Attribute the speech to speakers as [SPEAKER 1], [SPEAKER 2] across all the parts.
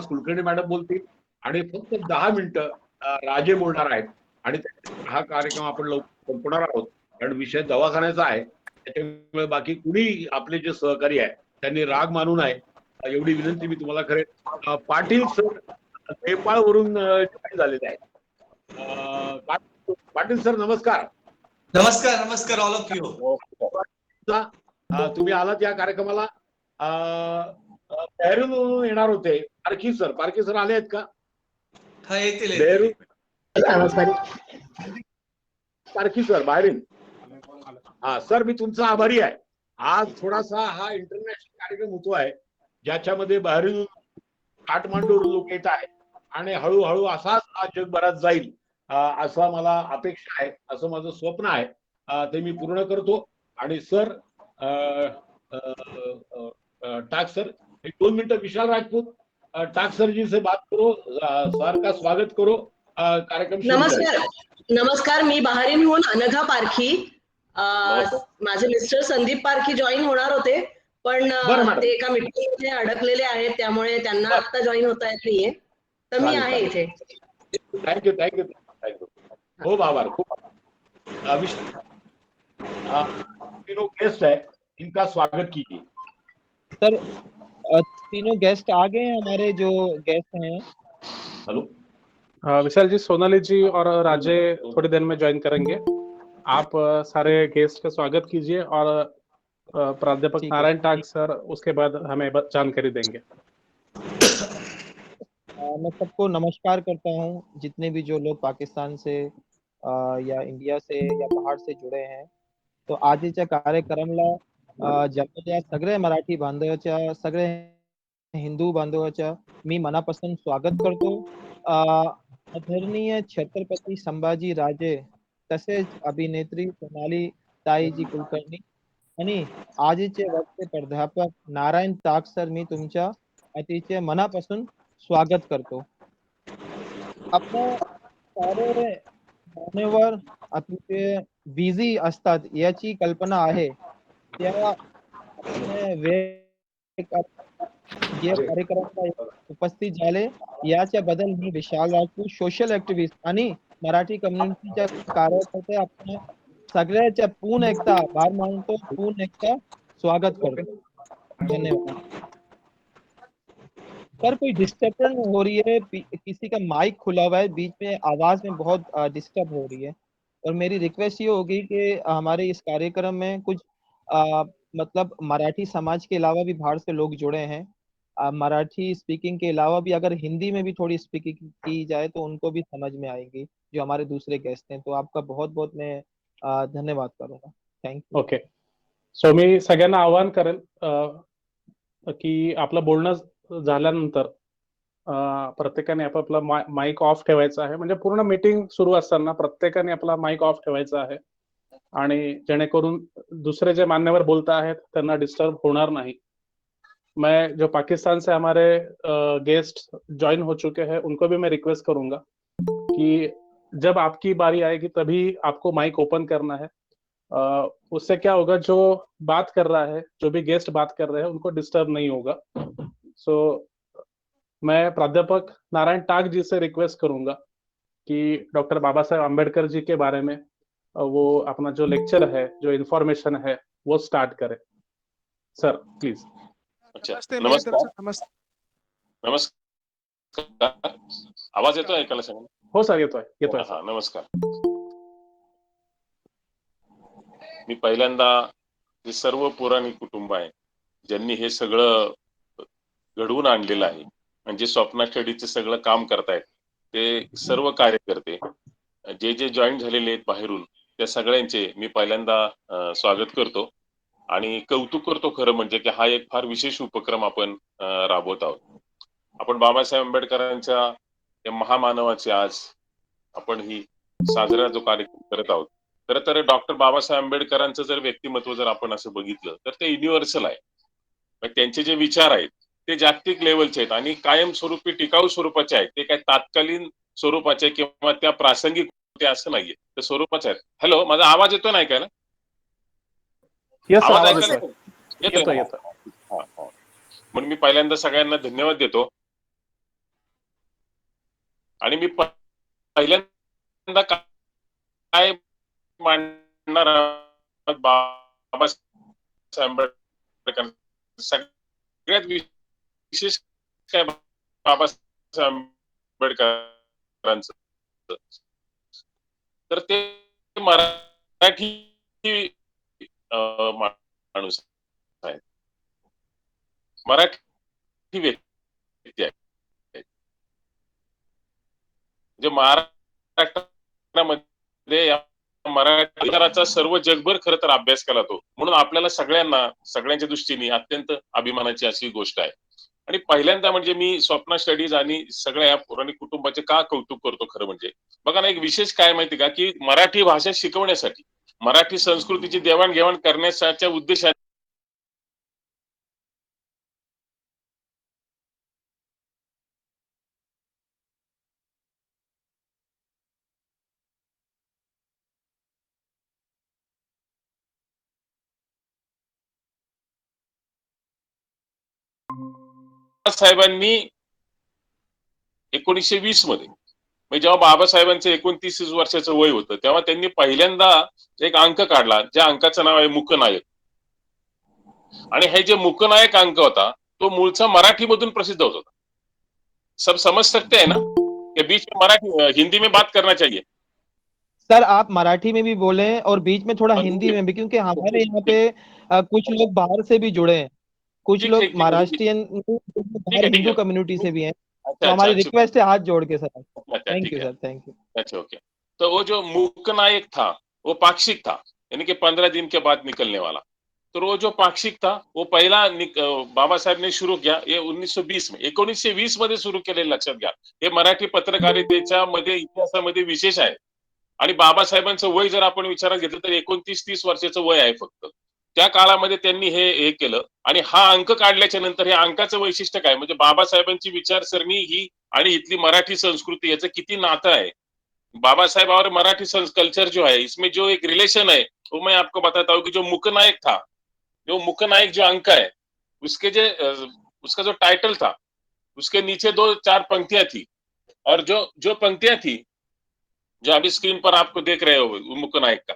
[SPEAKER 1] Kulkarni madam बोलतील आणि फक्त 10 मिनिटं राजे बोलणार आहेत आणि हा कार्यक्रम आपण लवकर संपवणार आहोत, कारण विषय दवाखान्याचा आहे. त्याच्यामुळे बाकी कुणी आपले जे सहकारी आहे त्यांनी राग मानू नये, एवढी विनंती मी तुम्हाला करेन. पाटील सर नेपाळवरून जॉईन झालेले आहेत. पाटील सर नमस्कार.
[SPEAKER 2] नमस्कार नमस्कार ऑल ऑफ यू.
[SPEAKER 1] तुम्ही आलात या कार्यक्रमाला. बाहेरून येणार होते पारखी सर आले आहेत का?
[SPEAKER 2] हा येतील.
[SPEAKER 1] पारखी सर बाहेरून. हा सर, मी तुमचा आभारी आहे. आज थोडासा हा इंटरनॅशनल कार्यक्रम होतो आहे ज्याच्यामध्ये बाहेरून काठमांडू लोक येत आहेत आणि हळूहळू असाच हा जगभरात जाईल असं मला अपेक्षा आहे, असं माझं स्वप्न आहे. ते मी पूर्ण करतो. आणि सर टाक सर, एक 2 मिनटं विशाल राजपूत टाक सर जी से बात करो, सर का स्वागत करो, कार्यक्रम
[SPEAKER 3] नमस्कार, मी बहारीनहून अनघा पारखी. माझे मिस्टर संदीप पारखी जॉईन होणार होते, पण ते एका मीटिंगमध्ये अडकलेले आहेत, त्यामुळे त्यांना आता जॉईन होता येत नाहीये, तर मी आहे इथे.
[SPEAKER 1] थँक्यू. खूप आभार. तीनों गेस्ट है, इनका स्वागत कीजिए.
[SPEAKER 4] सर, तीनों गेस्ट आ गए हैं हमारे जो गेस्ट हैं.
[SPEAKER 1] हेलो
[SPEAKER 5] विशाल जी, सोनाली जी और राजे थोड़ी देर में ज्वाइन करेंगे. आप सारे गेस्ट का स्वागत कीजिए और प्राध्यापक नारायण टाक सर उसके बाद हमें जानकारी देंगे.
[SPEAKER 4] मैं सबको नमस्कार करता हूं, जितने भी जो लोग पाकिस्तान से या इंडिया से या बाहर से जुड़े हैं. तो आजच्या कार्यक्रमाला जमलेल्या सगळे मराठी बांधवाच्या, सगळे हिंदू बांधवाच्या मी मनापासून स्वागत करतो. आदरणीय छत्रपती संभाजी राजे तसेच अभिनेत्री सोनाली ताईजी कुलकर्णी आणि आजचे वक्ते प्राध्यापक नारायण टाक सर, मी तुमच्या अतिशय मनापासून स्वागत करतो. आपण सारे मान्यवर अतिशय बिझी असतात याची कल्पना आहे. त्या जे कार्यक्रमाला उपस्थित झाले याच्याबद्दल मी विशाल राजपूत, सोशल ऍक्टिव्हिस्ट आणि मराठी कम्युनिटीच्या कार्यकर्ते आपण सगळ्याच्या पुन्हा एकदा आभार मानतो, पुन्हा एकदा स्वागत करतो. धन्यवाद. सर, कोई डिस्टर्बेंस हो रही है, किसी का माइक खुला हुआ है, बीच में आवाज में बहुत डिस्टर्ब हो रही है, और मेरी रिक्वेस्ट ये होगी कि हमारे इस कार्यक्रम में कुछ मतलब मराठी समाज के अलावा भी बाहर से लोग जुड़े हैं. मराठी स्पीकिंग के अलावा भी अगर हिंदी में भी थोड़ी स्पीकिंग की जाए तो उनको भी समझ में आएगी, जो हमारे दूसरे गेस्ट हैं. तो आपका बहुत बहुत मैं धन्यवाद करूंगा. Thank you.
[SPEAKER 5] ओके. सो मी सगळ्यांना आवाहन करेल की आपलं बोलणं झाल्यानंतर प्रत्येकाने आपापला माईक ऑफ ठेवायचा आहे. म्हणजे पूर्ण मीटिंग सुरू असताना प्रत्येकाने आपला माईक ऑफ ठेवायचा आहे आणि जेणेकरून दुसरे जे मान्यवर बोलता आहेत त्यांना डिस्टर्ब होणार नाही. मैं जो पाकिस्तान से हमारे गेस्ट ज्वाइन हो चुके हैं उनको भी मैं रिक्वेस्ट करूंगा कि जब आपकी बारी आएगी तभी आपको माइक ओपन करना है. उससे क्या होगा, जो बात कर रहा है, जो भी गेस्ट बात कर रहे हैं उनको डिस्टर्ब नहीं होगा. सो मैं प्राध्यापक नारायण टाक जी से रिक्वेस्ट करूंगा कि डॉक्टर बाबा साहेब अम्बेडकर जी के बारे में वो अपना जो लेक्चर है, जो इन्फॉर्मेशन है वो स्टार्ट करें. Sir please.
[SPEAKER 6] अच्छा, नमस्कार. आवाज येतोय ऐकायला सगळं?
[SPEAKER 5] हो सर, येतोय.
[SPEAKER 6] हा, नमस्कार. मी पहिल्यांदा जे सर्व पुराणी कुटुंब आहे ज्यांनी हे सगळं घडवून आणलेलं आहे, म्हणजे स्वप्ना स्टडीचं सगळं काम करतायत ते सर्व कार्यकर्ते जे जॉईन झालेले आहेत बाहेरून, त्या सगळ्यांचे मी पहिल्यांदा स्वागत करतो आणि कौतुक करतो खरं म्हणजे की हा एक फार विशेष उपक्रम आपण राबवत आहोत. आपण बाबासाहेब आंबेडकरांच्या या महामानवाचे आज आपण ही साजरा जो कार्यक्रम करत आहोत. खरं तर डॉक्टर बाबासाहेब आंबेडकरांचं जर व्यक्तिमत्व जर आपण असं बघितलं तर ते युनिव्हर्सल आहे. त्यांचे जे विचार आहेत ते जागतिक लेवलचे आहेत आणि कायमस्वरूपी टिकाऊ स्वरूपाचे आहेत. ते काय तात्कालीन स्वरूपाचे किंवा त्या प्रासंगिक होते असं नाहीये, ते स्वरूपाचे आहेत. हॅलो, माझा आवाज येतो ना ऐकायला? आवाज ऐकायला येतो? म्हणून मी पहिल्यांदा सगळ्यांना धन्यवाद देतो आणि मी पहिल्यांदा काय मांडणार आहोत बाबासाहेब आंबेडकर सगळ्यात विशेष काय बाबासाहेब आंबेडकरांचं तर ते मराठी माणूस आहे, मराठी व्यक्ती आहे. म्हणजे महाराष्ट्रामध्ये मराठीचा सर्व जगभर खरं तर अभ्यास केला तो, म्हणून आपल्याला सगळ्यांना सगळ्यांच्या दृष्टीने अत्यंत अभिमानाची अशी गोष्ट आहे. आणि पहिल्यांदा म्हणजे मी स्वप्ना स्टडीज आणि सगळ्या या पौराणिक कुटुंबाचे का कौतुक करतो खरं म्हणजे बघा ना, एक विशेष काय माहिती का की मराठी भाषा शिकवण्यासाठी मराठी संस्कृतीची देवाणघेवाण करण्याच्या उद्देशाने साहेबांनी 1920 मध्ये म्हणजे जेव्हा बाबासाहेबांचं 29 वर्षाचं वय होतं तेव्हा त्यांनी पहिल्यांदा एक अंक काढला, ज्या अंकाचं नाव आहे मूकनायक. आणि हे जे मूकनायक अंक होता तो मूळचा मराठीमधून प्रसिद्ध होत होता. सब समझ सकते हैं ना, कि बीच में मराठी हिंदी में बात करना चाहिए.
[SPEAKER 4] सर आप मराठी में भी बोलें और बीच में थोड़ा हिंदी में भी, क्योंकि हमारे यहाँ पे कुछ लोग बाहर से भी जुड़े हैं, कुछ लोग महाराष्ट्रियन बाहर हिंदू कम्युनिटी से भी हैं, तो हमारी रिक्वेस्ट है हाथ जोड़ के sir. Thank you sir, thank you.
[SPEAKER 6] अच्छा ओके. तो वो जो मूकनायक था वो पाक्षिक था, यानी कि 15 दिन के बाद निकलने वाला. तो वो जो पाक्षिक था वो पहिला बाबा साहेब ने शुरू किया ये 1920 में 1920 मध्ये सुरू केलेलं लक्षात घ्या. हे मराठी पत्रकारितेच्या मध्ये इतिहासामध्ये विशेष आहे. आणि बाबासाहेबांचं वय जर आपण विचारात घेतलं तर 29-30 वर्षाचं वय आहे फक्त. त्या काळामध्ये त्यांनी हे केलं आणि हा अंक काढल्याच्या नंतर हे अंकाचं वैशिष्ट्य काय म्हणजे बाबासाहेबांची विचारसरणी ही आणि इथली मराठी संस्कृती याचं किती नातं आहे. बाबा साहेब और मराठी कल्चर जो है इसमें जो एक रिलेशन है वो मैं आपको बताता हूँ कि जो मूकनायक था, जो मूकनायक जो अंक है उसके उसका जो टाइटल था उसके नीचे 2-4 पंक्तियां थी और जो पंक्तियां थी जो अभी स्क्रीन पर आपको देख रहे हो मूकनायक का,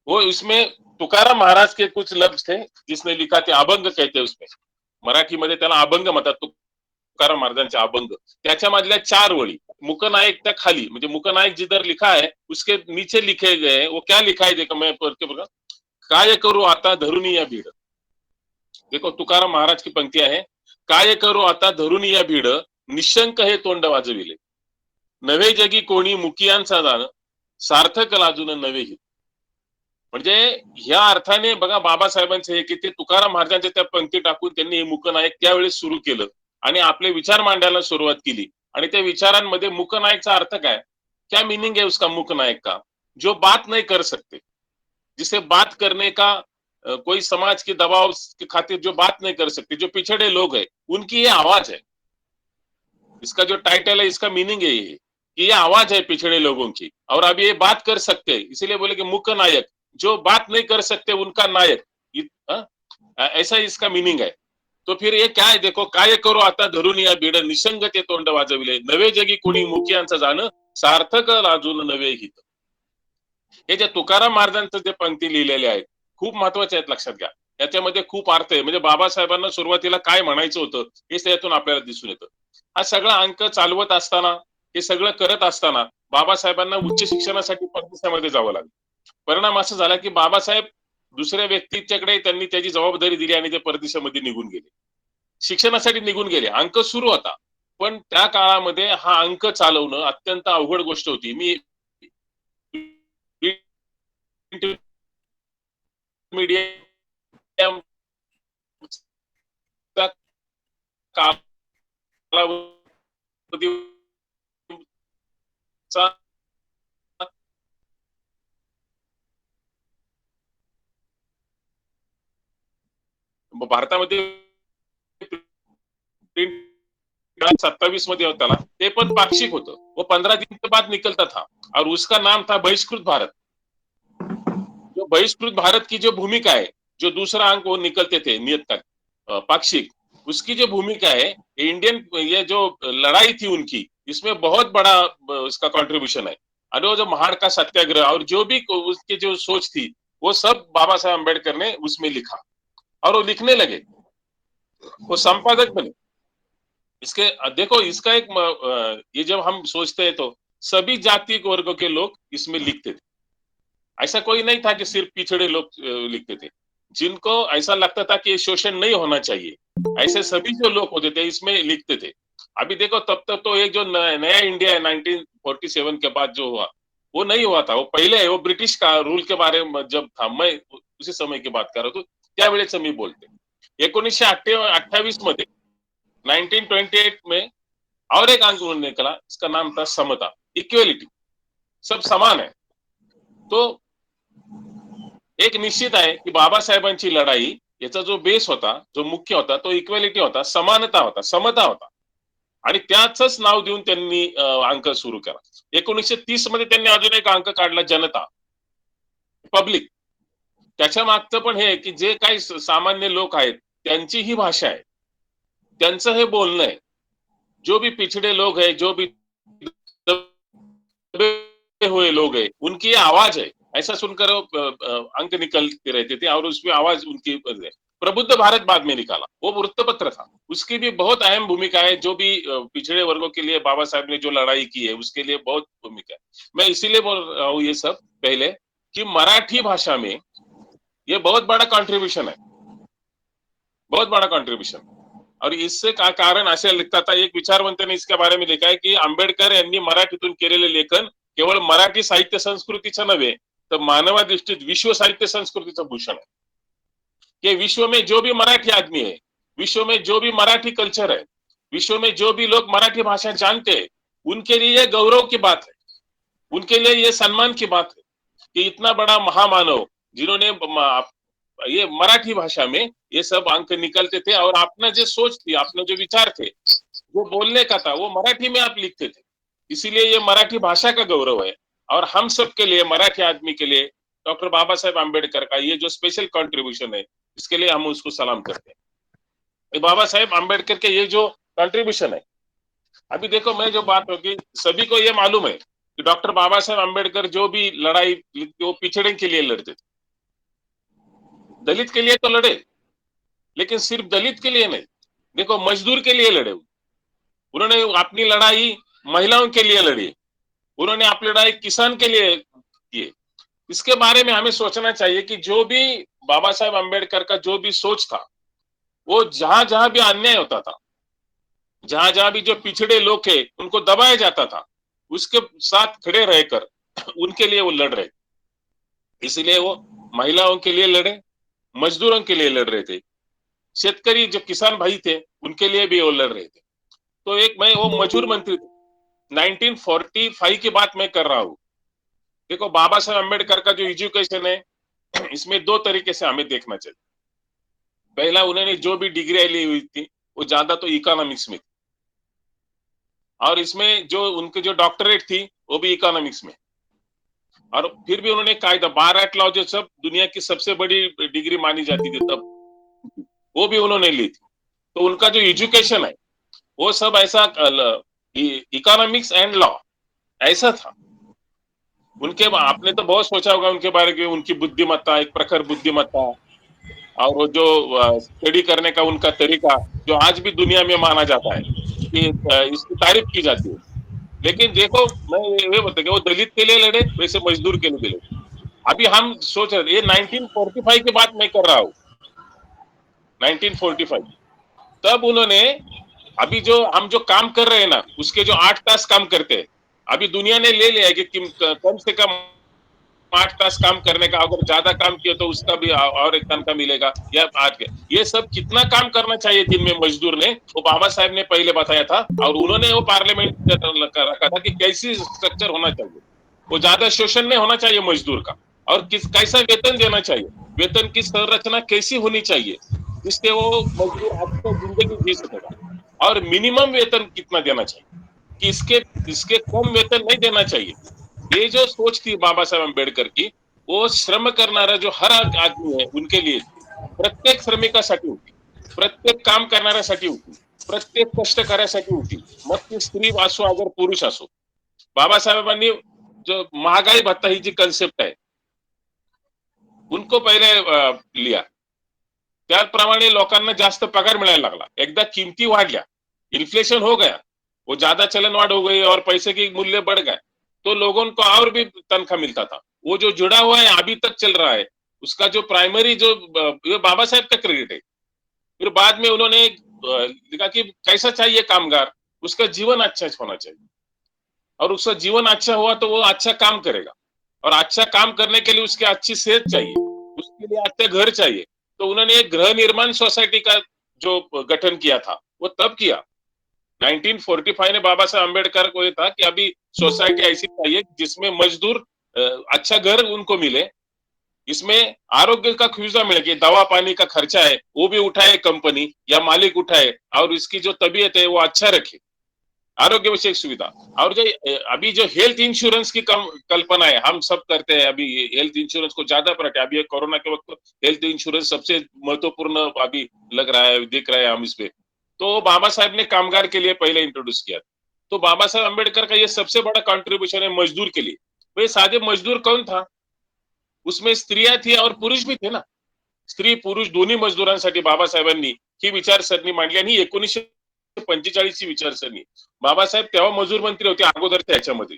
[SPEAKER 6] वो इसमें तुकाराम महाराज के कुछ लफ्ज थे जिसने लिखा थे, अभंग कहते हैं उसमें, मराठी मध्ये त्याला अभंग म्हणतात, तुकाराम महाराजांचे अभंग. त्याच्यामधल्या 4 वळी मूकनायक त्या खाली म्हणजे मूकनायक जिधर लिखा है उसके नीचे लिखे गए वो क्या लिखा है देखो मैं पढ़ के बघा. काय करू आता धरुनी या भीड. देखो तुकाराम महाराज की पंक्तियां है, काय करू आता धरुनी या भीड निशंक हे तोंड वाजविले नवे जगी कोणी मुकियांचा जाण सार्थक लाजून नवे हित. म्हणजे ह्या अर्थाने बघा बाबासाहेबांचे हे की ते तुकाराम महाराजांच्या त्या पंक्ती टाकून त्यांनी हे मूकनायक त्यावेळेस सुरू केलं आणि आपले विचार मांडायला सुरुवात केली. आणि त्या विचारांमध्ये मूकनायकचा अर्थ काय, क्या मीनिंग है उसका मूकनायक का, जो बात नहीं कर सकते, जिसे बात करने का कोई समाज के दबाव के खातिर जो बात नहीं कर सकते, जो पिछड़े लोग हैं उनकी ये आवाज है. इसका जो टाइटल है इसका मीनिंग है ये कि ये आवाज है पिछड़े लोगों की और अब ये बात कर सकते हैं, इसीलिए बोले कि मूकनायक, जो बात नहीं कर सकते उनका नायक, ऐसा इसका मीनिंग है. तो फिर ये क्या है देखो, काय करू आता धरून या भीड निसंग ते तोंड वाजविले नवे जगी कोणी मुखियांचं जाणं सार्थक लाजून नवे हित. हे जे तुकाराम महाराजांचं जे पंक्ती लिहिलेले आहेत खूप महत्वाचे आहेत, लक्षात घ्या. याच्यामध्ये खूप अर्थ आहे. म्हणजे बाबासाहेबांना सुरुवातीला काय म्हणायचं होतं हे त्यातून आपल्याला दिसून येतं. हा सगळा अंक चालवत असताना, हे सगळं करत असताना बाबासाहेबांना उच्च शिक्षणासाठी परदेशामध्ये जावं लागलं. परिणाम असा झाला की बाबासाहेब दुसऱ्या व्यक्तीच्याकडे त्यांनी त्याची जबाबदारी दिली आणि ते परदेशामध्ये निघून गेले, शिक्षणासाठी निघून गेले. अंक सुरू होता पण त्या काळामध्ये हा अंक चालवणं अत्यंत अवघड गोष्ट होती. मी मीडिया भारतामध्ये 27 मध्ये होता ना, ते पण पाक्षिक होतं. वो 15 दिन के बाद निकलता था और उसका नाम था बहिष्कृत भारत. जो बहिष्कृत भारत की जो भूमिका है, जो दूसरा अंक वो निकलते थे नियत का पाक्षिक, उसकी जो भूमिका है इंडियन, ये जो लड़ाई थी उनकी इसमें बहुत बड़ा इसका कंट्रीब्यूशन है। और वो जो महाड़ का सत्याग्रह और जो भी उसकी जो सोच थी वो सब बाबा साहब अम्बेडकर ने उसमें लिखा और वो लिखने लगे, वो संपादक बने। इसके देखो इसका एक ये जब हम सोचते हैं तो सभी जाति वर्गों के लोग इसमें लिखते थे। ऐसा कोई नहीं था कि सिर्फ पिछड़े लोग लिखते थे। जिनको ऐसा लगता था कि ये शोषण नहीं होना चाहिए, ऐसे सभी जो लोग होते थे इसमें लिखते थे। अभी देखो तब तक तो एक जो नया इंडिया है 1947 के बाद जो हुआ वो नहीं हुआ था। वो पहले वो ब्रिटिश का रूल के बारे में जब था, मैं उसी समय की बात कर रहा हूँ, त्यावेळेस मी बोलते 1928 मध्ये 1928 में और एक आंदोलन निकला, इसका नाम था समता, इक्वेलिटी, सब समान है। तो एक निश्चित आहे की बाबासाहेबांची लढाई याचा जो बेस होता, जो मुख्य होता तो इक्वेलिटी होता, समानता होता, समता होता आणि त्याचंच नाव देऊन त्यांनी अंक सुरू केला। 1930 मध्ये त्यांनी अजून एक अंक काढला, जनता, पब्लिक। त्याच्या मागचं पण हे की जे काही सामान्य लोक आहेत त्यांची ही भाषा आहे, त्यांचं हे बोलणं आहे। जो भी पिछड़े लोग हैं, जो भी दबे हुए लोग हैं, उनकी ये आवाज है। ऐसा सुनकर अंक निकलते रहते थे और उसमें आवाज उनकी प्रबुद्ध भारत बाद में निकाला, वो वृत्तपत्र था, उसकी भी बहुत अहम भूमिका है। जो भी पिछड़े वर्गों के लिए बाबा साहब ने जो लड़ाई की है उसके लिए बहुत भूमिका है। मैं इसीलिए बोल रहा हूँ ये सब पहले कि मराठी भाषा में ये बहुत बड़ा कंट्रीब्यूशन है, बहुत बड़ा कंट्रीब्यूशन। और इससे का कारण असे लिखता था, एक विचारवंताने इसके बारे में लिखा है की आंबेडकर यांनी मराठीतून केलेले लेखन केवळ मराठी साहित्य संस्कृतीचं नव्हे तर मानवादृष्टीत विश्व साहित्य संस्कृतीचं भूषण है। कि विश्व में जो भी मराठी आदमी है, विश्व में जो भी मराठी कल्चर है, विश्व में जो भी लोग मराठी भाषा जानते हैं, उनके लिए ये गौरव की बात है, उनके लिए ये सम्मान की बात है कि इतना बड़ा महामानव जिन्होंने ये मराठी भाषा में ये सब अंक निकलते थे और अपना जो सोच थी, अपने जो विचार थे, जो बोलने का था वो मराठी में आप लिखते थे। इसीलिए ये मराठी भाषा का गौरव है। और हम सब के लिए, मराठी आदमी के लिए डॉक्टर बाबा साहेब आंबेडकर का ये जो स्पेशल कंट्रीब्यूशन है, इसके लिए हम उसको सलाम करते हैं। बाबा साहेब आंबेडकर के ये जो कंट्रीब्यूशन है, अभी देखो मैं जो बात होगी, सभी को ये मालूम है कि डॉक्टर बाबा साहेब आंबेडकर जो भी लड़ाई वो पिछड़े के लिए लड़ते थे। दलित के लिए तो लड़े, लेकिन सिर्फ दलित के लिए नहीं, देखो मजदूर के लिए लड़े। उन्होंने अपनी लड़ाई महिलाओं के लिए लड़ी, उन्होंने अपनी लड़ाई किसान के लिए की। इसके बारे में हमें सोचना चाहिए कि जो भी बाबा साहेब आंबेडकर का जो भी सोच था, वो जहां जहां भी अन्याय होता था, जहां जहां भी जो पिछड़े लोग थे उनको दबाया जाता था, उसके साथ खड़े रहकर उनके लिए वो लड़ रहे। इसलिए वो महिलाओं के लिए लड़े, मजदूरों के लिए लड़ रहे थे, शेतकरी जो किसान भाई थे उनके लिए भी वो लड़ रहे थे। तो एक मैं वो मजदूर मंत्री थे, 1945 की बात मैं कर रहा हूं। देखो बाबा साहेब अम्बेडकर का जो एजुकेशन है, इसमें दो तरीके से हमें देखना चाहिए। पहला, उन्होंने जो भी डिग्री ली हुई थी वो ज्यादा तो इकोनॉमिक्स में थी, और इसमें जो उनकी जो डॉक्टरेट थी वो भी इकोनॉमिक्स में। और फिर भी उन्होंने कायदा बाराट लॉ जो सब दुनिया की सबसे बड़ी डिग्री मानी जाती थी तब, वो भी उन्होंने ली थी। तो उनका जो एजुकेशन है वो सब ऐसा इकोनॉमिक्स एंड लॉ ऐसा था। उनके आपने तो बहुत सोचा होगा उनके बारे में, उनकी बुद्धिमत्ता, एक प्रखर बुद्धिमत्ता, और वो जो स्टडी करने का उनका तरीका जो आज भी दुनिया में माना जाता है कि इसकी तारीफ की जाती है। लेकिन देखो मैं ये बोलता कि वो दलित के लिए लड़े, वैसे मजदूर के लिए भी लड़े। अभी हम सोच रहे, ये 1945 की बात मैं कर रहा हूँ, 1945 तब उन्होंने, अभी जो हम जो काम कर रहे हैं ना उसके जो 8 तास काम करते हैं, अभी दुनिया ने ले लिया है कि कम से कम 8 तास काम करने का, अगर ज्यादा काम किया तो उसका भी और एक तनख्वाह मिलेगा। या आज के ये सब कितना काम करना चाहिए दिन में मजदूर ने, वो बाबा साहब ने पहले बताया था, और उन्होंने वो पार्लियामेंट रखा था कि कैसी स्ट्रक्चर होना चाहिए, वो ज्यादा शोषण नहीं होना चाहिए मजदूर का, और कैसा वेतन देना चाहिए, वेतन की संरचना कैसी होनी चाहिए जिससे वो मजदूर अच्छी जिंदगी जी सकेगा, और मिनिमम वेतन कितना देना चाहिए कि इसके कम वेतन नहीं देना चाहिए। ये जो सोच थी बाबा साहेब आंबेडकर की, वो श्रम करणारा जो हर आदमी है उनके लिए, प्रत्येक श्रमिकासाठी होती, प्रत्येक काम करणाऱ्यासाठी होती। प्रत्येक कष्टकऱ्यासाठी होती, मग ती स्त्री असो अगर पुरुष असो. बाबासाहेबांनी जो महागाई भत्ता ही जी कन्सेप्ट है उनको पहिले लिया. त्याप्रमाणे लोकांना जास्त पगार मिळायला लागला. एकदा किमती वाढल्या, इन्फ्लेशन हो गया, वो ज्यादा चलनवाढ हो गई और पैसे की मूल्य बढ़ गए, तो लोगों को और भी तनख्वाह मिलता था. वो जो जुड़ा हुआ है अभी तक चल रहा है, उसका जो प्राइमरी जो ये बाबा साहेब का क्रेडिट है. फिर बाद में उन्होंने लिखा कि कैसा चाहिए कामगार, उसका जीवन अच्छा होना चाहिए, और उसका जीवन अच्छा हुआ तो वो अच्छा काम करेगा, और अच्छा काम करने के लिए उसकी अच्छी सेहत चाहिए, उसके लिए अच्छा घर चाहिए. तो उन्होंने एक गृह निर्माण सोसाइटी का जो गठन किया था वो तब किया. 1945 में बाबा साहब अम्बेडकर को ये था कि अभी सोसाइटी ऐसी चाहिए जिसमें मजदूर अच्छा घर उनको मिले, इसमें आरोग्य का खुजा मिले कि दवा पानी का खर्चा है वो भी उठाए कंपनी या मालिक उठाए, और इसकी जो तबीयत है वो अच्छा रखे, आरोग्य विषयक सुविधा. और जो अभी जो हेल्थ इंश्योरेंस की कल्पना है हम सब करते हैं, अभी हेल्थ इंश्योरेंस को ज्यादा प्रायोरिटी, अभी कोरोना के वक्त हेल्थ इंश्योरेंस सबसे महत्वपूर्ण अभी लग रहा है, दिख रहा है हम इस पे. तो बाबा साहब ने कामगार के लिए पहले इंट्रोड्यूस किया. तो बाबा साहब अम्बेडकर का ये सबसे बड़ा कंट्रीब्यूशन है मजदूर के लिए. तो ये सादे मजदूर कौन था, उसमें स्त्रियां थी और पुरुष भी थे ना. स्त्री पुरुष दोन्ही मजदूरांसाठी बाबासाहेबांनी ही विचारसरणी मांडली, आणि 1945 ची विचारसरणी. बाबासाहेब तेव्हा मजूर मंत्री होते अगोदर त्याच्यामध्ये,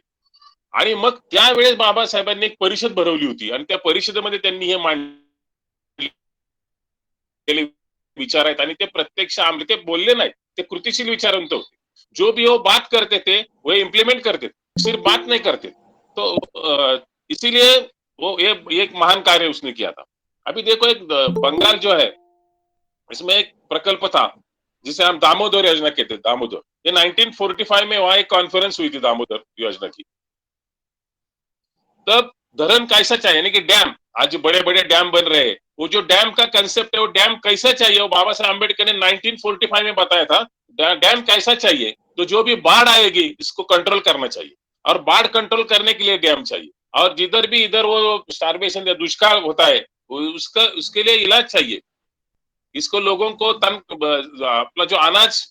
[SPEAKER 6] आणि मग त्यावेळेस बाबासाहेबांनी एक परिषद भरवली होती, आणि त्या परिषदेमध्ये त्यांनी हे मांडलेले विचार आहेत, आणि ते प्रत्यक्ष ते बोलले नाही, ते कृतिशील विचारवंत होते. जो भी वो बात करते थे वो इम्प्लीमेंट करते थे, सिर्फ बात नहीं करते. तो इसीलिए वो ये एक महान कार्य उसने किया था. अभी देखो एक बंगाल जो है इसमें एक प्रकल्प था जिसे हम दामोदर योजना कहते हैं. दामोदर, ये 1945 में वहां एक कॉन्फ्रेंस हुई थी दामोदर योजना की. तब धरण कैसा चाहिए, यानी कि डैम, आज बड़े बड़े डैम बन रहे हैं, वो जो डैम का कंसेप्ट है वो डैम कैसा चाहिए, वो बाबा साहब अम्बेडकर ने 1945 में बताया था. डैम कैसा चाहिए, तो जो भी बाढ़ आएगी इसको कंट्रोल करना चाहिए, और बाढ़ कंट्रोल करने के लिए डैम चाहिए, और जिधर भी इधर वो स्टार्वेशन या दुष्काल होता है उसके लिए इलाज चाहिए. इसको लोगों को अपना जो अनाज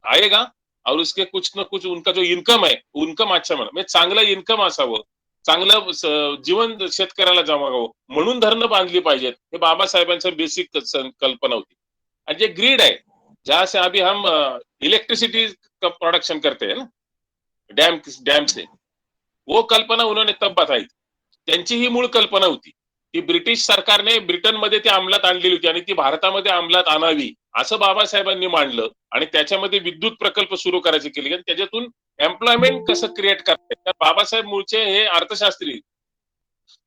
[SPEAKER 6] आएगा और उसके कुछ ना कुछ उनका जो इन्कम है इन्कम अच्छा म्हणजे चांगलं इन्कम असावं, चांगलं जीवन शेतकऱ्याला जमावं म्हणून धरणं बांधली पाहिजेत. हे बाबासाहेबांचं बेसिक कल्पना होती. आणि जे ग्रीड है जहां से अभी हम इलेक्ट्रिसिटी का प्रोडक्शन करते हैं ना डैम से, वो कल्पना उन्होंने तब बताई. त्यांची ही मूळ कल्पना होती की ब्रिटिश सरकारने ब्रिटनमध्ये ती अंमलात आणलेली होती, आणि ती भारतामध्ये अंमलात आणावी असं बाबासाहेबांनी मांडलं, आणि त्याच्यामध्ये विद्युत प्रकल्प सुरू करायचे केले, आणि त्याच्यातून एम्प्लॉयमेंट कसं क्रिएट करता. बाबासाहेब मूळचे हे अर्थशास्त्री,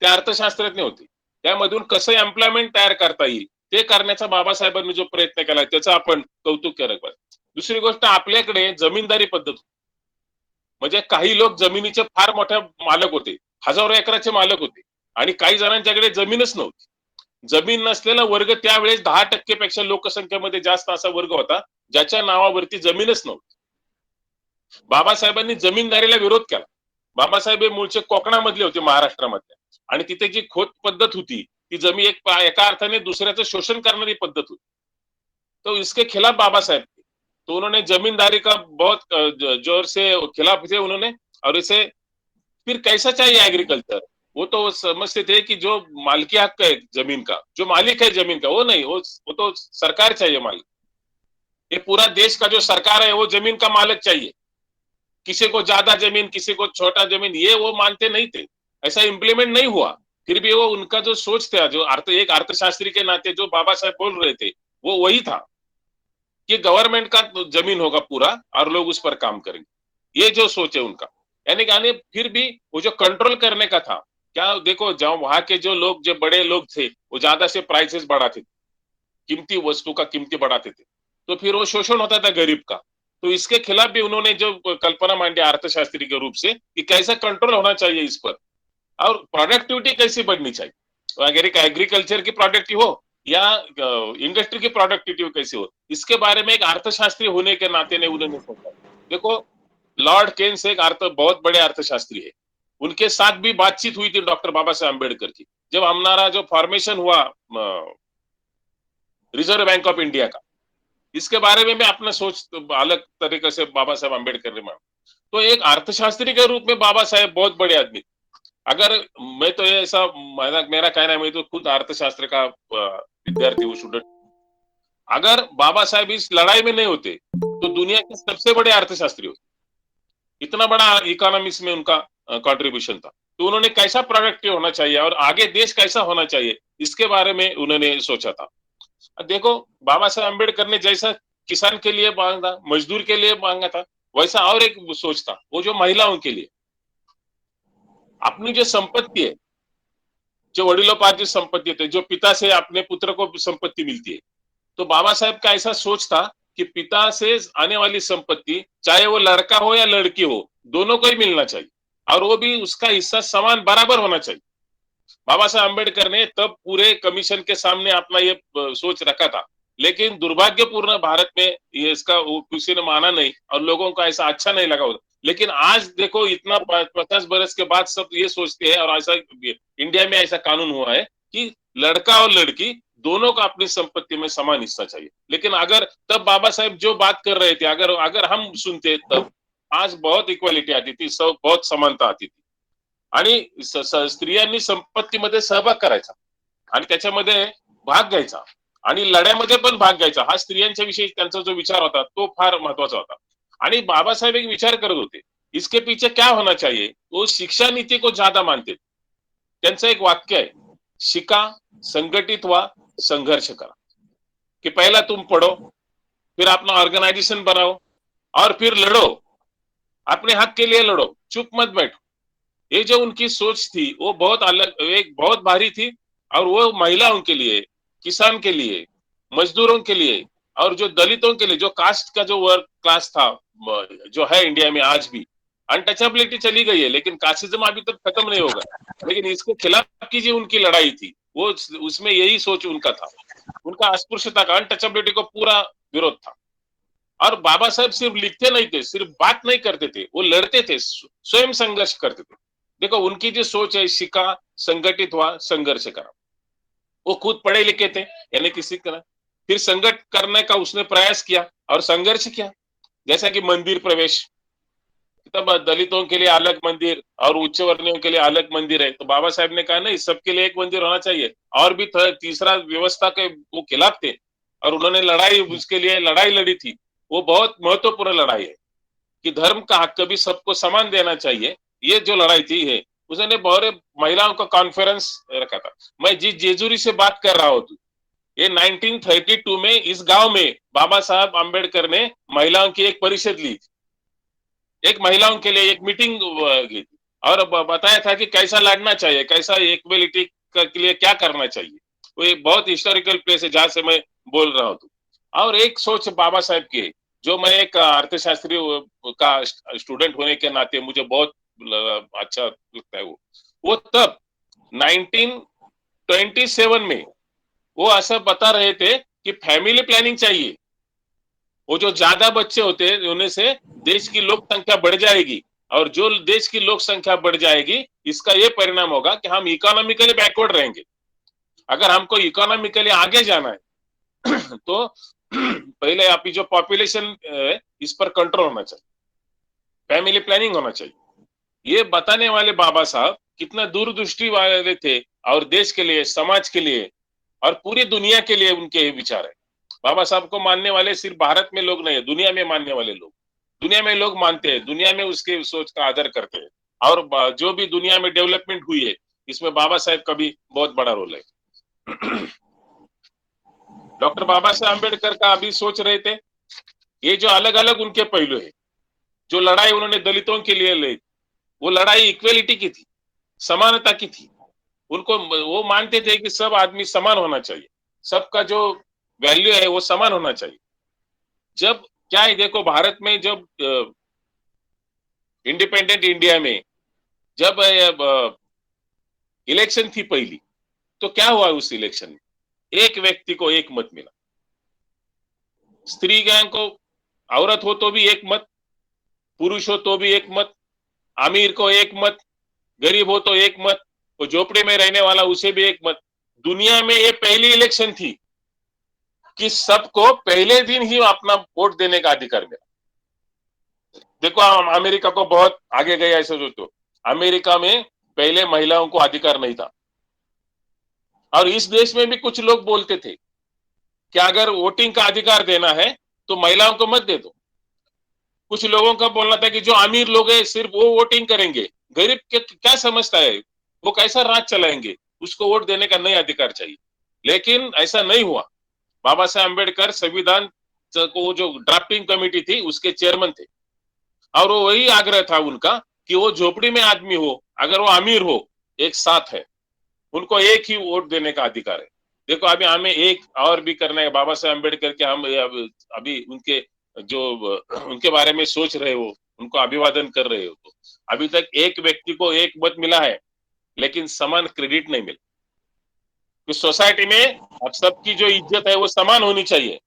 [SPEAKER 6] ते अर्थशास्त्रज्ञ होते. त्यामधून कसं एम्प्लॉयमेंट तयार करता येईल ते करण्याचा बाबासाहेबांनी जो प्रयत्न केला त्याचं आपण कौतुक केलं पाहिजे. दुसरी गोष्ट, आपल्याकडे जमीनदारी पद्धत, म्हणजे काही लोक जमिनीचे फार मोठे मालक होते, हजारो एकराचे मालक होते, आणि काही जणांच्याकडे जमीनच नव्हती. जमीन नसलेला वर्ग त्यावेळेस 10% पेक्षा लोकसंख्येमध्ये जास्त असा वर्ग होता ज्याच्या नावावरती जमीनच नव्हती. बाबासाहेबांनी जमीनदारीला विरोध केला. बाबासाहेब हे मूळचे कोकणामधले होते, महाराष्ट्रामधले, आणि तिथे जी खोत पद्धत होती ती जमीन एका अर्थाने दुसऱ्याचं शोषण करणारी पद्धत होती. तो इसके खिलाफ बाबासाहेब थे. तो उन्होंने जमींदारी का बहुत जोर से खिलाफ थे उन्होंने, और इसे फिर कैसा चाहिए एग्रीकल्चर, वो तो समझते थे कि जो मालिकी हक है जमीन का, जो मालिक है जमीन का वो नहीं, वो तो सरकार चाहिए मालिक. ये पूरा देश का जो सरकार है वो जमीन का मालिक चाहिए, किसी को ज्यादा जमीन किसी को छोटा जमीन, ये वो मानते नहीं थे. ऐसा इम्प्लीमेंट नहीं हुआ. फिर भी वो उनका जो सोच था, जो एक अर्थशास्त्री के नाते जो बाबा साहेब बोल रहे थे वो वही था कि गवर्नमेंट का जमीन होगा पूरा और लोग उस पर काम करेंगे. ये जो सोच है उनका, यानी कि फिर भी वो जो कंट्रोल करने का था, क्या देखो जहाँ वहां के जो लोग, जो बड़े लोग थे वो ज्यादा से प्राइसेस बढ़ाते थे, कीमती वस्तु का कीमती बढ़ाते थे, तो फिर वो शोषण होता था गरीब का. तो इसके खिलाफ भी उन्होंने जो कल्पना मांडी अर्थशास्त्री के रूप से कि कैसा कंट्रोल होना चाहिए इस पर, और प्रोडक्टिविटी कैसी बढ़नी चाहिए, अगर एक एग्रीकल्चर की प्रोडक्टिव हो या इंडस्ट्री की प्रोडक्टिविटी कैसी हो, इसके बारे में एक अर्थशास्त्री होने के नाते ने उन्होंने सोचा. देखो लॉर्ड केन्स एक बहुत बड़े अर्थशास्त्री है, उनके साथ भी बातचीत हुई थी डॉक्टर बाबा साहेब अम्बेडकर की, जब हमारा जो फॉर्मेशन हुआ रिजर्व बैंक ऑफ इंडिया का, इसके बारे में मैं अपना सोच अलग तरीके से बाबा साहेब अम्बेडकर ने माना। तो एक अर्थशास्त्री के रूप में बाबा साहेब बहुत बड़े आदमी। अगर मैं तो ये ऐसा मेरा कहना है, मैं तो खुद अर्थशास्त्र का विद्यार्थी हूँ, स्टूडेंट। अगर बाबा साहेब इस लड़ाई में नहीं होते तो दुनिया के सबसे बड़े अर्थशास्त्री होते। इतना बड़ा इकोनॉमिक्स में उनका कंट्रीब्यूशन था। तो उन्होंने कैसा प्रोडक्टिव होना चाहिए और आगे देश कैसा होना चाहिए, इसके बारे में उन्होंने सोचा था। देखो, बाबा साहेब अम्बेडकर ने जैसा किसान के लिए मांगा, मजदूर के लिए मांगा था, वैसा और एक सोच था, वो जो महिलाओं के लिए। अपनी जो संपत्ति है, जो वडिलोपार्जित संपत्ति है, जो पिता से अपने पुत्र को संपत्ति मिलती है, तो बाबा साहेब का ऐसा सोच था कि पिता से आने वाली संपत्ति, चाहे वो लड़का हो या लड़की हो, दोनों को ही मिलना चाहिए और वो भी उसका हिस्सा समान बराबर होना चाहिए। बाबा साहब अम्बेडकर ने तब पूरे कमीशन के सामने अपना ये सोच रखा था, लेकिन दुर्भाग्यपूर्ण भारत में ये इसका किसी ने माना नहीं और लोगों को ऐसा अच्छा नहीं लगा। लेकिन आज देखो, इतना 50 बरस के बाद सब ये सोचते हैं और ऐसा इंडिया में ऐसा कानून हुआ है कि लड़का और लड़की दोनों को अपनी संपत्ति में समान हिस्सा चाहिए। लेकिन अगर तब बाबा साहेब जो बात कर रहे थे, अगर हम सुनते तब, आज बहुत इक्वालिटी आती थी, सब बहुत समानता आती थी आणि स्त्रियांनी संपत्तीमध्ये सहभाग करायचा आणि त्याच्यामध्ये भाग घ्यायचा आणि लढ्यामध्ये पण भाग घ्यायचा। हा स्त्रियांच्या विषयी त्यांचा जो विचार होता तो फार महत्वाचा होता। आणि बाबासाहेब एक विचार करत होते, इसके पीछे क्या होना चाहिए, वो शिक्षा नीति को ज्यादा मानते। त्यांचं एक वाक्य आहे, शिका, संघटित व्हा, संघर्ष करा। कि पहला तुम पढ़ो, फिर अपना ऑर्गेनाइजेशन बनाओ और फिर लड़ो, अपने हक के लिए लड़ो, चुप मत बैठो। ये जो उनकी सोच थी वो बहुत अलग, एक बहुत भारी थी और वो महिलाओं के लिए, किसान के लिए, मजदूरों के लिए और जो दलितों के लिए, जो कास्ट का जो वर्क क्लास था जो है इंडिया में आज भी, अनटचेबिलिटी चली गई है लेकिन कास्टिज्म अभी तक खत्म नहीं होगा। लेकिन इसके खिलाफ की जो उनकी लड़ाई थी वो, उसमें यही सोच उनका था, उनका अस्पृश्यता का, अनटचेबिलिटी को पूरा विरोध था। और बाबा साहेब सिर्फ लिखते नहीं थे, सिर्फ बात नहीं करते थे, वो लड़ते थे, स्वयं संघर्ष करते थे। देखो, उनकी जो सोच है, शिका, संगठित हुआ, संघर्ष करा। वो खुद पढ़े लिखे थे, यानी किसी तरह फिर संगठन करने का उसने प्रयास किया और संघर्ष किया। जैसा कि मंदिर प्रवेश, तब दलितों के लिए अलग मंदिर और उच्च वर्णियों के लिए अलग मंदिर है, तो बाबा साहेब ने कहा नहीं, सबके लिए एक मंदिर होना चाहिए। और भी तीसरा व्यवस्था के वो खिलाफ थे और उन्होंने लड़ाई, उसके लिए लड़ाई लड़ी थी। वो बहुत महत्वपूर्ण लड़ाई है कि धर्म का हक कभी सबको समान देना चाहिए। ये जो लड़ाई थी है, उसने बहुत महिलाओं का कॉन्फ्रेंस रखा था। मैं जिस जेजुरी से बात कर रहा हूँ, ये 1932 में इस गांव में बाबा साहब अम्बेडकर ने महिलाओं की एक परिषद ली थी, एक महिलाओं के लिए एक मीटिंग की थी और बताया था कि कैसा लड़ना चाहिए, कैसा इक्वलिटी के लिए क्या करना चाहिए। वो एक बहुत हिस्टोरिकल प्लेस है जहां से मैं बोल रहा हूँ। और एक सोच बाबा साहेब की, जो मैं एक अर्थशास्त्री का स्टूडेंट होने के नाते मुझे बहुत अच्छा लगता है। वो तब 1927 में वो ऐसा बता रहे थे कि फैमिली प्लानिंग चाहिए। वो जो ज्यादा बच्चे होते हैं उन्हें से देश की लोक संख्या बढ़ जाएगी और जो देश की लोक संख्या बढ़ जाएगी, इसका ये परिणाम होगा कि हम इकोनॉमिकली बैकवर्ड रहेंगे। अगर हमको इकोनॉमिकली आगे जाना है तो पहले आपकी जो पॉपुलेशन है इस पर कंट्रोल होना चाहिए, फैमिली प्लानिंग होना चाहिए। ये बताने वाले बाबा साहब कितना दूरदृष्टि वाले थे और देश के लिए, समाज के लिए और पूरी दुनिया के लिए उनके विचार है। बाबा साहब को मानने वाले सिर्फ भारत में लोग नहीं है, दुनिया में मानने वाले लोग, दुनिया में लोग मानते हैं, दुनिया में उसके सोच का आदर करते हैं। और जो भी दुनिया में डेवलपमेंट हुई है, इसमें बाबा साहेब का भी बहुत बड़ा रोल है। डॉक्टर बाबा साहेब अम्बेडकर का अभी सोच रहे थे, ये जो अलग अलग उनके पहलू है, जो लड़ाई उन्होंने दलितों के लिए लड़ी, वो लड़ाई इक्वेलिटी की थी, समानता की थी। उनको वो मानते थे कि सब आदमी समान होना चाहिए, सबका जो वैल्यू है वो समान होना चाहिए। जब क्या है, देखो भारत में जब इंडिपेंडेंट इंडिया में जब इलेक्शन थी पहली, तो क्या हुआ उस इलेक्शन में, एक व्यक्ति को एक मत मिला। स्त्री को, औरत हो तो भी एक मत, पुरुष हो तो भी एक मत, अमीर को एक मत, गरीब हो तो एक मत, वो झोपड़े में रहने वाला उसे भी एक मत। दुनिया में ये पहली इलेक्शन थी कि सबको पहले दिन ही अपना वोट देने का अधिकार मिला। देखो हम अमेरिका को बहुत आगे गए ऐसे सोचो, अमेरिका में पहले महिलाओं को अधिकार नहीं था, और इस देश में भी कुछ लोग बोलते थे कि अगर वोटिंग का अधिकार देना है तो महिलाओं को मत दे दो। कुछ लोगों का बोलना था कि जो अमीर लोग हैं सिर्फ वो वोटिंग करेंगे, गरीब क्या समझता है, वो कैसा राज चलाएंगे, उसको वोट देने का नहीं अधिकार चाहिए। लेकिन ऐसा नहीं हुआ। बाबा साहेब अम्बेडकर संविधान को जो ड्राफ्टिंग कमेटी थी उसके चेयरमैन थे, और वो वही आग्रह था उनका कि वो झोपड़ी में आदमी हो, अगर वो अमीर हो, एक साथ है, उनको एक ही वोट देने का अधिकार है। देखो अभी हमें एक और भी करना है, बाबा साहेब अम्बेडकर के हम अभी उनके जो उनके बारे में सोच रहे हो, उनको अभिवादन कर रहे हो, तो अभी तक एक व्यक्ति को एक मत मिला है लेकिन समान क्रेडिट नहीं मिला। तो सोसाइटी में अब सबकी जो इज्जत है वो समान होनी चाहिए।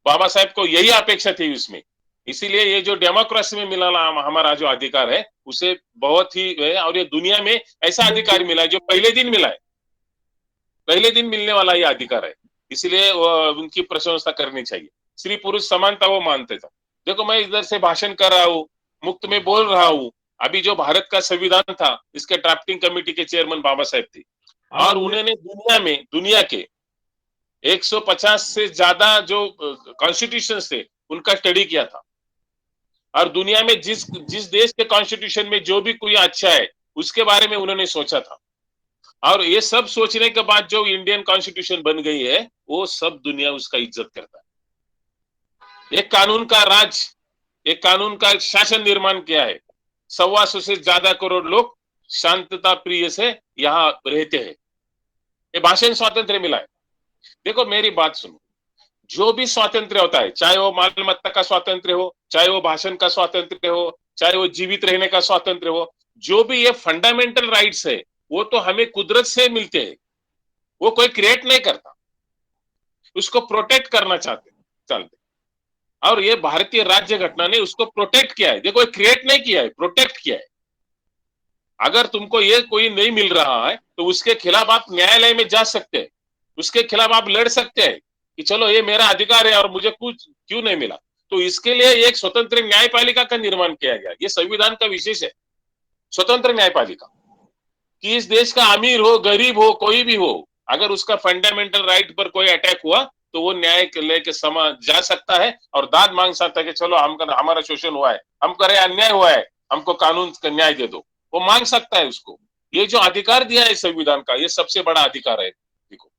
[SPEAKER 6] बाबा साहेब को यही अपेक्षा थी उसमें, इसीलिए ये जो डेमोक्रेसी में मिला हमारा जो अधिकार है उसे बहुत ही है, और ये दुनिया में ऐसा अधिकार मिला है जो पहले दिन मिला है, पहले दिन मिलने वाला ये अधिकार है, इसलिए उनकी प्रशंसा करनी चाहिए। स्त्री पुरुष समानता वो मानते थे। देखो मैं इधर से भाषण कर रहा हूँ, मुक्त में बोल रहा हूँ, अभी जो भारत का संविधान था इसके ड्राफ्टिंग कमेटी के चेयरमैन बाबा साहेब थे, और उन्होंने दुनिया के 150 से ज्यादा जो कॉन्स्टिट्यूशन थे उनका स्टडी किया था, और दुनिया में जिस देश के कॉन्स्टिट्यूशन में जो भी कोई अच्छा है उसके बारे में उन्होंने सोचा था, और ये सब सोचने के बाद जो इंडियन कॉन्स्टिट्यूशन बन गई है वो सब दुनिया उसका इज्जत करता है। एक कानून का राज, एक कानून का शासन निर्माण किया है, 125 से ज्यादा करोड़ लोग शांतता प्रिय से यहाँ रहते हैं, ये भाषण स्वातंत्र मिला है। देखो मेरी बात सुनो, जो भी स्वातंत्र होता है, चाहे वो माल मत्ता का स्वातंत्र हो, चाहे वो भाषण का स्वातंत्र हो, चाहे वो जीवित रहने का स्वातंत्र हो, जो भी ये फंडामेंटल राइट्स है वो तो हमें कुदरत से मिलते हैं, वो कोई क्रिएट नहीं करता, उसको प्रोटेक्ट करना चलते, और ये भारतीय राज्य घटना ने उसको प्रोटेक्ट किया है। देखो क्रिएट नहीं किया है, प्रोटेक्ट किया है। अगर तुमको ये कोई नहीं मिल रहा है तो उसके खिलाफ आप न्यायालय में जा सकते हैं, उसके खिलाफ आप लड़ सकते हैं कि चलो ये मेरा अधिकार है और मुझे कुछ क्यों नहीं मिला। तो इसके लिए एक स्वतंत्र न्यायपालिका का निर्माण किया गया, ये संविधान का विशेष है, स्वतंत्र न्यायपालिका, कि इस देश का अमीर हो गरीब हो कोई भी हो, अगर उसका फंडामेंटल राइट पर कोई अटैक हुआ तो वो न्याय लेके जा सकता है और दाद मांग सकता है कि चलो हमारा शोषण हुआ है, हम करे अन्याय हुआ है, हमको कानून का न्याय दे दो, वो मांग सकता है उसको। ये जो अधिकार दिया है संविधान का, ये सबसे बड़ा अधिकार है। देखो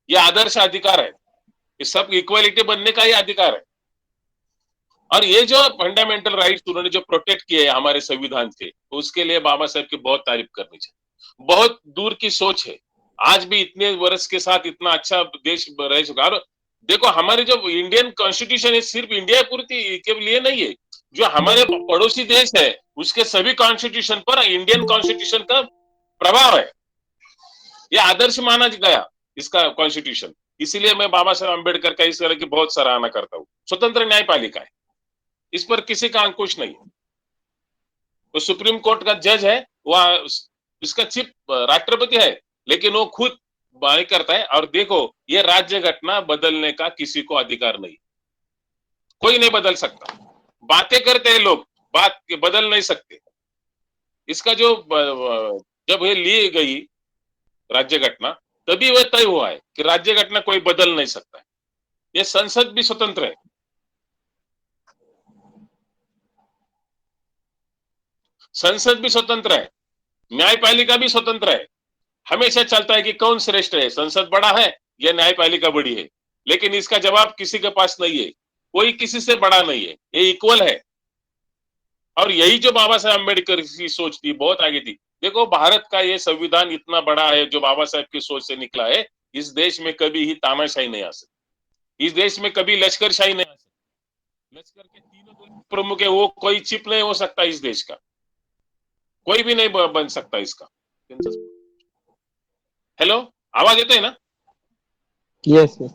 [SPEAKER 6] ये आदर्श अधिकार है, ये सब इक्वालिटी बनने का ही अधिकार है। और ये जो फंडामेंटल राइट्स उन्होंने जो प्रोटेक्ट किए हमारे संविधान से, तो उसके लिए बाबा साहेब की बहुत तारीफ करनी चाहिए। बहुत दूर की सोच है, आज भी इतने वर्ष के साथ इतना अच्छा देश रह चुका। और देखो हमारे जो इंडियन कॉन्स्टिट्यूशन है सिर्फ इंडिया पूर्ति के लिए नहीं है, जो हमारे पड़ोसी देश है उसके सभी कॉन्स्टिट्यूशन पर इंडियन कॉन्स्टिट्यूशन का प्रभाव है, ये आदर्श माना गया इसका कॉन्स्टिट्यूशन। इसीलिए मैं बाबा साहेब अम्बेडकर का इस तरह की बहुत सराहना करता हूँ। स्वतंत्र न्यायपालिका है, इस पर किसी का अंकुश नहीं है। वो सुप्रीम कोर्ट का जज है, वह इसका चीफ राष्ट्रपति है, लेकिन वो खुद बाई करता है। और देखो ये राज्य घटना बदलने का किसी को अधिकार नहीं, कोई नहीं बदल सकता। बातें करते हैं लोग, बात बदल नहीं सकते। इसका जो जब ये ली गई राज्य घटना तभी वह तय हुआ है कि राज्य घटना कोई बदल नहीं सकता है। ये संसद भी स्वतंत्र है, संसद भी स्वतंत्र है, न्यायपालिका भी स्वतंत्र है। हमेशा चलता है कि कौन श्रेष्ठ है, संसद बड़ा है या न्यायपालिका बड़ी है, लेकिन इसका जवाब किसी के पास नहीं है, कोई किसी से बड़ा नहीं है, ये इक्वल है। और यही जो बाबा साहेब अम्बेडकर की सोच थी, बहुत आगे थी। देखो भारत का ये संविधान इतना बड़ा है जो बाबा साहेब की सोच से निकला है, इस देश में कभी ही तानाशाही नहीं आ सकती, इस देश में कभी लश्करशाही नहीं आ सकती। लश्कर के तीनों प्रमुख है, वो कोई चिप नहीं हो सकता इस देश का, कोई भी नहीं बन सकता इसका। हेलो, आवाज येतोय ना?
[SPEAKER 4] यस यस,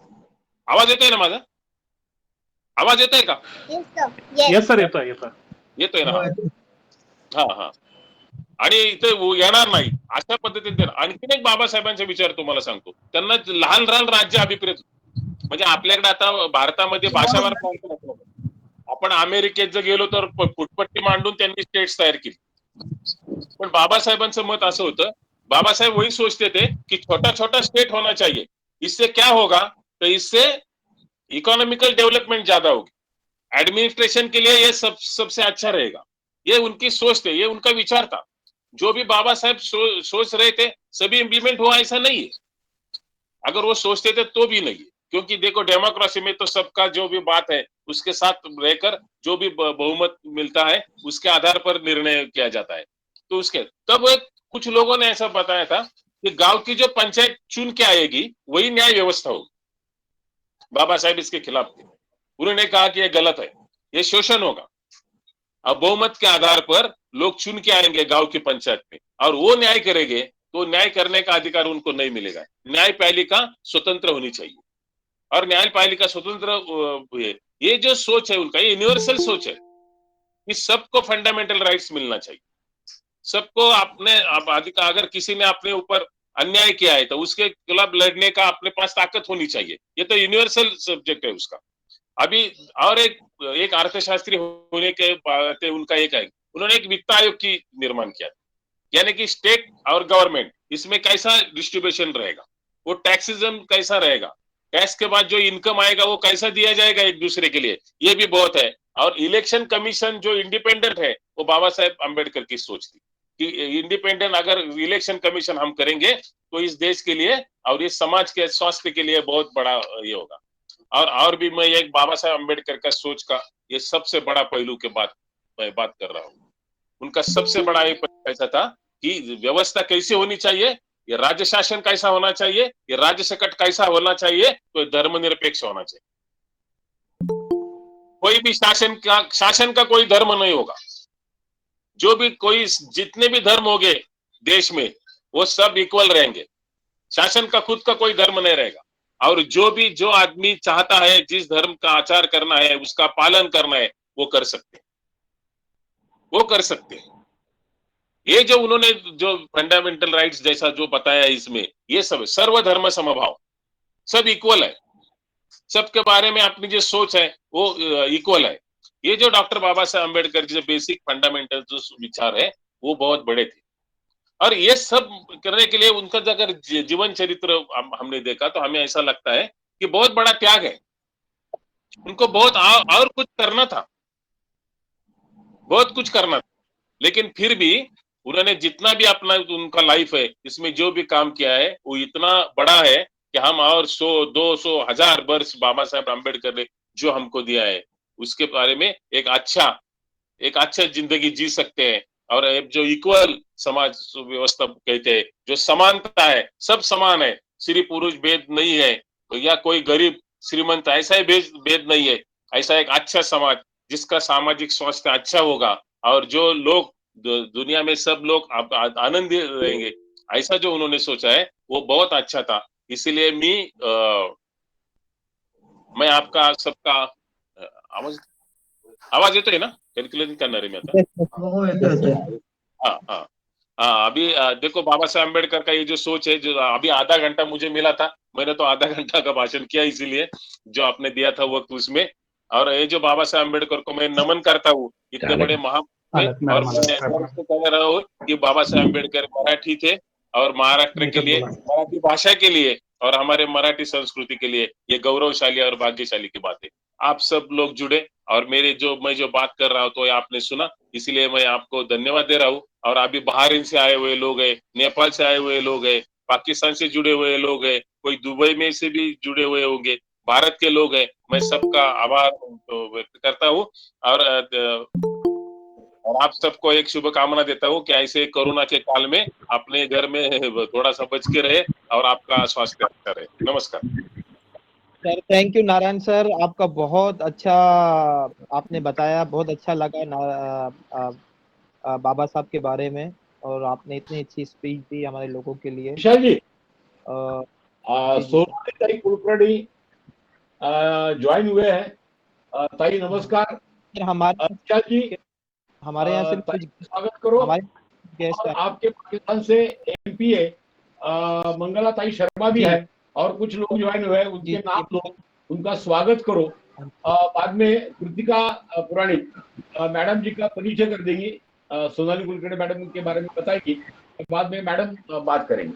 [SPEAKER 6] आवाज येतोय ना माझा? आवाज येतोय का?
[SPEAKER 5] येस सर, येतोय
[SPEAKER 6] येतोय ना? हा हा. आणि इथे येणार नाही अशा पद्धतीने आणखीन एक बाबासाहेबांचे विचार तुम्हाला सांगतो. त्यांना लहान लहान राज्य अभिप्रेत, म्हणजे आपल्याकडे आता भारतामध्ये भाषावार प्रांत नसतो. आपण अमेरिकेत जर गेलो तर फुटपट्टी मांडून त्यांनी स्टेट्स तयार केली. पण बाबासाहेबांचं मत असं होतं, बाबासाहेब वही सोचते थे कि छोटा छोटा स्टेट होना चाहिए, इससे क्या होगा, तो इससे इकोनॉमिकल डेवलपमेंट ज्यादा होगी, एडमिनिस्ट्रेशन के लिए ये सबसे अच्छा रहेगा। ये उनकी सोच थी, ये उनका विचार था। जो भी बाबा साहब सोच रहे थे सभी इम्प्लीमेंट हुआ ऐसा नहीं है, अगर वो सोचते थे तो भी नहीं, क्योंकि देखो डेमोक्रेसी में तो सबका जो भी बात है उसके साथ रहकर जो भी बहुमत मिलता है उसके आधार पर निर्णय किया जाता है। तो उसके तब कुछ लोगों ने ऐसा बताया था कि गांव की जो पंचायत चुन के आएगी वही न्याय व्यवस्था होगी। बाबा साहेब इसके खिलाफ थे, उन्होंने कहा कि यह गलत है, ये शोषण होगा। अब बहुमत के आधार पर लोग चुन के आएंगे गांव की पंचायत में और वो न्याय करेंगे, तो न्याय करने का अधिकार उनको नहीं मिलेगा। न्यायपालिका स्वतंत्र होनी चाहिए और न्यायपालिका स्वतंत्र ये जो सोच है उनका, ये यूनिवर्सल सोच है कि सबको फंडामेंटल राइट्स मिलना चाहिए, सबको अपने अधिकार, अगर किसी ने अपने ऊपर अन्याय किया है तो उसके खिलाफ लड़ने का अपने पास ताकत होनी चाहिए। ये तो यूनिवर्सल सब्जेक्ट है उसका। अभी और एक अर्थशास्त्री होने के बात उनका एक है, उन्होंने एक वित्त आयोग की निर्माण किया, यानी कि स्टेट और गवर्नमेंट इसमें कैसा डिस्ट्रीब्यूशन रहेगा, वो टैक्सिज्म कैसा रहेगा, टैक्स के बाद जो इनकम आएगा वो कैसा दिया जाएगा एक दूसरे के लिए, ये भी बहुत है। और इलेक्शन कमीशन जो इंडिपेंडेंट है वो बाबा साहेब अम्बेडकर की सोच थी कि इंडिपेंडेंट अगर इलेक्शन कमीशन हम करेंगे तो इस देश के लिए और इस समाज के स्वास्थ्य के लिए बहुत बड़ा ये होगा। और भी मैं एक बाबा साहेब अम्बेडकर का सोच का ये सबसे बड़ा पहलू के मैं बात कर रहा हूँ। उनका सबसे बड़ा ये ऐसा था कि व्यवस्था कैसे होनी चाहिए, ये राज्य शासन कैसा होना चाहिए, ये राज्य सकट कैसा होना चाहिए, तो धर्मनिरपेक्ष होना चाहिए। कोई भी शासन का कोई धर्म नहीं होगा, जो भी कोई जितने भी धर्म होंगे देश में वो सब इक्वल रहेंगे, शासन का खुद का कोई धर्म नहीं रहेगा। और जो आदमी चाहता है जिस धर्म का आचार करना है उसका पालन करना है वो कर सकते हैं, वो कर सकते हैं। ये जो उन्होंने जो फंडामेंटल राइट्स जैसा जो बताया इसमें, ये सब सर्वधर्म समभाव, सब इक्वल है, सबके बारे में अपनी जो सोच है वो इक्वल है। ये जो doctor Baba Saheb Ambedkar ji basic fundamental जो विचार है वो बहुत बड़े थे। और ये सब करने के लिए उनका अगर जीवन चरित्र हमने देखा तो हमें ऐसा लगता है कि बहुत बड़ा त्याग है, उनको बहुत और कुछ करना था, बहुत कुछ करना था, लेकिन फिर भी उन्होंने जितना भी अपना उनका लाइफ है इसमें जो भी काम किया है वो इतना बड़ा है कि हम और 100, 200, 1000 वर्ष बाबा साहेब अम्बेडकर ने जो हमको दिया है उसके बारे में एक अच्छा जिंदगी जी सकते हैं। और जो इक्वल समाज व्यवस्था कहते हैं, जो समानता है, सब समान है, स्त्री पुरुष भेद नहीं है, तो या कोई गरीब श्रीमंत ऐसा ही भेद नहीं है। ऐसा एक अच्छा समाज जिसका सामाजिक स्वास्थ्य अच्छा होगा और जो लोग दुनिया में सब लोग आनंदित रहेंगे, ऐसा जो उन्होंने सोचा है वो बहुत अच्छा था। इसलिए मैं आपका सबका आवाज येतोय ना, कैलकुलेशन करणार आहे मी आता। हाँ हाँ हाँ, अभी देखो बाबा साहेब अम्बेडकर का ये जो सोच है, जो अभी आधा घंटा मुझे मिला था, मैंने तो आधा घंटा का भाषण किया इसीलिए जो आपने दिया था वक्त उसमें। और ये जो बाबा साहेब अम्बेडकर को मैं नमन करता हूँ, इतने बड़े महापुरुष, और मैं कह रहा हूँ कि बाबा साहेब अम्बेडकर मराठी थे और महाराष्ट्र के लिए, मराठी भाषा के लिए और हमारे मराठी संस्कृति के लिए ये गौरवशाली और भाग्यशाली की बात है। आप सब लोग जुड़े और मैं जो बात कर रहा हूँ तो आपने सुना, इसलिए मैं आपको धन्यवाद दे रहा हूँ। और अभी बहरीन से आए हुए लोग हैं, नेपाल से आए हुए लोग हैं, पाकिस्तान से जुड़े हुए लोग हैं, कोई दुबई में से भी जुड़े हुए होंगे, भारत के लोग हैं, मैं सबका आभार व्यक्त करता हूँ। और आप सबको एक शुभकामना देता हूँ कि ऐसे कोरोना के काल में अपने घर में थोड़ा सा बच के रहे और आपका स्वास्थ्य अच्छा रहे। नमस्कार
[SPEAKER 4] sir, thank you Narayan sir, आपका बहुत अच्छा आपने बताया, बहुत अच्छा लगा बाबा साहब के बारे में, और आपने इतनी अच्छी स्पीच दी हमारे लोगों के लिए।
[SPEAKER 1] विशाल जी,
[SPEAKER 4] जी
[SPEAKER 1] सोनाली ताई कुलकर्णी ज्वाइन हुए हैं। ताई नमस्कार।
[SPEAKER 4] हमारे
[SPEAKER 1] विशाल जी,
[SPEAKER 4] हमारे यहाँ से
[SPEAKER 1] ताई
[SPEAKER 4] कुछ
[SPEAKER 1] स्वागत करो।
[SPEAKER 4] हमारे गेस्ट
[SPEAKER 1] और
[SPEAKER 4] हैं।
[SPEAKER 1] आपके पाकिस्तान से एमपीए मंगला ताई शर्मा भी
[SPEAKER 4] जी।
[SPEAKER 1] है और कुछ लोग ज्वाइन हुए, उनके
[SPEAKER 4] जी,
[SPEAKER 1] नाम लो उनका स्वागत करो। बाद में कृतिका पुराणिक मैडम जी का परिचय कर देंगी, सोनाली कुलकर्णी मैडम के बारे में बताएगी, बाद में मैडम बात करेंगे।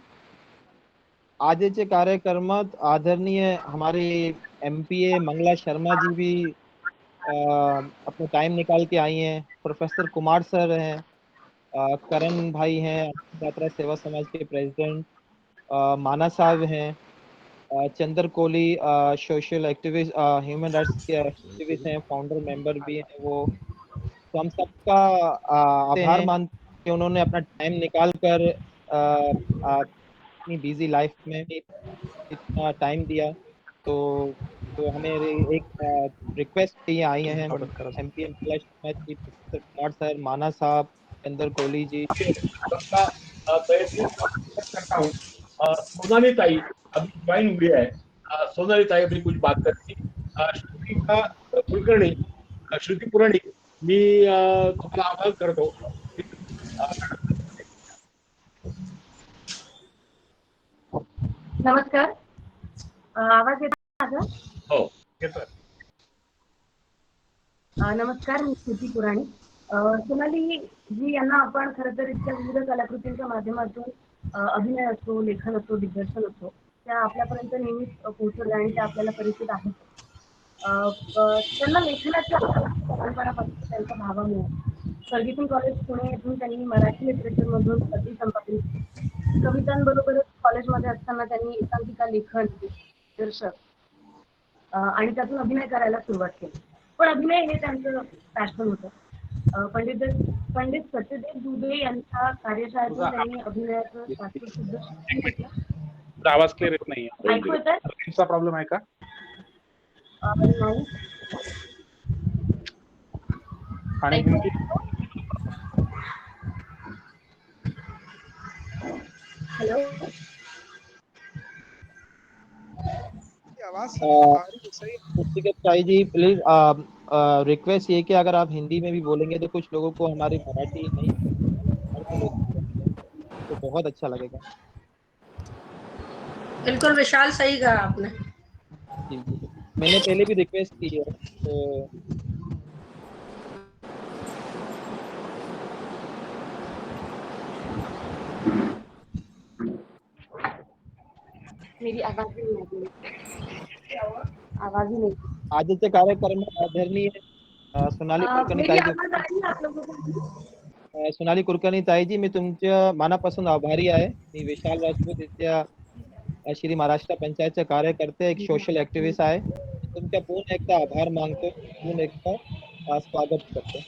[SPEAKER 4] आजचे कार्यक्रमात आदरणीय हमारे एमपीए मंगला शर्मा जी भी अपना टाइम निकाल के आई हैं। प्रोफेसर कुमार सर हैं, करण भाई हैं, यात्रा सेवा समाज के प्रेसिडेंट, माना साहब हैं, Chandra Kohli social activist, human rights के एक्टिविस्ट हैं, फाउंडर मेंबर भी हैं वो। तो हम सबका आभार मानते हैं कि उन्होंने अपना टाइम निकाल कर अपनी बिजी लाइफ में इतना टाइम दिया। तो हमें एक रिक्वेस्ट चाहिए आई हैं MP Mangla Sharma ji, professor Kumar sir, माना साहब, चंद्र कोहली जी।
[SPEAKER 1] सबका तहसील करता हूँ। सोनाली ताई अभी ज्वाइन हुई है। सोनाली ताई अभी कुछ बात करती। श्रुतिका कुलकर्णी, श्रुती पुराणिक, मी तुम्हाला आवाहन करतो।
[SPEAKER 7] नमस्कार. आवाज येतो माझा?
[SPEAKER 1] हो येतोय.
[SPEAKER 7] नमस्कार, मी श्रुती पुराणिक. सोनाली जी यांना आपण खरं तर इतक्या विविध कलाकृतींच्या माध्यमातून अभिनय असो, लेखन असो, दिग्दर्शन असो, त्या आपल्यापर्यंत नेहमीच पोहोचवल्या आणि त्या आपल्याला परिचित आहेत. त्यांना लेखनाची लहानपणापासून त्यांचा भावामुळे फर्ग्युसन कॉलेज पुणे येथून त्यांनी मराठी लिटरेचरमधून पदवी संपादन केली. कवितांबरोबरच कॉलेजमध्ये असताना त्यांनी एकांकिका लेखन, दिग्दर्शक आणि त्यातून अभिनय करायला सुरुवात केली. पण अभिनय हे त्यांचं पॅशन होतं. पंडित सत्यदेव दुबे यांच्या कार्यशाळेतून त्यांनी अभिनयाचं शास्त्रशुद्ध शिक्षण घेतलं.
[SPEAKER 5] आवाज क्लिअर येत नाहीये.
[SPEAKER 7] ऐकू येतंय?
[SPEAKER 5] रेंजचा प्रॉब्लेम आहे का?
[SPEAKER 7] नाही.
[SPEAKER 5] आणि हिंदी
[SPEAKER 7] हेलो.
[SPEAKER 4] पुस्तिका ताई जी प्लीज रिक्वेस्ट ये कि अगर आप हिंदी में भी बोलेंगे तो कुछ लोगों को हमारी मराठी नहीं तो बहुत अच्छा लगेगा।
[SPEAKER 8] बिल्कुल विशाल, सही कहा आपने।
[SPEAKER 4] जी जी, मैंने पहले भी रिक्वेस्ट की है तो
[SPEAKER 7] मेरी आवाज ही नहीं आवाज ही नहीं।
[SPEAKER 4] आजचे कार्यक्रम में आदरणीय सोनाली कुलकर्णी ताई जी, सोनाली कुलकर्णी ताई जी, मी तुमच्या मनापासून आभारी आहे। मी विशाल राजपूत इथल्या श्री महाराष्ट्र पंचायतचे कार्यकर्ते, एक सोशल ऍक्टिव्हिस्ट आहे। तुमच्या पुन्हा एकदा आभार मानतो, पुन्हा एकदा स्वागत करतो।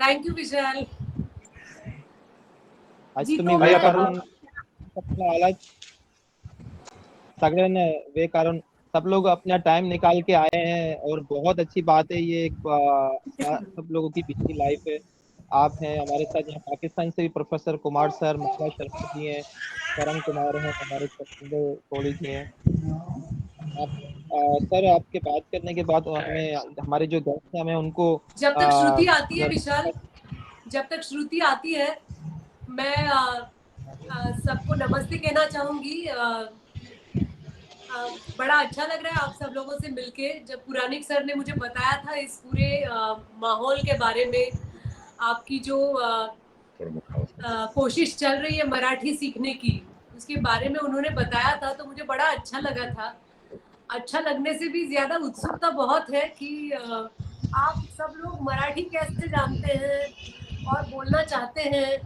[SPEAKER 8] थैंक यू विशाल।
[SPEAKER 4] आज
[SPEAKER 8] जी,
[SPEAKER 4] तुम्ही
[SPEAKER 8] तो
[SPEAKER 4] वेळ
[SPEAKER 8] मैं-
[SPEAKER 4] काढून आलात सगळ्यांना वेळ काढून, सब लोग अपना टाइम निकाल के आए हैं और बहुत अच्छी बात है ये। सब लोगों की बिजी लाइफ है। आप हैं हमारे साथ यहाँ पाकिस्तान से भी प्रोफेसर कुमार सर, मंगला शर्मा जी हैं, करण कुमार हैं, हमारे चंद्र कोहली जी हैं। आप सर, आपके बात करने के बाद हमें हमारे जो गेस्ट हैं हमें उनको
[SPEAKER 8] जब तक श्रुति आती है विशाल, जब तक श्रुति आती है, मैं सबको नमस्ते कहना चाहूंगी। बड़ा अच्छा लग रहा है आप सब लोगों से मिलके। जब पुराणिक सर ने मुझे बताया था इस पूरे माहौल के बारे में, आपकी जो कोशिश चल रही है मराठी सीखने की, उसके बारे में उन्होंने बताया था, तो मुझे बड़ा अच्छा लगा था। अच्छा लगने से भी ज्यादा उत्सुकता बहुत है कि आप सब लोग मराठी कैसे जानते हैं और बोलना चाहते हैं।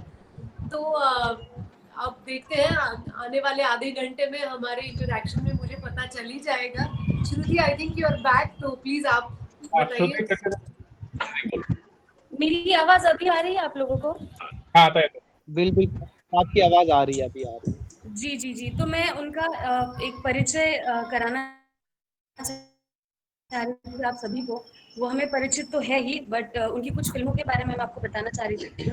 [SPEAKER 8] तो अब देखते हैं, आने वाले आधे घंटे में हमारे इंटरेक्शन में मुझे पता चल ही जाएगा। Shruti, I think you are back, तो प्लीज आप बताइए।
[SPEAKER 7] मेरी आवाज अभी आ रही है आप लोगों को?
[SPEAKER 5] हाँ, आता है।
[SPEAKER 4] बिल्कुल आपकी आवाज आ रही है, अभी आ रही है।
[SPEAKER 7] जी जी जी, तो मैं उनका एक परिचय कराना चाह रही थी आप सभी को। वो हमें परिचित तो है ही, बट उनकी कुछ फिल्मों के बारे में मैं आपको बताना चाह रही थी।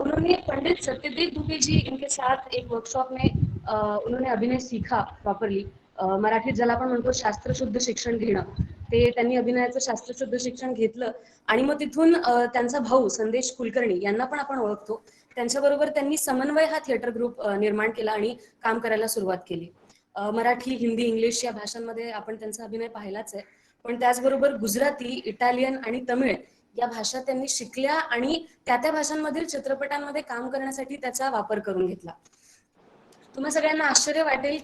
[SPEAKER 7] उन्होंने पंडित सत्यदेव दुबे जी इनके साथ एक वर्कशॉप में उन्होंने अभिनय सीखा प्रॉपरली। मराठीत ज्याला आपण म्हणतो शास्त्रशुद्ध शिक्षण घेणं, ते त्यांनी अभिनयाचं शास्त्रशुद्ध शिक्षण घेतलं आणि मग तिथून त्यांचा भाऊ संदेश कुलकर्णी यांना पण आपण ओळखतो, त्यांच्याबरोबर त्यांनी समन्वय हा थिएटर ग्रुप निर्माण केला आणि काम करायला सुरुवात केली। मराठी, हिंदी, इंग्लिश या भाषांमध्ये आपण त्यांचा अभिनय पाहिलाच आहे, पण त्याचबरोबर गुजराती, इटालियन आणि तमिळ या भाषा त्यांनी शिकल्या आणि त्या भाषांमधील चित्रपटांमध्ये काम करण्यासाठी त्याचा वापर करून घेतला. तुम्हा सगळ्यांना आश्चर्य वाटेल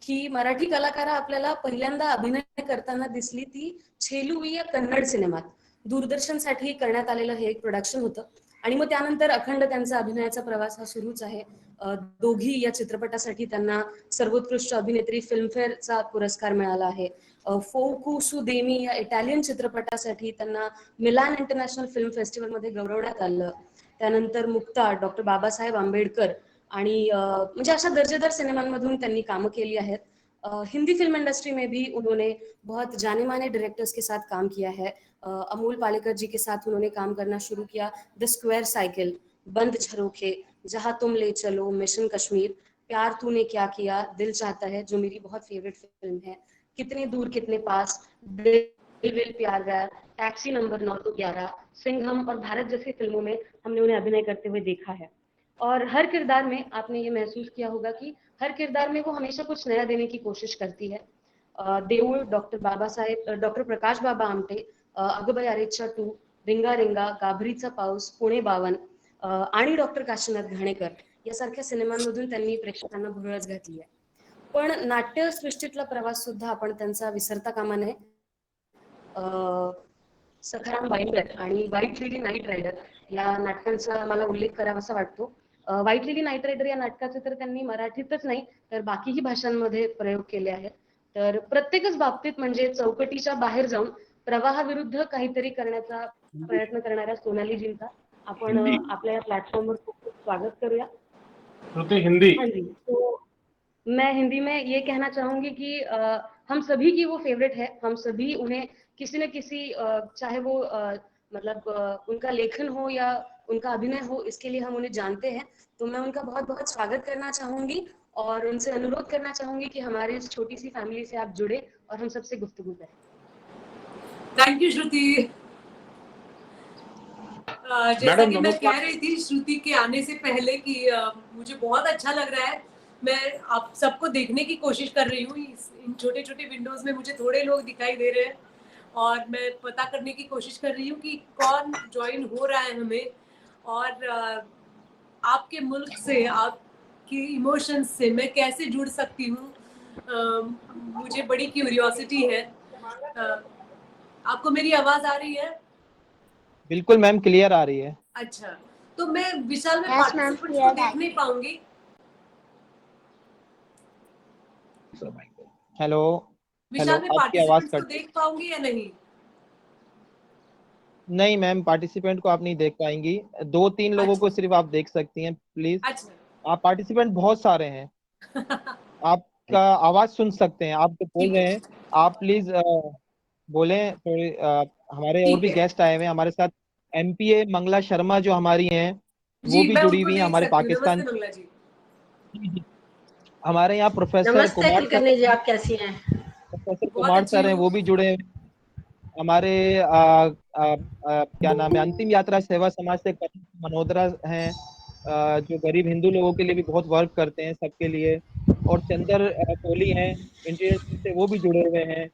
[SPEAKER 7] की मराठी कलाकार आपल्याला पहिल्यांदा अभिनय करताना दिसली ती छेलू या कन्नड सिनेमात. दूरदर्शनसाठी करण्यात आलेलं हे एक प्रोडक्शन होतं आणि मग त्यानंतर अखंड त्यांचा अभिनयाचा प्रवास हा सुरूच आहे. दोघी या चित्रपटासाठी त्यांना सर्वोत्कृष्ट अभिनेत्री फिल्मफेअरचा पुरस्कार मिळाला आहे. फोकू सु देमी या इटालियन चित्रपटासाठी त्यांना मिलान इंटरनॅशनल फिल्म फेस्टिवलमध्ये गौरवण्यात आलं. त्यानंतर मुक्ता, डॉक्टर बाबासाहेब आंबेडकर आणि म्हणजे अशा दर्जेदार सिनेमांमधून त्यांनी कामं केली आहेत. हिंदी फिल्म इंडस्ट्री में भी उन्होंने बहुत जाने माने डायरेक्टर्स के साथ काम किया है. अमोल पालेकर जी के साथ उन्होंने काम करना शुरू किया. द स्क्वायर साइकिल, बंद झरोखे, जहां तुम ले चलो, मिशन कश्मीर, प्यार तूने क्या किया, दिल चाहता है जो मेरी बहुत फेवरेट फिल्म है, कितने दूर कितने पास, दिल विल प्यार व्यार, टैक्सी नंबर 911, सिंघम और भारत जैसी फिल्मों में हमने उन्हें अभिनय करते हुए देखा है. और हर किरदार में आपने ये महसूस किया होगा कि हर किरदार में वो हमेशा कुछ नया देने की कोशिश करती है. देऊळ, डॉक्टर प्रकाश बाबा आमटे, अगबाई अरेच्चा 2, रिंगा रिंगा, गाभरीचा पाऊस, पुणे 52 आणि डॉक्टर काशीनाथ घाणेकर यासारख्या सिनेमांमधून त्यांनी प्रेक्षकांना भुरळच घातली आहे. पण नाट्यसृष्टीतला प्रवास सुद्धा आपण त्यांचा विसरता कामा नये. सखाराम बाईंगर आणि व्हाईट लेडी नाईट रायडर या नाटकांचा मला उल्लेख करावासा वाटतो. व्हाईट लेडी नाईट रायडर या नाटकाचे तर त्यांनी मराठीतच नाही तर बाकीही भाषांमध्ये प्रयोग केले आहेत. तर प्रत्येकच बाबतीत म्हणजे चौकटीच्या बाहेर जाऊन प्रवाहाविरुद्ध काहीतरी करण्याचा प्रयत्न करणाऱ्या सोनालीजींचा आपण आपल्या प्लेटफॉर्मवर खूप खूप स्वागत करूया.
[SPEAKER 5] हिंदी.
[SPEAKER 7] हाँ जी, तो मैं हिंदी में ये कहना चाहूंगी कि हम सभी की वो फेवरेट है. हम सभी उन्हें किसी न किसी चाहे वो मतलब उनका लेखन हो या उनका अभिनय हो, इसके लिए हम उन्हें जानते हैं. तो मैं उनका बहुत बहुत स्वागत करना चाहूंगी और उनसे अनुरोध करना चाहूंगी कि हमारी इस छोटी सी फैमिली से आप जुड़े और हम सबसे गुफ्तगू करें.
[SPEAKER 8] थैंक यू श्रुति. जैसा कि मैं कह रही थी श्रुति के आने से पहले कि मुझे बहुत अच्छा लग रहा है. मैं आप सबको देखने की कोशिश कर रही हूँ. इन छोटे छोटे विंडोज में मुझे थोड़े लोग दिखाई दे रहे हैं और मैं पता करने की कोशिश कर रही हूँ कि कौन ज्वाइन हो रहा है हमें. और आपके मुल्क से, आपके इमोशंस से मैं कैसे जुड़ सकती हूँ, मुझे बड़ी क्यूरियोसिटी है. आपको मेरी आवाज आ रही है?
[SPEAKER 4] बिल्कुल मैम, क्लियर आ रही है.
[SPEAKER 8] अच्छा, तो मैं विशाल में पार्टिसिपेंट्स को देख नहीं पाऊंगी.
[SPEAKER 4] हेलो,
[SPEAKER 8] विशाल में
[SPEAKER 4] आपकी आवाज
[SPEAKER 8] पार्टिसिपेंट्स को देख पाऊंगी या नहीं?
[SPEAKER 4] नहीं मैम, पार्टिसिपेंट को आप नहीं देख पाएंगी. 2-3 लोगों को सिर्फ आप देख सकती हैं प्लीज.
[SPEAKER 8] अच्छा.
[SPEAKER 4] आप पार्टिसिपेंट बहुत सारे हैं. आपका आवाज सुन सकते हैं. आप जो बोल रहे हैं आप प्लीज बोले थोड़ी. हमारे और भी गेस्ट आए हुए हैं हमारे साथ. एमपीए मंगला शर्मा जो हमारी हैं वो भी जुड़ी हुई हैं हमारे पाकिस्तान.
[SPEAKER 8] मंगला जी.
[SPEAKER 4] हमारे यहाँ प्रोफेसर
[SPEAKER 3] नमस्ते
[SPEAKER 4] कुमार
[SPEAKER 3] कुलकर्णी जी, आप कैसी हैं?
[SPEAKER 4] प्रोफेसर कुमार सर हैं, वो भी जुड़े हैं. हमारे क्या नाम है, अंतिम यात्रा सेवा समाज से मनोदरा हैं, जो गरीब हिंदू लोगों के लिए भी बहुत वर्क करते हैं सबके लिए. और चंदर कोहली हैं इंडियन से, वो भी जुड़े हुए हैं.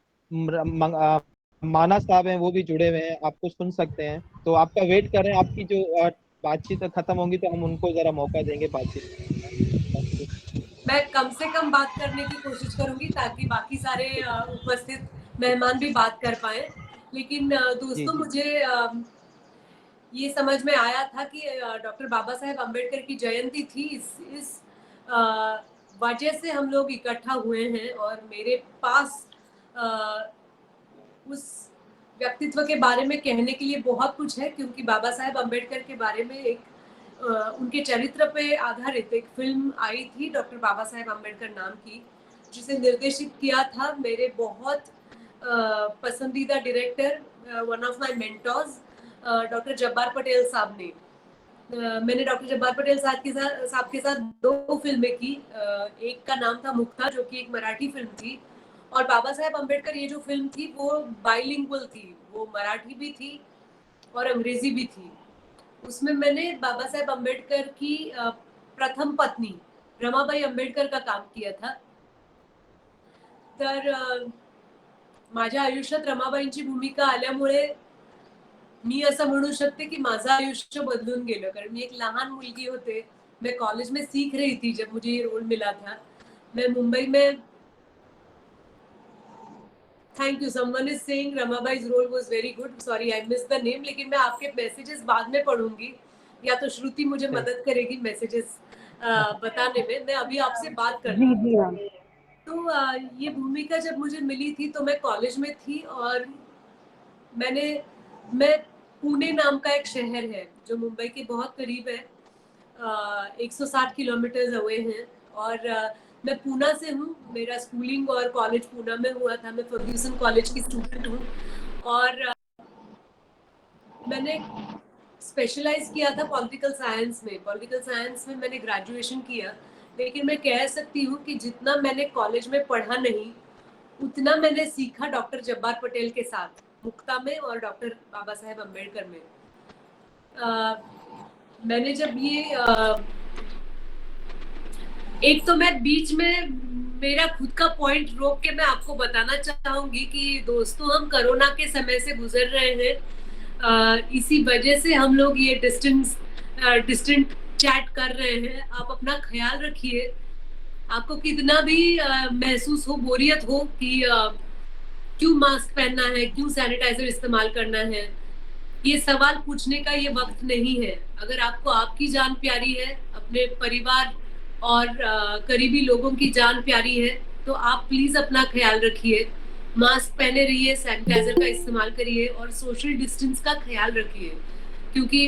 [SPEAKER 4] माना साहब हैं, वो भी जुड़े हुए हैं. आपको सुन सकते हैं. तो आपका वेट कर रहे हैं. आपकी जो बातचीत खत्म होगी तो हम उनको जरा मौका देंगे बातचीत.
[SPEAKER 8] मैं कम से कम बात करने की कोशिश करूंगी ताकि बाकी सारे उपस्थित मेहमान भी बात कर पाए. लेकिन दोस्तों, मुझे ये समझ में आया था कि डॉक्टर बाबा साहेब अम्बेडकर की जयंती थी. इस वजह से हम लोग इकट्ठा हुए हैं और मेरे पास उस व्यक्तित्व के बारे में कहने के लिए बहुत कुछ है, क्योंकि बाबा साहेब अम्बेडकर के बारे में एक उनके चरित्र पे आधारित एक फिल्म आई थी डॉक्टर बाबा साहेब अम्बेडकर नाम की, जिसे निर्देशित किया था मेरे बहुत पसंदीदा director, one of my mentors, doctor Jabbar Patel साहब ने. मैंने डॉक्टर जब्बार पटेल साहब के साथ 2 फिल्में की. एक का नाम था मुक्ता, जो कि एक मराठी फिल्म थी, और बाबा साहेब अम्बेडकर ये जो फिल्म थी वो बाइलिंगुअल थी. वो मराठी भी थी और अंग्रेजी भी थी. उसमें मैंने बाबा साहेब अम्बेडकर की प्रथम पत्नी रमाबाई अम्बेडकर का काम किया था. तर माझ्या आयुष्यात रमाबाईंची भूमिका आल्यामुळे मी असं म्हणू शकते की माझं आयुष्य बदलून गेलं, कारण मी एक लहान मुलगी होते, मैं कॉलेज में सीख रही थी जब मुझे ये रोल मिला था. मैं मुंबई में, thank you, someone is saying Ramabai's role was very good, sorry I miss the name, लेकिन मैं आपके मैसेजेस बाद में पढ़ूंगी या तो श्रुति मुझे मदद करेगी मैसेजेस बताने में. मैं अभी आपसे बात करती हूँ. तो ये भूमिका जब मुझे मिली थी तो मैं कॉलेज में थी और मैं पुणे नाम का एक शहर है जो मुंबई के बहुत करीब है, 160 किलोमीटर अवे है, और मैं पूना से हूँ. मेरा स्कूलिंग और कॉलेज पूना में हुआ था. मैं फर्ग्यूसन कॉलेज की स्टूडेंट हूँ और मैंने स्पेशलाइज किया था पॉलिटिकल साइंस में. पॉलिटिकल साइंस में मैंने ग्रेजुएशन किया, लेकिन मैं कह सकती हूँ कि जितना मैंने कॉलेज में पढ़ा नहीं, उतना मैंने सीखा डॉक्टर जब्बार पटेल के साथ मुक्ता में और डॉक्टर बाबा साहेब अम्बेडकर में. मैंने जब ये एक तो मैं बीच में मेरा खुद का पॉइंट रोक के मैं आपको बताना चाहूंगी कि दोस्तों, हम कोरोना के समय से गुजर रहे हैं. इसी वजह से हम लोग ये डिस्टेंट चैट कर रहे हैं. आप अपना ख्याल रखिए. आपको कितना भी महसूस हो, बोरियत हो कि क्यों मास्क पहनना है, क्यों सैनिटाइजर इस्तेमाल करना है, ये सवाल पूछने का ये वक्त नहीं है. अगर आपको आपकी जान प्यारी है, अपने परिवार और करीबी लोगों की जान प्यारी है, तो आप प्लीज अपना ख्याल रखिए. मास्क पहने रहिए, सैनिटाइजर का इस्तेमाल करिए और सोशल डिस्टेंस का ख्याल रखिए. क्योंकि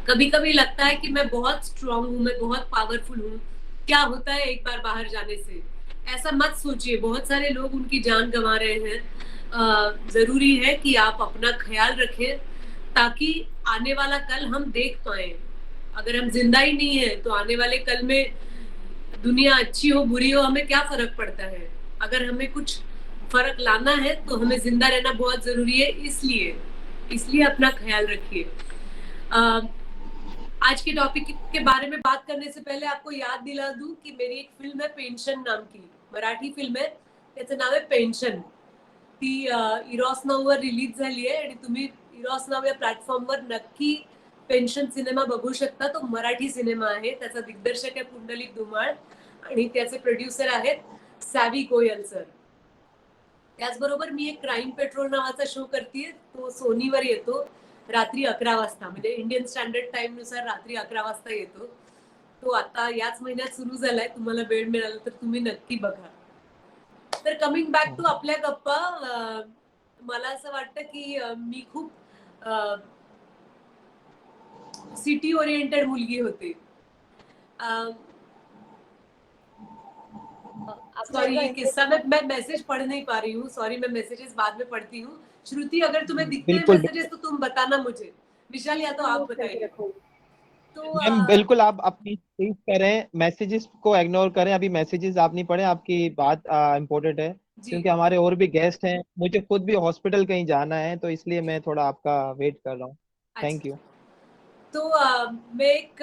[SPEAKER 8] कभी कभी लगता है कि मैं बहुत स्ट्रांग हूँ, मैं बहुत पावरफुल हूँ, क्या होता है एक बार बाहर जाने से. ऐसा मत सोचिए. बहुत सारे लोग उनकी जान गंवा रहे हैं. जरूरी है कि आप अपना ख्याल रखें ताकि आने वाला कल हम देख पाए. अगर हम जिंदा ही नहीं है तो आने वाले कल में दुनिया अच्छी हो बुरी हो हमें क्या फर्क पड़ता है. अगर हमें कुछ फर्क लाना है तो हमें जिंदा रहना बहुत जरूरी है. इसलिए अपना ख्याल रखिए. आज के टॉपिक के बारे में बात करने से पहले आपको याद दिला दूं कि मेरी एक फिल्म है पेन्शन नाम की, मराठी फिल्म आहे, त्याचं नाव आहे पेन्शन. ती इरॉस नाववर रिलीज झाली आहे आणि तुम्ही इरॉस नाव या प्लॅटफॉर्मवर नक्की पेन्शन सिनेमा बघू शकता. तो मराठी सिनेमा आहे. त्याचा दिग्दर्शक आहे पुंडलिक धुमाळ आणि त्याचे प्रोड्युसर आहेत सॅवी गोयल सर. त्याचबरोबर मी एक क्राईम पेट्रोल नावाचा शो करतेय. तो सोनीवर येतो रात्री 11 वाजता, म्हणजे इंडियन स्टँडर्ड टाइम नुसार रात्री 11 वाजता येतो. तो आता याच महिन्यात सुरू झालाय. तुम्हाला वेळ मिळाला तर तुम्ही नक्की बघा. तर कमिंग बॅक टू आपल्या गप्पा, मला असं वाटतं की मी खूप सिटी ओरिएंटेड मुलगी होते. सॉरी, ये किस्सा मैं मैसेज पढ़ नहीं पा रही हूँ. सॉरी, मैं मैसेजेस बाद में पढ़ती हूँ. श्रुति, अगर तुम्हें दिखते हैं मैसेजेस तो तुम बताना मुझे. विशाल, या तो आप बताइए. तो
[SPEAKER 4] मैम बिल्कुल आप अपनी चीज करें, मैसेजेस को इग्नोर करें. अभी मैसेजेस आप नहीं पढ़े. आपकी बात इम्पोर्टेंट है क्योंकि हमारे और भी गेस्ट हैं. मुझे खुद भी हॉस्पिटल कहीं जाना है, तो इसलिए मैं थोड़ा आपका वेट कर रहा हूँ. Thank you.
[SPEAKER 8] तो मैं एक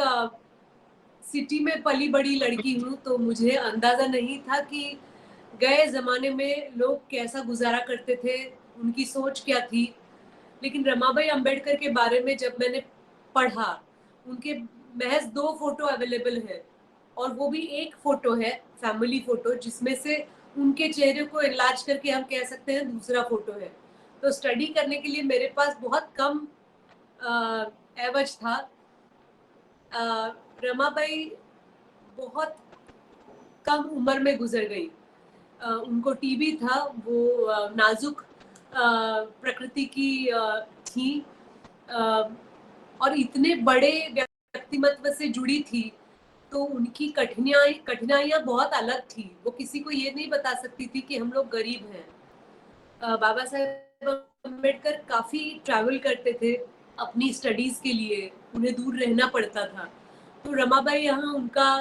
[SPEAKER 8] सिटी में पली बड़ी लड़की हूँ, तो मुझे अंदाजा नहीं था कि गए जमाने में लोग कैसा गुजारा करते थे, उनकी सोच क्या थी. लेकिन रमाबाई अंबेडकर के बारे में जब मैंने पढ़ा, उनके महज 2 फोटो अवेलेबल है और वो भी एक फोटो है फैमिली फोटो, जिसमें से उनके चेहरे को इलाज करके हम कह सकते हैं दूसरा फोटो है. तो स्टडी करने के लिए मेरे पास बहुत कम एवज था. रमाबाई बहुत कम उम्र में गुजर गई. उनको टीबी था. वो नाजुक प्रकृति की थी और इतने बड़े व्यक्तिमत्व से जुड़ी थी, तो उनकी कठिनाइयाँ बहुत अलग थी. वो किसी को ये नहीं बता सकती थी कि हम लोग गरीब हैं. बाबा साहेब अम्बेडकर काफी ट्रैवल करते थे अपनी स्टडीज के लिए. उन्हें दूर रहना पड़ता था. तो रमाबाई यहाँ उनका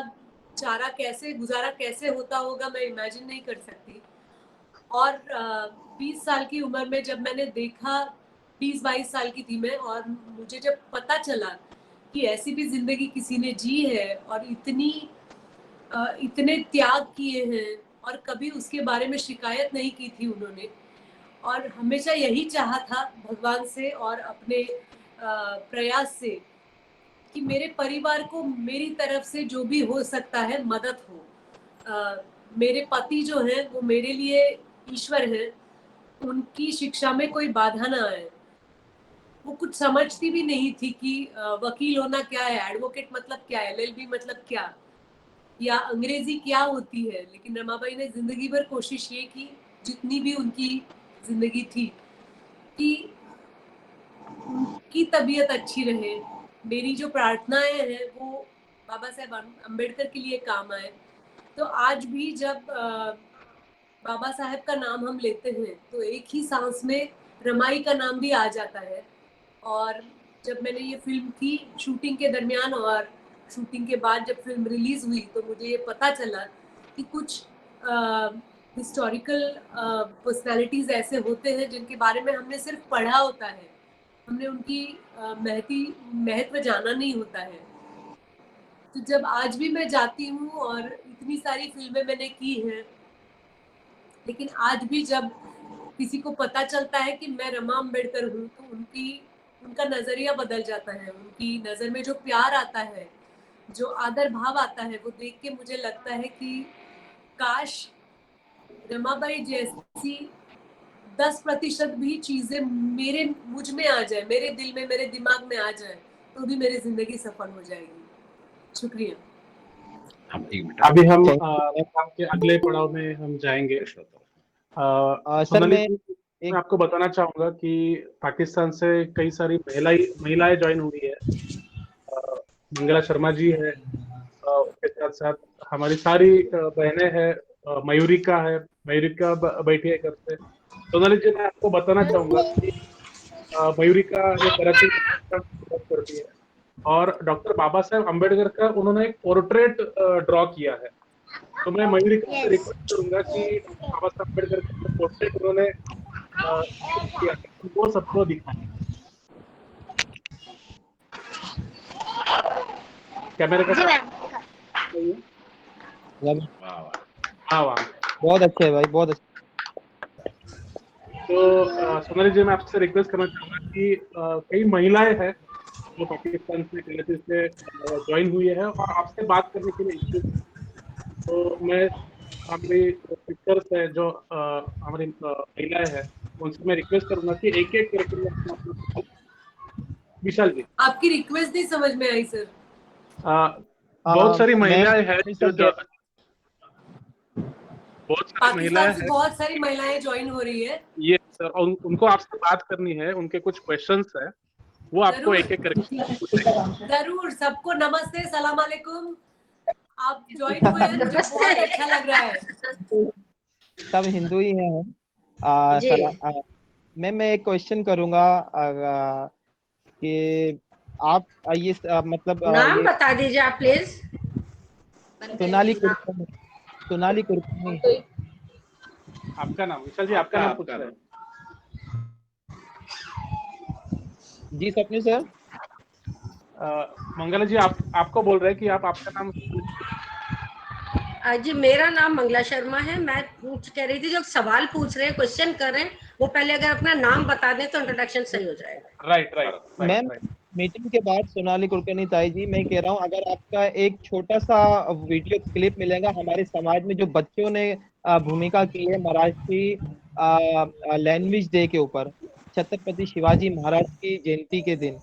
[SPEAKER 8] गुजारा कैसे होता होगा मैं इमेजिन नहीं कर सकती. और 20 साल की उम्र में जब मैंने देखा, 20-22 साल की थी मैं, और मुझे जब पता चला कि ऐसी भी जिंदगी किसी ने जी है और इतने त्याग किए हैं, और कभी उसके बारे में शिकायत नहीं की थी उन्होंने, और हमेशा यही चाहा था भगवान से और अपने प्रयास से कि मेरे परिवार को मेरी तरफ से जो भी हो सकता है मदद हो। मेरे पति जो हैं वो मेरे लिए ईश्वर है, उनकी शिक्षा में कोई बाधा ना आए। वो कुछ समझती भी नहीं थी कि वकील होना क्या है, एडवोकेट मतलब क्या है, एलएलबी मतलब क्या, या अंग्रेजी क्या होती है। लेकिन रमाबाई ने जिंदगी भर कोशिश ये की, जितनी भी उनकी जिंदगी थी, कि उनकी तबीयत अच्छी रहे। मेरी जो प्रार्थनाएं हैं वो बाबा साहेब अम्बेडकर के लिए काम आए। तो आज भी जब बाबा साहेब का नाम हम लेते हैं तो एक ही सांस में रमाई का नाम भी आ जाता है। और जब मैंने ये फिल्म की शूटिंग के दरमियान और शूटिंग के बाद जब फिल्म रिलीज हुई तो मुझे ये पता चला कि कुछ हिस्टोरिकल पर्सनालिटीज ऐसे होते हैं जिनके बारे में हमने सिर्फ पढ़ा होता है, हमने उनकी महत्व जाना नहीं होता है। तो जब आज भी मैं जाती हूँ और इतनी सारी फिल्में मैंने की हैं, लेकिन आज भी जब किसी को पता चलता है कि मैं रमा अम्बेडकर हूँ तो उनका नजरिया बदल जाता है। उनकी नजर में जो प्यार आता है, जो आदर भाव आता है, वो देख के मुझे लगता है कि काश रमाबाई जैसी 10% भी चीजें मुझ में आ जाए, मेरे दिल में, मेरे दिमाग में आ जाए, तो भी मेरी जिंदगी सफल हो जाएगी। शुक्रिया।
[SPEAKER 5] अभी हम आपके अगले पड़ाव में हम जाएंगे।
[SPEAKER 4] सर
[SPEAKER 5] मैं आपको बताना चाहूंगा कि पाकिस्तान से कई सारी महिलाएं ज्वाइन हुई है। मंगला शर्मा जी है, उसके साथ साथ हमारी सारी बहनें हैं, मयूरिका बैठी है घर से। सोनाली जी, मैं आपको बताना चाहूंगा कि मयूरिका ये कराची करती है और डॉक्टर बाबा साहेब अम्बेडकर का उन्होंने एक पोर्ट्रेट ड्रॉ किया है। तो मैं मयूरिका से रिक्वेस्ट करूंगा कि बाबा साहेब अम्बेडकर का पोर्ट्रेट उन्होंने किया है, वो सबको दिखाएं। कैमरे का वाह,
[SPEAKER 4] बहुत अच्छे है भाई, बहुत अच्छे।
[SPEAKER 5] तो सोनाली जी, मैं आपसे रिक्वेस्ट करना चाहूंगा कि कई महिलाएं हैं जो पाकिस्तान से कराची से ज्वाइन हुई है और आपसे बात करने के लिए इच्छुक है। तो मैं हमारी सिस्टर्स है जो हमारी महिलाएं हैं, उनसे मैं रिक्वेस्ट करूंगा कि एक एक करके। विशाल जी,
[SPEAKER 8] आपकी रिक्वेस्ट नहीं समझ में आई सर।
[SPEAKER 5] बहुत सारी महिलाएं हैं जो
[SPEAKER 8] बहुत सारी महिलाएं ज्वाइन हो रही है।
[SPEAKER 5] ये सर, उनको आपसे बात करनी है, उनके कुछ क्वेश्चंस है, वो आपको एक एक करके।
[SPEAKER 8] जरूर। सबको नमस्ते, सलाम अलैकुम। आप ज्वाइन हुए हैं, मुझे बहुत अच्छा लग रहा है।
[SPEAKER 4] सब हिंदू ही हैं। मैं एक क्वेश्चन करूंगा कि आप ये मतलब
[SPEAKER 9] नाम बता दीजिए आप प्लीज।
[SPEAKER 4] सोनाली कुरबानी।
[SPEAKER 5] आपका नाम विशाल जी, आपका नाम पूछ रहे हैं
[SPEAKER 4] जी सपने सर।
[SPEAKER 5] मंगला जी, आपको बोल रहे हैं कि आपका नाम।
[SPEAKER 9] जी मेरा नाम मंगला शर्मा है। मैं कह रही थी जो सवाल पूछ रहे हैं, क्वेश्चन कर रहे हैं, वो पहले अगर अपना नाम बता दें तो इंट्रोडक्शन सही हो जाएगा।
[SPEAKER 5] राइट।
[SPEAKER 4] मैम, मीटिंग के बाद सोनाली कुलकर्णी ताई जी, मैं कह रहा हूँ अगर आपका एक छोटा सा वीडियो क्लिप मिलेगा हमारे समाज में जो बच्चों ने भूमिका की है मराठी लैंग्वेज डे के ऊपर, छत्रपति शिवाजी महाराज की जयंती के दिन,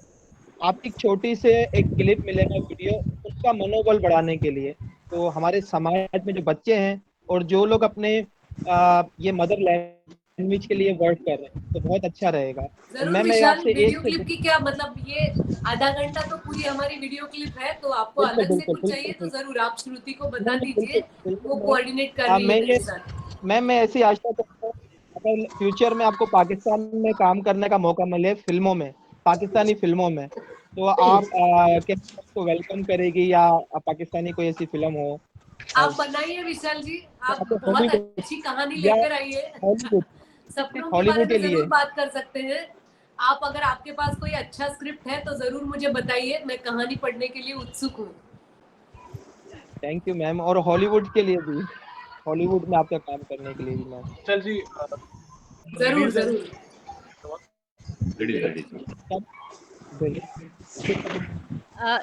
[SPEAKER 4] आपकी छोटी से एक क्लिप मिलेगा वीडियो, उसका मनोबल बढ़ाने के लिए। तो हमारे समाज में जो बच्चे हैं और जो लोग अपने ये मदर लैंग्वेज के लिए वर्क कर रहे हैं, तो बहुत अच्छा रहेगा।
[SPEAKER 8] जरूर विशाल, वीडियो क्लिप की क्या मतलब, ये आधा घंटा तो पूरी हमारी वीडियो क्लिप है, तो आपको अलग से कुछ चाहिए तो जरूर आप श्रुति को बता दीजिए, वो कोऑर्डिनेट कर रही है मेरे साथ।
[SPEAKER 4] मैं ऐसी आशा करता हूँ अगर फ्यूचर में आपको पाकिस्तान में काम करने का मौका मिले फिल्मों में, पाकिस्तानी फिल्मों में, तो आप को वेलकम करेगी या पाकिस्तानी कोई ऐसी फिल्म हो?
[SPEAKER 8] आप बनाइए विशाल जी, आप बहुत अच्छी कहानी लेकर आइए। सपनों के बारे में जरूर बात कर सकते हैं आप। अगर आपके पास कोई अच्छा स्क्रिप्ट है तो जरूर मुझे बताइए, मैं कहानी पढ़ने के लिए उत्सुक हूँ।
[SPEAKER 4] Thank you ma'am. और हॉलीवुड के लिए भी हॉलीवुड में आपका काम करने के लिए भी मैम।
[SPEAKER 5] चल जी
[SPEAKER 8] जरूर जरूर।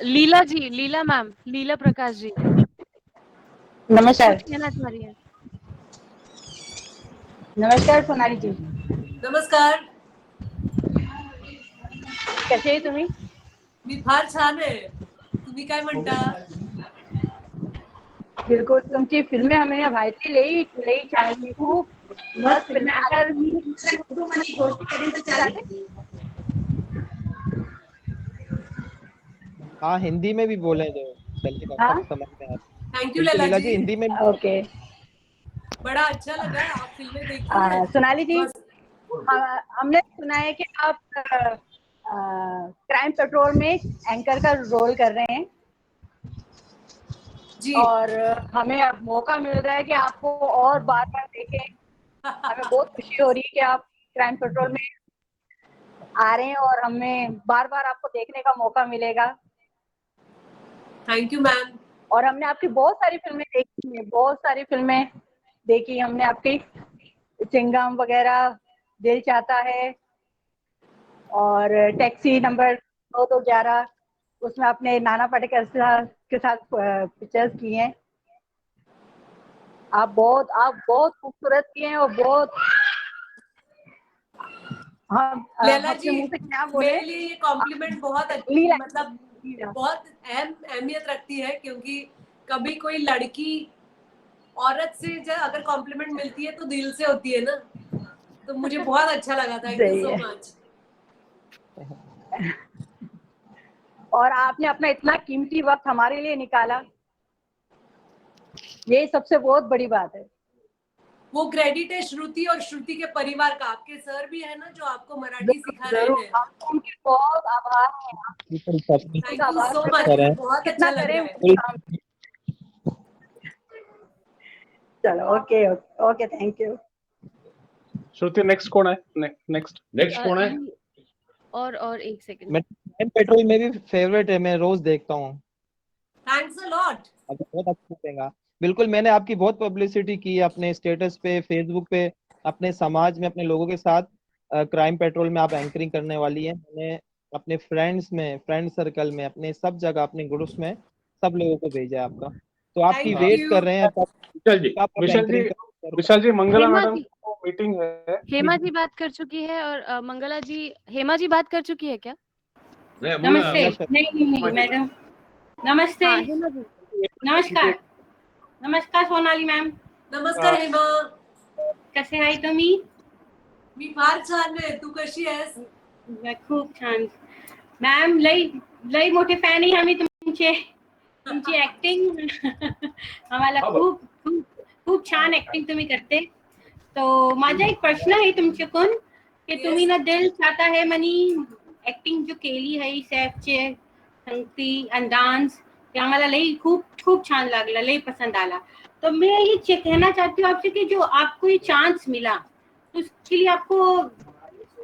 [SPEAKER 10] लीला जी, लीला मैम, लीला प्रकाश जी
[SPEAKER 11] नमस्कार।
[SPEAKER 10] कुछ कहना चाह रही है?
[SPEAKER 11] नमस्कार सोनाली जी,
[SPEAKER 8] नमस्कार.
[SPEAKER 11] कशी आहे तुम्ही?
[SPEAKER 8] मी फार छान आहे. तुम्ही काय म्हणता?
[SPEAKER 11] बिलकुल, तुमची फिल्में हमें माहिती लई छान, खूप मस्त फिल्म. अगर मी दुसऱ्या कुटुंबाची गोष्ट करेन तर चालेल?
[SPEAKER 4] हाँ, हिंदी में भी बोले तो चलेगा,
[SPEAKER 11] हाँ?
[SPEAKER 4] सब समझ में आता है।
[SPEAKER 8] थैंक यू
[SPEAKER 4] बिल्कुल
[SPEAKER 8] लैला
[SPEAKER 4] लीला
[SPEAKER 8] जी.
[SPEAKER 4] जी, हिंदी में भी
[SPEAKER 11] ओके.
[SPEAKER 8] बड़ा अच्छा लगा. आप फिल्में देखी हैं?
[SPEAKER 11] सोनाली जी,
[SPEAKER 8] मस्त.
[SPEAKER 11] हमने सुना है कि आप क्राइम पेट्रोल में एंकर का रोल कर रहे हैं
[SPEAKER 8] जी.
[SPEAKER 11] और हमें अब मौका मिल रहा है कि आपको और बार बार देखें. हमें बहुत खुशी हो रही है कि आप क्राइम पेट्रोल में आ रहे हैं और हमें बार बार आपको देखने का मौका मिलेगा.
[SPEAKER 8] Thank you ma'am.
[SPEAKER 11] और हमने आपकी बहुत सारी फिल्में देखी हैं, बहुत सारी फिल्में देखी हमने आपकी, चिंगम वगैरह, दिल चाहता है और टैक्सी नंबर 911, उसमें आपने नाना पाटेकर के साथ पिक्चर्स की हैं. आप बहुत खूबसूरत की हैं और बहुत
[SPEAKER 8] लैला
[SPEAKER 11] अपने
[SPEAKER 8] जी,
[SPEAKER 11] मुंह से क्या बोले.
[SPEAKER 8] मेरे लिए ये कॉम्प्लीमेंट बहुत अच्छी,
[SPEAKER 11] लीला.
[SPEAKER 8] मतलब बहुत अहमियत रखती है, क्योंकि कभी कोई लड़की औरत से अगर कॉम्प्लीमेंट मिलती है तो दिल से होती है ना. तो मुझे बहुत अच्छा लगा. थैंक यू
[SPEAKER 11] सही
[SPEAKER 8] सो
[SPEAKER 11] है.
[SPEAKER 8] मच.
[SPEAKER 11] और आपने अपना इतना कीमती वक्त हमारे लिए निकाला, ये सबसे बहुत बड़ी बात है.
[SPEAKER 8] वो क्रेडिट है श्रुति और श्रुति के परिवार का. आपके सर भी है ना जो आपको मराठी सिखा रहे
[SPEAKER 11] जरूर,
[SPEAKER 8] हैं.
[SPEAKER 11] हम उनके बहुत आभार हैं.
[SPEAKER 8] Thank you so much.
[SPEAKER 4] करें।
[SPEAKER 8] बहुत
[SPEAKER 11] कितना
[SPEAKER 8] अच्छा लग
[SPEAKER 11] करें
[SPEAKER 8] रहा है.
[SPEAKER 11] उनका काम. चलो, okay okay, thank you.
[SPEAKER 5] Shruti next कौन है? नेक्स्ट
[SPEAKER 1] कौन है?
[SPEAKER 10] और एक सेकंड.
[SPEAKER 4] मैं क्राइम पेट्रोल में भी फेवरेट है, मैं रोज देखता हूँ.
[SPEAKER 8] Thanks a lot.
[SPEAKER 4] बहुत अच्छा लगेगा. बिल्कुल, मैंने आपकी बहुत पब्लिसिटी की अपने स्टेटस पे, फेसबुक पे, अपने समाज में, अपने लोगों के साथ. क्राइम पेट्रोल में आप एंकरिंग करने वाली हैं. मैंने अपने फ्रेंड सर्कल में, अपने सब जगह, अपने ग्रुप्स में सब लोगों को भेजा है आपका. तो आपकी
[SPEAKER 8] Thank
[SPEAKER 4] वेट
[SPEAKER 8] you.
[SPEAKER 4] कर रहे हैं.
[SPEAKER 1] विशाल जी,
[SPEAKER 5] विशाल जी, मंगला
[SPEAKER 10] हेमा
[SPEAKER 5] मैडम
[SPEAKER 10] जी,
[SPEAKER 5] को मीटिंग है.
[SPEAKER 10] हेमा जी बात कर चुकी है और मंगला जी, हेमा जी बात कर चुकी है क्या?
[SPEAKER 1] नहीं,
[SPEAKER 11] नमस्ते. नहीं मैडम. नमस्ते.
[SPEAKER 10] हाँ, हेमा जी.
[SPEAKER 11] नमस्कार. नमस्कार सोनाली मॅम.
[SPEAKER 8] नमस्कार हेमा.
[SPEAKER 11] कसे आहे तुम्ही?
[SPEAKER 8] मी फार छान आहे. तू कशी आहेस?
[SPEAKER 11] खूप छान. मॅम, लई मोठे फॅन आहे आम्ही तुमची ऍक्टिंग. आम्हाला खूप खूप खूप छान ऍक्टिंग तुम्ही करते. तो माझा एक प्रश्न आहे तुमच्याकडून की तुम्ही ना दिल चाहता है मनी ऍक्टिंग जो केली आहे सैफचे संगती आणि डान्स, ते आम्हाला लई खूप खूप छान लागला, लई पसंद आला. तो मैं ये कहना चाहती हूँ आपसे कि जो आपको ये चांस मिला तो उसके लिए आपको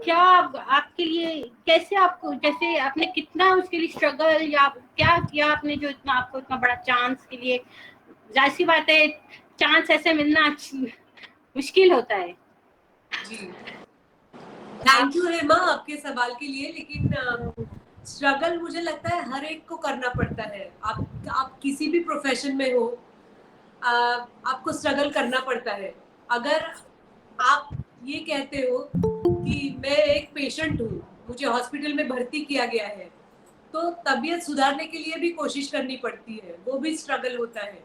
[SPEAKER 11] क्या, आपके लिए कैसे, आपको जैसे आपने कितना उसके लिए स्ट्रगल या क्या किया आपने जो इतना आपको इतना बड़ा चांस के लिए. जाहिर सी बात है चांस ऐसे मिलना मुश्किल होता है.
[SPEAKER 8] जी. थैंक यू हेमा आपके सवाल के लिए. लेकिन स्ट्रगल मुझे लगता है हर एक को करना पड़ता है. आप किसी भी प्रोफेशन में हो, आपको स्ट्रगल करना पड़ता है. अगर आप ये कहते हो कि मैं एक पेशेंट हूँ, मुझे हॉस्पिटल में भर्ती किया गया है, तो तबीयत सुधारने के लिए भी कोशिश करनी पड़ती है. वो भी स्ट्रगल होता है.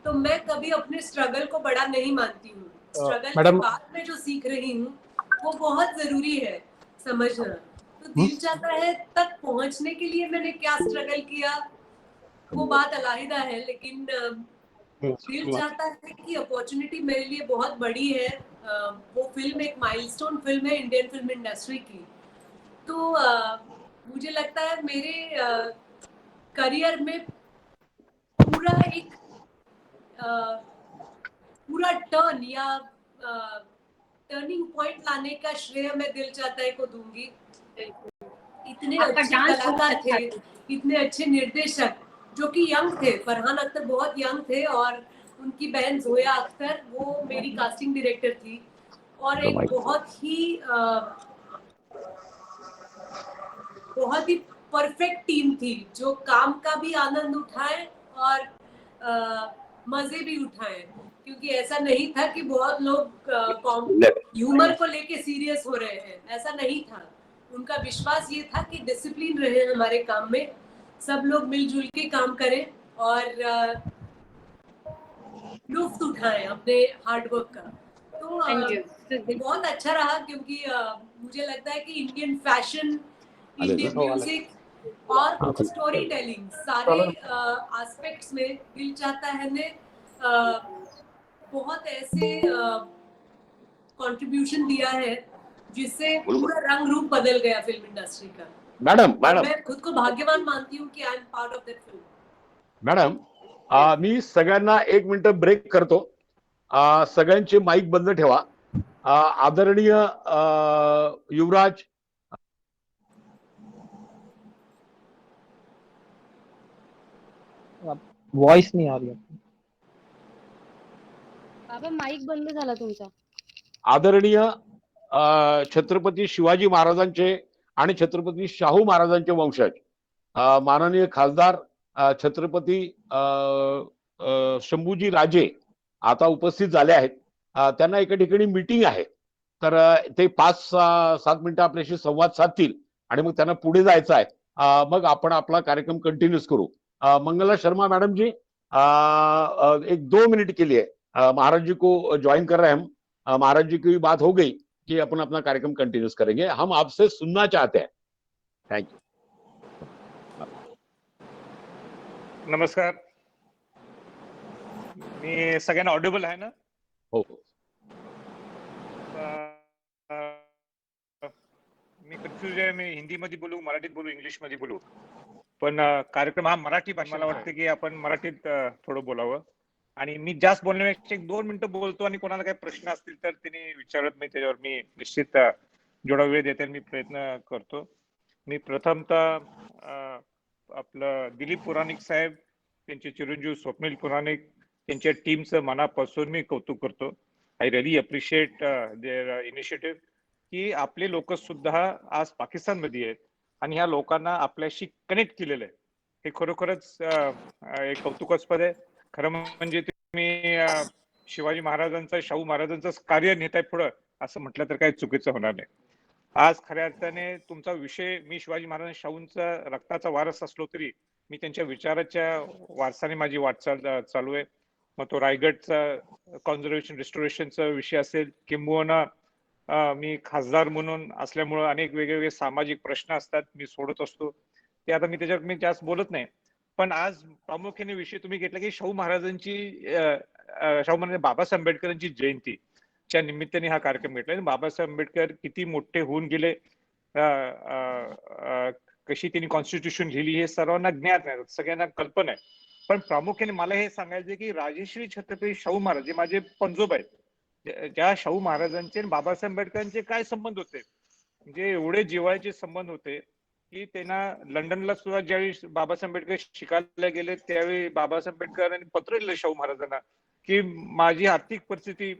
[SPEAKER 8] तो मैं कभी अपने स्ट्रगल को बड़ा नहीं मानती हूँ. स्ट्रगल के बाद में जो सीख रही हूँ वो बहुत जरूरी है समझना. तो दिल चाहता है तक पहुंचने के लिए मैंने क्या स्ट्रगल किया वो बात अलग है. लेकिन दिल चाहता है कि अपॉर्चुनिटी मेरे लिए बहुत बड़ी है. वो फिल्म एक माइलस्टोन फिल्म है इंडियन फिल्म इंडस्ट्री की. तो मुझे लगता है मेरे करियर में पूरा एक पूरा टर्न या टर्निंग पॉइंट लाने का श्रेय मैं दिल चाहता है को दूंगी. इतने अच्छे कलाकार थे, इतने अच्छे निर्देशक जो कि यंग थे. फरहान अख्तर बहुत यंग थे और उनकी बहन जोया अख्तर, वो मेरी कास्टिंग डायरेक्टर थी और एक बहुत ही परफेक्ट टीम थी जो काम का भी आनंद उठाए और मजे भी उठाए, क्योंकि ऐसा नहीं था कि बहुत लोग ह्यूमर को लेके सीरियस हो रहे हैं, ऐसा नहीं था। उनका विश्वास ये था कि डिसिप्लिन रहे हमारे काम में, सब लोग मिलजुल के काम करें और लुत्फ उठाएं अपने हार्डवर्क का। तो बहुत अच्छा रहा, क्योंकि मुझे लगता है कि इंडियन फैशन, इंडियन म्यूजिक और स्टोरी टेलिंग सारे एस्पेक्ट्स में दिल चाहता है ने बहुत ऐसे कंट्रीब्यूशन दिया है जिससे पूरा रंग रूप बदल गया फिल्म इंडस्ट्री का।
[SPEAKER 1] मॅडम
[SPEAKER 8] मैं खुद को भाग्यवान मानती हूँ कि I am part of that film.
[SPEAKER 1] Madam, मी सगळ्यांना 1 मिनिट ब्रेक करतो. सगळ्यांचे माईक बंद ठेवा. आदरणीय युवराज,
[SPEAKER 4] वॉइस नहीं आ रही है.
[SPEAKER 10] बाबा माईक बंद झाला तुमचा.
[SPEAKER 1] आदरणीय छत्रपती शिवाजी महाराजांचे आणि छत्रपती शाहू महाराजांचे वंशज माननीय खासदार छत्रपती शंभूजी राजे आता उपस्थित झाले आहेत. त्यांना एका ठिकाणी मीटिंग आहे, तर ते 5-7 मिनिटं आपल्याशी संवाद साधतील आणि मग त्यांना पुढे जायचं आहे. मग आपण आपला कार्यक्रम कंटिन्यूस करू. मंगला शर्मा मैडम जी, 1-2 मिनट के लिए महाराज जी को ज्वाइन कर रहे हैं हम. महाराज जी की बात हो गई कि अपन अपना कार्यक्रम कंटिन्यूस करेंगे. हम आपसे सुनना चाहते हैं. Thank you.
[SPEAKER 12] नमस्कार. मी सगळ्यांना ऑडिबल आहे ना?
[SPEAKER 1] हो.
[SPEAKER 12] मी कन्फ्युज आहे, मी हिंदी मध्ये बोलू, मराठीत बोलू, इंग्लिश मध्ये बोलू, पण कार्यक्रम हा मराठी भाषा, मला वाटतं की आपण मराठीत थोडं बोलावं. आणि मी जास्त बोलण्यापेक्षा 1-2 मिनिटं बोलतो आणि कोणाला काही प्रश्न असतील तर त्यांनी विचारत नाही, त्याच्यावर मी निश्चित जेवढा वेळ देता येईल मी प्रयत्न करतो. मी प्रथमतः आपलं दिलीप पुराणिक साहेब, त्यांचे चिरंजीव स्वप्नील पुराणिक, त्यांच्या टीमचं मनापासून मी कौतुक करतो. I really appreciate their initiative की आपले लोक सुद्धा आज पाकिस्तानमध्ये आहेत आणि ह्या लोकांना आपल्याशी कनेक्ट केलेलं आहे. हे खरोखरच एक कौतुकास्पद आहे. खरं म्हणजे तुम्ही शिवाजी महाराजांचं, शाहू महाराजांचं कार्य नेताय पुढं, असं म्हटलं तर काही चुकीचं होणार नाही. आज खऱ्या अर्थाने तुमचा विषय, मी शिवाजी महाराज शाहूंचा रक्ताचा वारस असलो तरी मी त्यांच्या विचाराच्या वारसाने माझी वाटचाल चालू आहे. मग तो रायगडचा कॉन्झर्वेशन रिस्टोरेशनचा विषय असेल, किंबहुना मी खासदार म्हणून असल्यामुळं अनेक वेगवेगळे सामाजिक प्रश्न असतात, मी सोडत असतो. ते आता मी त्याच्यावर मी जास्त बोलत नाही. पण आज प्रामुख्याने विषय तुम्ही घेतला की शाहू महाराजांची, शाहू महाराज बाबासाहेब आंबेडकरांची जयंतीच्या निमित्ताने हा कार्यक्रम घेतला. आणि बाबासाहेब आंबेडकर किती मोठे होऊन गेले, कशी त्यांनी कॉन्स्टिट्यूशन लिहिली हे सर्वांना ज्ञात आहे, सगळ्यांना कल्पना आहे. पण प्रामुख्याने मला हे सांगायचं की राजश्री छत्रपती शाहू महाराज जे माझे पंजोबा आहेत, ज्या शाहू महाराजांचे आणि बाबासाहेब आंबेडकरांचे काय संबंध होते, म्हणजे एवढे जिव्हाळ्याचे संबंध होते की त्यांना लंडनला सुद्धा ज्यावेळी बाबासाहेब आंबेडकर शिकायला गेले त्यावेळी बाबासाहेब आंबेडकरांनी पत्र लिहिलं शाहू महाराजांना की माझी आर्थिक परिस्थिती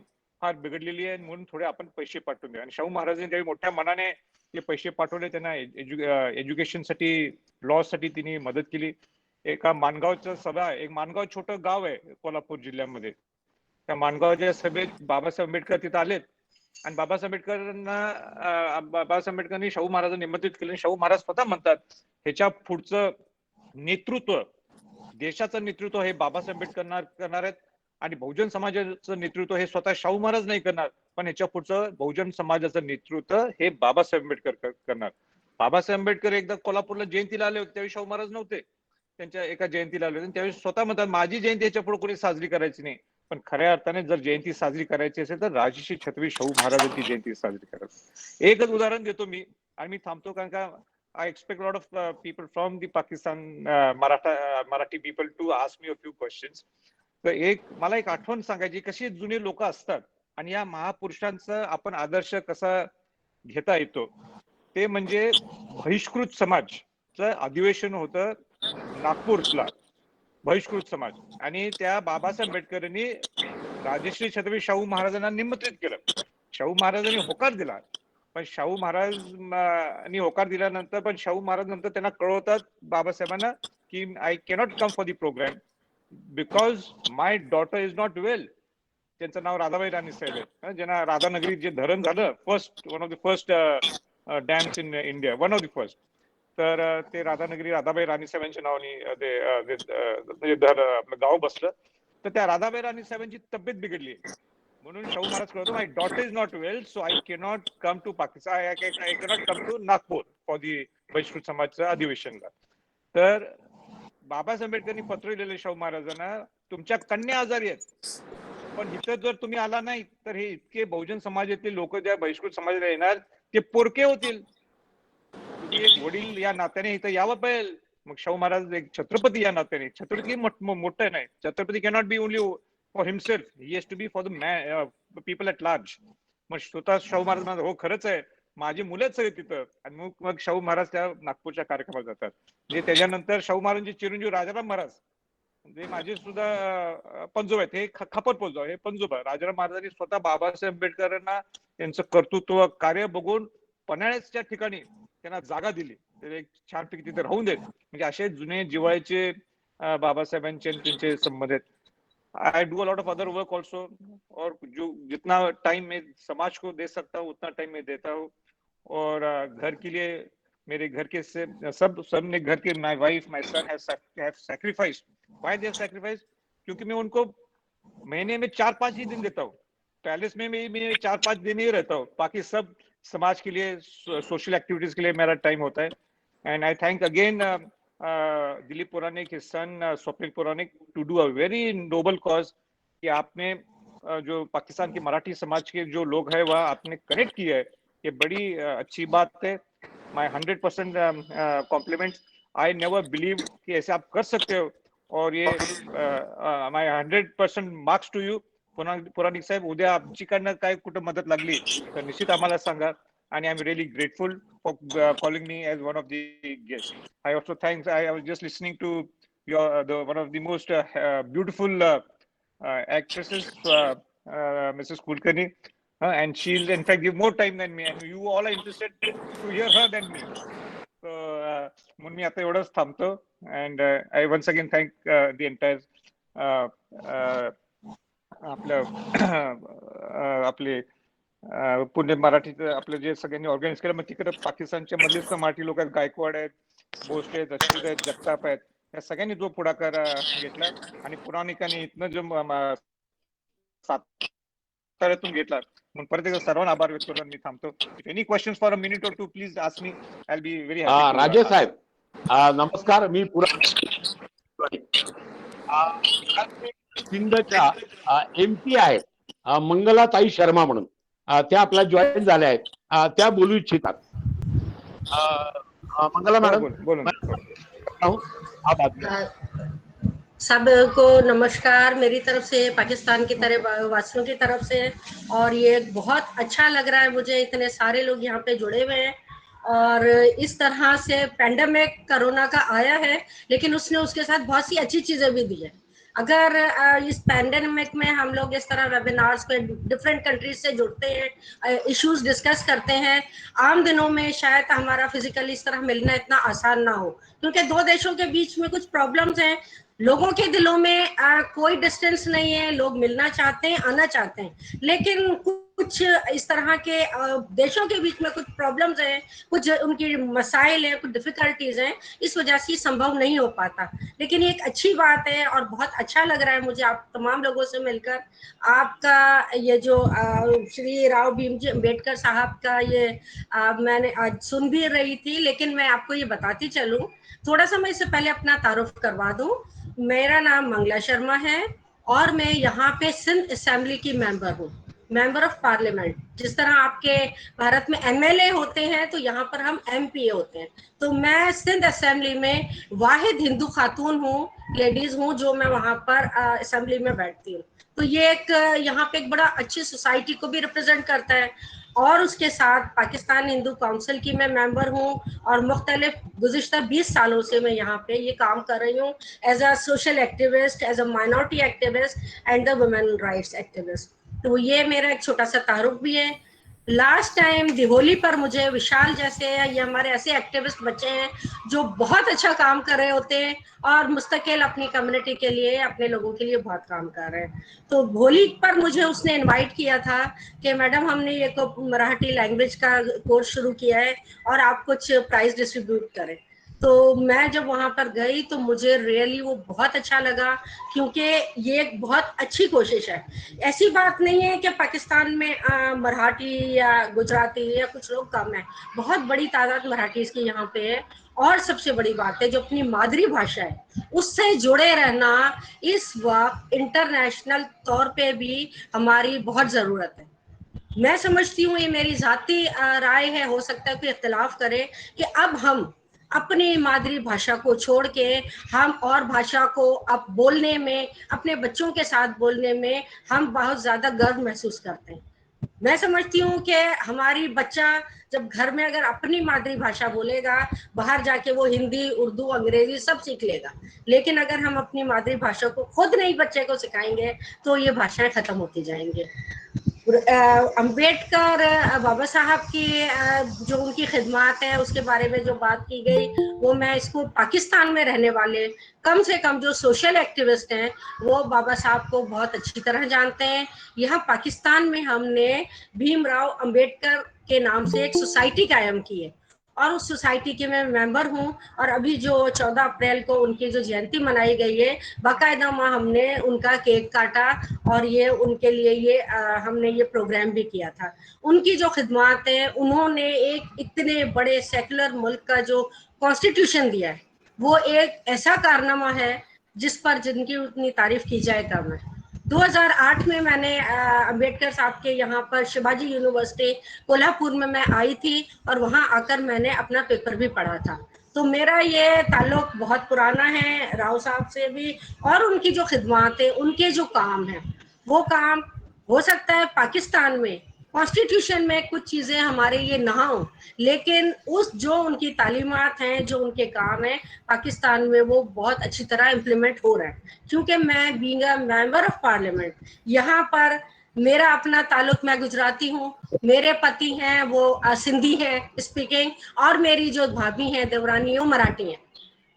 [SPEAKER 12] फार बिघडलेली आहे म्हणून थोडे आपण पैसे पाठवून द्या. आणि शाहू महाराजांनी ज्यावेळी मोठ्या मनाने ते पैसे पाठवले, त्यांना एज्युकेशनसाठी, लॉ साठी त्यांनी मदत केली. एका माणगावच्या सभा, एक माणगाव छोटं गाव आहे कोल्हापूर जिल्ह्यामध्ये, त्या माणगावच्या सभेत बाबासाहेब आंबेडकर तिथं आलेत आणि बाबासाहेब आंबेडकरांनी शाहू महाराजांना निमंत्रित केले. शाहू महाराज स्वतः म्हणतात ह्याच्या पुढचं नेतृत्व, देशाचं नेतृत्व हे बाबासाहेब आंबेडकर करणार आहेत आणि बहुजन समाजाचं नेतृत्व हे स्वतः शाहू महाराज नाही करणार, पण ह्याच्या पुढचं बहुजन समाजाचं नेतृत्व हे बाबासाहेब आंबेडकर करणार. बाबासाहेब आंबेडकर एकदा कोल्हापूरला जयंतीला आले होते, त्यावेळी शाहू महाराज नव्हते, त्यांच्या एका जयंतीला आले होते. त्यावेळी स्वतः म्हणतात माझी जयंती ह्याच्या पुढे कोणी साजरी करायची नाही, पण खऱ्या अर्थाने जर जयंती साजरी करायची असेल तर राजश्री छत्रपती शाहू महाराजांची जयंती साजरी करायची. एकच उदाहरण देतो मी आणि मी थांबतो, कारण का I expect lot of people from the Pakistan Marathi people to ask me a few questions. तर मला एक आठवण सांगायची, कशी जुने लोक असतात आणि या महापुरुषांचा आपण आदर्श कसा घेता येतो, ते म्हणजे बहिष्कृत समाजचं अधिवेशन होतं नागपूरला बहिष्कृत समाज. आणि त्या बाबासाहेब आंबेडकरांनी राजश्री छत्रपती शाहू महाराजांना निमंत्रित केलं. शाहू महाराजांनी होकार दिला, पण शाहू महाराजांनी होकार दिल्यानंतर पण शाहू महाराज नंतर त्यांना कळवतात बाबासाहेबांना की I cannot come for the programme because my daughter is not well. त्यांचं नाव राधाबाई राणी साहेब आहे, ज्यांना राधानगरी जे धरण झालं one of the first dams in India, one of the first. तर ते राधानगरी राधाबाई राणी साहेबांच्या नावाने ते आपलं गाव बसलं. तर त्या राधाबाई राणी साहेबांची तब्येत बिघडली, म्हणून शाहू महाराज कळतो my daughter is not well, so I cannot come to Pakistan, I cannot come to Nagpur for the बहिष्कृत समाजचं अधिवेशनला. तर बाबासाहेब आंबेडकरांनी पत्र लिहिलेलं शाहू महाराजांना, तुमच्या कन्या आजारी आहेत, पण इथं जर तुम्ही आला नाही तर हे इतके बहुजन समाजातील लोक ज्या बहिष्कृत समाजाला येणार ते पोरके होतील. तुम्ही एक वडील या नात्याने इथं यावं पाहिजे. मग शाहू महाराज एक छत्रपती या नात्याने, छत्रपती मोठं नाही, Chhatrapati cannot be only for himself, he has to be for the people at large. मग स्वतः शाहू महाराज म्हणतात हो खरंच आहे, माझी मुलंच आहे तिथं. आणि मग शाहू महाराज त्या नागपूरच्या कार्यक्रमात जातात. म्हणजे त्याच्यानंतर शाहू महाराजांचे चिरंजीव राजाराम महाराज, म्हणजे माझे सुद्धा पंजोबा आहेत, हे खापर पंजोबा, हे पंजोबा राजाराम महाराजांनी स्वतः बाबासाहेब आंबेडकरांना त्यांचं कर्तृत्व कार्य बघून पन्हाळ्याच्या ठिकाणी त्यांना जागा दिली, तर एक छानपैकी तिथे राहून देत. म्हणजे असे जुने जिव्हाळ्याचे बाबासाहेबांचे त्यांचे संबंध आहेत. I do a lot of other work also, और जो जितना टाइम मैं समाज को दे सकता हूँ उतना टाइम मैं देता हूँ. और घर के लिए मेरे घर के सबने घर के, my wife my son have sacrificed. Why they have sacrificed? क्योंकि मैं उनको महीने में 4-5 ही दिन देता हूँ. पैलेस में मैं 4-5 दिन ही रहता हूँ, बाकी सब समाज के लिए, सोशल एक्टिविटीज के लिए मेरा टाइम होता है. And I thank again Dilip Puranik, his son Swapnil Puranik, to do a very noble cause. कि आपने जो पाकिस्तान के मराठी समाज के जो लोग हैं वह आपने कनेक्ट किया है, ये बड़ी अच्छी बात है. My 100% compliments. I never believe कि ऐसे आप कर सकते हो, और ये my 100% marks to you. Puranik saheb, उद्या आमच्याकडनं काय कुठं मदत लागली तर निश्चित आम्हाला सांगा. आणि I am really grateful for calling me as one of the guest. I also thanks, I was just listening to your one of the most beautiful actresses, Mrs. Kulkarni, and she'll in fact give more time than me, and you all are interested to hear her than me. So म्हणून मी आता एवढंच थांबतो. And I once again thank the entire आपले पुणे मराठीचं आपलं जे सगळ्यांनी organise केलं. मग तिकडे पाकिस्तानच्या मधलेच मराठी लोक आहेत, गायकवाड आहेत, भोसले आहेत, अच्युत आहेत, जगताप आहेत, या सगळ्यांनी जो पुढाकार घेतला आणि पुराणिकांनी इथनं जो साताऱ्यातून घेतला, म्हणून परत एकदा सर्वांना आभार व्यक्त करून मी थांबतो. Any questions for a minute or two please ask me, I will be very happy.
[SPEAKER 1] Rajesh साहेब नमस्कार, मी सिंधच्या MP आहेत मंगलाताई शर्मा म्हणून, त्या आपल्या जॉईन झाल्या आहेत, त्या बोलू इच्छितात. मंगला मॅडम
[SPEAKER 12] बोलून.
[SPEAKER 9] सब को नमस्कार मेरी तरफ से, पाकिस्तान की तरह वासियों की तरफ से. और ये बहुत अच्छा लग रहा है मुझे, इतने सारे लोग यहाँ पे जुड़े हुए हैं. और इस तरह से पेंडेमिक कोरोना का आया है, लेकिन उसने उसके साथ बहुत सी अच्छी चीजें भी दी है. अगर इस पैंडेमिक में हम लोग इस तरह वेबिनार्स पे डिफरेंट कंट्रीज से जुड़ते हैं, इश्यूज डिस्कस करते हैं, आम दिनों में शायद हमारा फिजिकली इस तरह मिलना इतना आसान ना हो, क्योंकि दो देशों के बीच में कुछ प्रॉब्लम्स हैं. लोगों के दिलों में कोई डिस्टेंस नहीं है, लोग मिलना चाहते हैं, आना चाहते हैं, लेकिन कुछ इस तरह के देशों के बीच में कुछ प्रॉब्लम्स हैं, कुछ उनकी मसाइल हैं, कुछ डिफिकल्टीज हैं, इस वजह से संभव नहीं हो पाता. लेकिन ये एक अच्छी बात है और बहुत अच्छा लग रहा है मुझे आप तमाम लोगों से मिलकर. आपका ये जो श्री राव भीमजी अम्बेडकर साहब का ये मैंने आज सुन भी रही थी, लेकिन मैं आपको ये बताती चलूं, थोड़ा सा मैं इससे पहले अपना तारुफ करवा दूं. मेरा नाम मंगला शर्मा है और मैं यहाँ पे सिंध असेंबली की मेंबर हूँ, मेंबर ऑफ पार्लियामेंट. जिस तरह आपके भारत में MLA होते हैं तो यहाँ पर हम MPA होते हैं. तो मैं सिंध असेंबली में वाहिद हिंदू खातून हूँ, लेडीज हूँ, जो मैं वहाँ पर असेंबली में बैठती हूँ. तो ये एक यहाँ पे एक बड़ा अच्छी सोसाइटी को भी रिप्रेजेंट करता है. और उसके साथ पाकिस्तान हिंदू काउंसिल की मैं मेंबर हूँ और मुख्तलिफ गुज़िश्ता 20 सालों से मैं यहाँ पे ये काम कर रही हूँ as a social activist, as a minority activist and the women rights activist. तो ये मेरा एक छोटा सा तारुफ भी है। लास्ट टाइम दिवाली पर मुझे विशाल जैसे ये हमारे ऐसे एक्टिविस्ट बच्चे हैं जो बहुत अच्छा काम कर रहे होते हैं और मुस्तकिल अपनी कम्युनिटी के लिए, अपने लोगों के लिए बहुत काम कर रहे हैं। तो होली पर मुझे उसने इनवाइट किया था कि मैडम हमने ये मराठी लैंग्वेज का कोर्स शुरू किया है और आप कुछ प्राइज डिस्ट्रीब्यूट करें। तो मैं जब वहां पर गई तो मुझे रियली वो बहुत अच्छा लगा, क्योंकि ये एक बहुत अच्छी कोशिश है। ऐसी बात नहीं है कि पाकिस्तान में मराठी या गुजराती या कुछ लोग कम है, बहुत बड़ी तादाद मराठी की यहाँ पे है। और सबसे बड़ी बात है जो अपनी मादरी भाषा है उससे जुड़े रहना इस वक्त इंटरनेशनल तौर पे भी हमारी बहुत ज़रूरत है। मैं समझती हूँ, ये मेरी जाती राय है, हो सकता है कोई इख्तिलाफ करे, कि अब हम अपनी मादरी भाषा को छोड़ के हम और भाषा को अब बोलने में, अपने बच्चों के साथ बोलने में हम बहुत ज़्यादा गर्व महसूस करते हैं। मैं समझती हूँ कि हमारी बच्चा जब घर में अगर अपनी मातृभाषा बोलेगा, बाहर जाके वो हिंदी, उर्दू, अंग्रेजी सब सीख लेगा। लेकिन अगर हम अपनी मातृभाषा को खुद नहीं बच्चे को सिखाएंगे तो ये भाषाएं खत्म होती जाएंगी। अम्बेडकर बाबा साहब की जो उनकी खिदमत है उसके बारे में जो बात की गई, वो मैं इसको पाकिस्तान में रहने वाले कम से कम जो सोशल एक्टिविस्ट हैं वो बाबा साहब को बहुत अच्छी तरह जानते हैं। यहाँ पाकिस्तान में हमने भीमराव अंबेडकर के नाम से एक सोसाइटी कायम की है और उस सोसाइटी के मैं मेंबर हूँ। और अभी जो 14 अप्रैल को उनकी जो जयंती मनाई गई है, बाकायदा वहाँ हमने उनका केक काटा और ये उनके लिए ये हमने ये प्रोग्राम भी किया था। उनकी जो खिदमत है, उन्होंने एक इतने बड़े सेकुलर मुल्क का जो कॉन्स्टिट्यूशन दिया है वो एक ऐसा कारनामा है जिस पर जिनकी उतनी तारीफ की जाए कम है। 2008 में मैंने अंबेडकर साहब के यहाँ पर शिवाजी यूनिवर्सिटी कोल्हापुर में मैं आई थी और वहाँ आकर मैंने अपना पेपर भी पढ़ा था। तो मेरा ये ताल्लुक बहुत पुराना है राव साहब से भी, और उनकी जो खिदमत है, उनके जो काम है, वो काम हो सकता है पाकिस्तान में कॉन्स्टिट्यूशन में कुछ चीज़ें हमारे लिए ना हो, लेकिन उस जो उनकी तालीमात हैं, जो उनके काम हैं, पाकिस्तान में वो बहुत अच्छी तरह इम्प्लीमेंट हो रहा है। क्योंकि मैं being a member of parliament, यहाँ पर मेरा अपना ताल्लुक, मैं गुजराती हूँ, मेरे पति हैं वो सिंधी हैं स्पीकिंग, और मेरी जो भाभी हैं देवरानी वो मराठी हैं।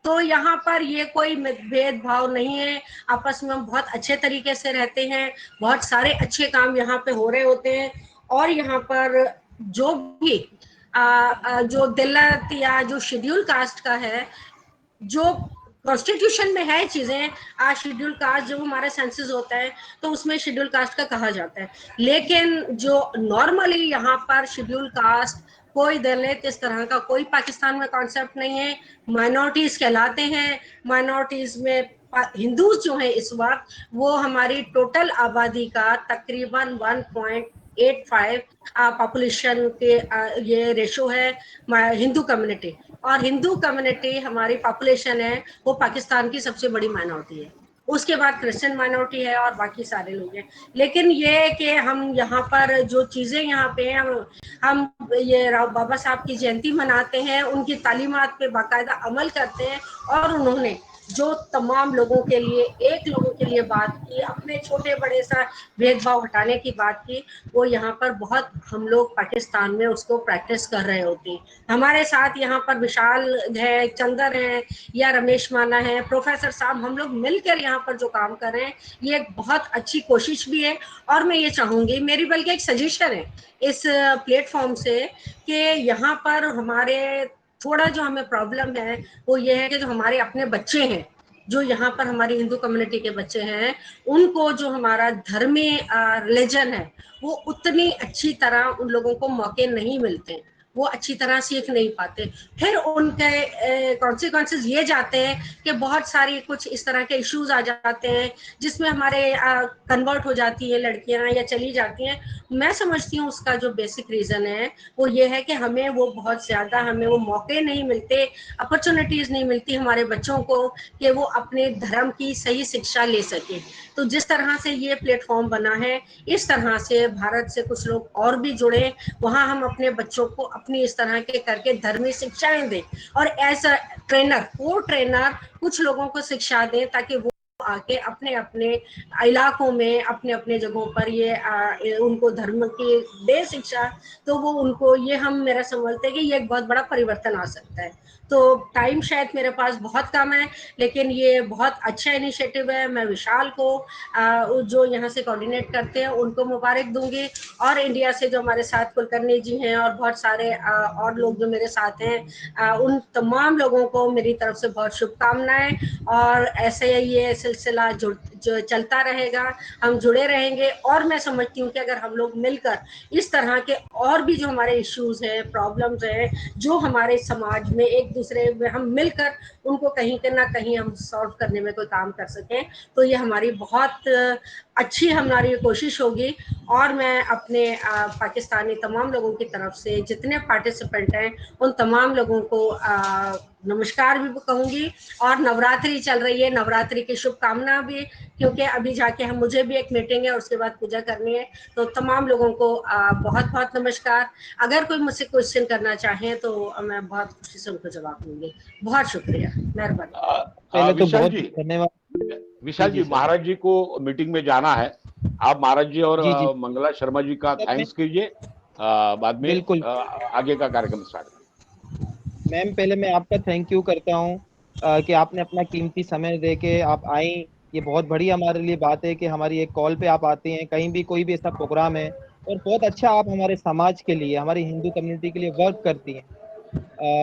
[SPEAKER 9] तो यहाँ पर ये कोई भेदभाव नहीं है, आपस में हम बहुत अच्छे तरीके से रहते हैं, बहुत सारे अच्छे काम यहाँ पे हो रहे होते हैं। और यहाँ पर जो भी जो दिल्लत या जो शेड्यूल कास्ट का है, जो कॉन्स्टिट्यूशन में है चीजें, आज शेड्यूल कास्ट जब हमारा सेंसस होता है तो उसमें शेड्यूल कास्ट का कहा जाता है, लेकिन जो नॉर्मली यहाँ पर शेड्यूल कास्ट, कोई दलित, इस तरह का कोई पाकिस्तान में कॉन्सेप्ट नहीं है। माइनॉरिटीज कहलाते हैं। माइनॉरिटीज में हिंदू जो है इस वक्त वो हमारी टोटल आबादी का तकरीबन 1.85 पॉपुलेशन के ये रेशो है हिंदू कम्युनिटी, और हिंदू कम्युनिटी हमारी पॉपुलेशन है वो पाकिस्तान की सबसे बड़ी माइनॉरिटी है। उसके बाद क्रिश्चियन माइनॉरिटी है और बाकी सारे लोग हैं। लेकिन ये कि हम यहाँ पर जो चीज़ें यहाँ पे हैं, हम ये राव बाबा साहब की जयंती मनाते हैं, उनकी तालीमात पे बाकायदा अमल करते हैं, और उन्होंने जो तमाम लोगों के लिए, एक लोगों के लिए बात की, अपने छोटे बड़े सा भेदभाव हटाने की बात की, वो यहाँ पर बहुत हम लोग पाकिस्तान में उसको प्रैक्टिस कर रहे होते हैं। हमारे साथ यहाँ पर विशाल है, चंदर है, या रमेश माना है, प्रोफेसर साहब, हम लोग मिलकर यहाँ पर जो काम कर रहे हैं ये एक बहुत अच्छी कोशिश भी है। और मैं ये चाहूँगी, मेरी बल्कि एक सजेशन है इस प्लेटफॉर्म से, कि यहाँ पर हमारे थोड़ा जो हमें प्रॉब्लम है वो ये है कि जो हमारे अपने बच्चे हैं, जो यहाँ पर हमारी हिंदू कम्युनिटी के बच्चे हैं, उनको जो हमारा धर्मी रिलीजन है वो उतनी अच्छी तरह उन लोगों को मौके नहीं मिलते हैं। वो अच्छी तरह सीख नहीं पाते। फिर उनके कॉन्सिक्वेंसेस ये जाते हैं कि बहुत सारी कुछ इस तरह के इश्यूज आ जाते हैं जिसमें हमारे कन्वर्ट हो जाती है लड़कियां या चली जाती हैं। मैं समझती हूँ उसका जो बेसिक रीजन है वो ये है कि हमें वो बहुत ज्यादा हमें वो मौके नहीं मिलते, अपॉर्चुनिटीज नहीं मिलती हमारे बच्चों को कि वो अपने धर्म की सही शिक्षा ले सके। तो जिस तरह से ये प्लेटफॉर्म बना है, इस तरह से भारत से कुछ लोग और भी जुड़े, वहाँ हम अपने बच्चों को अपनी इस तरह के करके धर्मी शिक्षाएं दें और एज अ ट्रेनर को ट्रेनर कुछ लोगों को शिक्षा दें ताकि वो आके अपने अपने इलाकों में अपने अपने जगहों पर ये उनको धर्म की दे शिक्षा। तो वो उनको ये हम मेरा समझते हैं कि ये एक बहुत बड़ा परिवर्तन आ सकता है। तो टाइम शायद मेरे पास बहुत कम है, लेकिन ये बहुत अच्छा इनिशिएटिव है। मैं विशाल को जो यहाँ से कोऑर्डिनेट करते हैं उनको मुबारक दूंगी, और इंडिया से जो हमारे साथ कुलकर्णी जी हैं और बहुत सारे और लोग जो मेरे साथ हैं, उन तमाम लोगों को मेरी तरफ से बहुत शुभकामनाएं। और ऐसे ये सिलसिला जो चलता रहेगा, हम जुड़े रहेंगे। और मैं समझती हूँ कि अगर हम लोग मिलकर इस तरह के और भी जो हमारे इश्यूज हैं, प्रॉब्लम्स हैं, जो हमारे समाज में एक दूसरे में हम मिलकर उनको कहीं ना कहीं हम सॉल्व करने में कोई काम कर सकें, तो ये हमारी बहुत अच्छी हमारी कोशिश होगी। और मैं अपने पाकिस्तानी तमाम लोगों की तरफ से जितने पार्टिसिपेंट हैं उन तमाम लोगों को नमस्कार भी कहूँगी। और नवरात्रि चल रही है, नवरात्रि की शुभकामना भी, क्योंकि अभी जाके मुझे भी एक मीटिंग है, उसके बाद पूजा करनी है। तो तमाम लोगों को बहुत बहुत नमस्कार। अगर कोई मुझसे क्वेश्चन करना चाहे तो मैं बहुत खुशी से उनको जवाब दूंगी। बहुत शुक्रिया, मेहरबानी।
[SPEAKER 4] पहले तो
[SPEAKER 1] विशाल
[SPEAKER 4] बहुत
[SPEAKER 1] जी,
[SPEAKER 4] धन्यवाद।
[SPEAKER 1] विशाल
[SPEAKER 4] जी
[SPEAKER 1] जी,
[SPEAKER 4] सर।
[SPEAKER 1] महाराज जी को मीटिंग में जाना है। आप महाराज जी और
[SPEAKER 4] जी जी
[SPEAKER 1] मंगला शर्मा जी का
[SPEAKER 4] सर,
[SPEAKER 1] थैंक्स कीजिए। बाद में
[SPEAKER 4] बिल्कुल
[SPEAKER 1] आगे का कार्यक्रम स्टार्ट।
[SPEAKER 4] मैम, पहले मैं आपका थैंक यू करता हूँ कि आपने अपना कीमती समय दे के आप आई। ये बहुत बड़ी हमारे लिए बात है कि हमारी एक कॉल पे आप आते हैं, कहीं भी कोई भी ऐसा प्रोग्राम है, और बहुत अच्छा आप हमारे समाज के लिए, हमारी हिंदू कम्युनिटी के लिए वर्क करती हैं।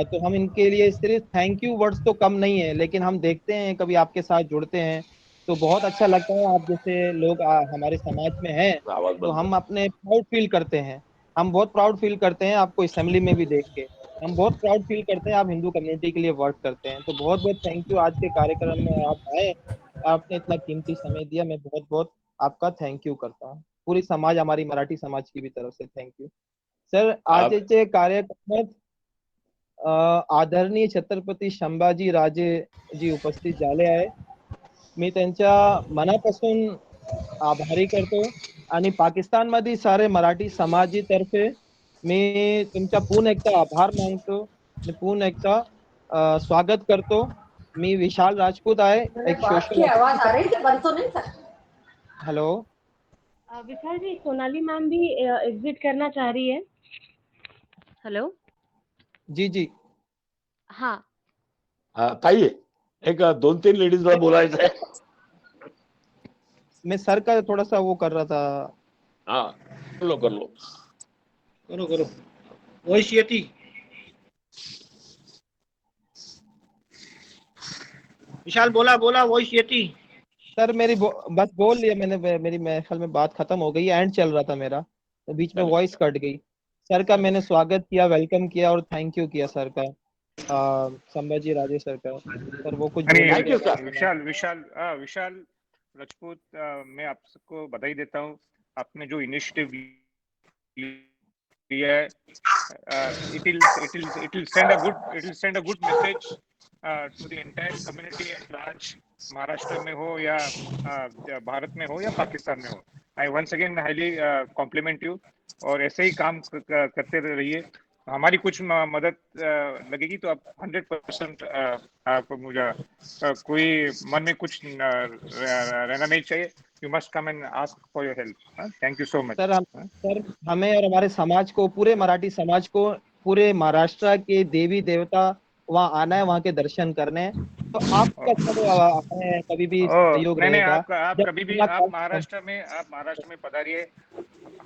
[SPEAKER 4] तो हम इनके लिए सिर्फ थैंक यू वर्ड्स तो कम नहीं है, लेकिन हम देखते हैं कभी आपके साथ जुड़ते हैं तो बहुत अच्छा लगता है। आप जैसे लोग हमारे समाज में हैं
[SPEAKER 1] आवाज
[SPEAKER 4] तो
[SPEAKER 1] बंद कर।
[SPEAKER 4] हम अपने प्राउड फील करते हैं। हम बहुत प्राउड फील करते हैं आपको असेंबली में भी देख के। हम बहुत प्राउड फील करते हैं आप हिंदू कम्युनिटी के लिए वर्क करते हैं। तो बहुत बहुत थैंक यू, आज के कार्यक्रम में आप आए, आपने इतना कीमती समय दिया। मैं बहुत बहुत आपका थैंक यू करता हूँ, पूरी समाज, हमारी मराठी समाज की भी तरफ से थँक यू सर। आजचे कार्यक्रमात आदरणीय छत्रपती संभाजी राजे जी उपस्थित झाले आहे। मी त्यांच्या मनापासून आभारी करतो आणि पाकिस्तानमध्ये सारे मराठी समाजातर्फे मी तुमचा पुन्हा एकदा आभार मानतो आणि पुन्हा एकदा स्वागत करतो। मी विशाल राजपूत आहे, एक
[SPEAKER 9] बात
[SPEAKER 4] सोशल
[SPEAKER 9] की आवाज आ
[SPEAKER 4] ऑफिसर।
[SPEAKER 9] रही थी, बंद तो नहीं था।
[SPEAKER 4] हेलो
[SPEAKER 10] विशाल जी, सोनाली मैम भी एग्जिट करना चाह रही है। हेलो।
[SPEAKER 4] जी जी
[SPEAKER 10] हाँ।
[SPEAKER 1] ताई, एक 2-3 लेडीजला बोलायचं आहे।
[SPEAKER 4] मैं सर का थोड़ा सा वो कर रहा था।
[SPEAKER 1] हाँ, कर लो कर लो।
[SPEAKER 2] करो करो, वॉइस येती। विशाल बोला बोला, वॉइस येती।
[SPEAKER 4] सर बस बोल लिया मैंने, मेरी मेरे ख्याल में बात खत्म हो गई, एंड चल रहा था मेरा, तो बीच में
[SPEAKER 1] चलिए,
[SPEAKER 4] वॉइस कट गई। सर का मैंने स्वागत किया, वेलकम किया और थैंक यू किया सर का, संभाजी राजे सर का। सर वो कुछ
[SPEAKER 12] आणि
[SPEAKER 4] बोलने
[SPEAKER 1] थैंक
[SPEAKER 4] थे
[SPEAKER 1] यू
[SPEAKER 4] आपको
[SPEAKER 1] सर।
[SPEAKER 4] सुना।
[SPEAKER 12] विशाल राजपूत, मैं आपको बधाई देता हूँ। आपने जो इनिशिएटिव लिया है, it will send a good message to the entire community at large, Maharashtra में हो या भारत में हो या पाकिस्तान में हो। I once again highly compliment you, और ऐसे ही काम करते रहिए। हमारी कुछ मदद लगेगी तो आप 100% आपको मुझे कोई मन में कुछ रहना नहीं चाहिए। You must come and ask for your help. Thank you so much.
[SPEAKER 4] Sir हमें और हमारे समाज को, पूरे मराठी समाज को, पूरे महाराष्ट्र के देवी देवता वहाँ आना है, वहाँ के दर्शन करने हैं। तो आपका सब हमें कभी भी सहयोग
[SPEAKER 12] नहीं,
[SPEAKER 4] रहेगा।
[SPEAKER 12] आप
[SPEAKER 4] जब
[SPEAKER 12] कभी भी
[SPEAKER 4] अपना
[SPEAKER 12] आप
[SPEAKER 4] काम-
[SPEAKER 12] महाराष्ट्र में पधारिए।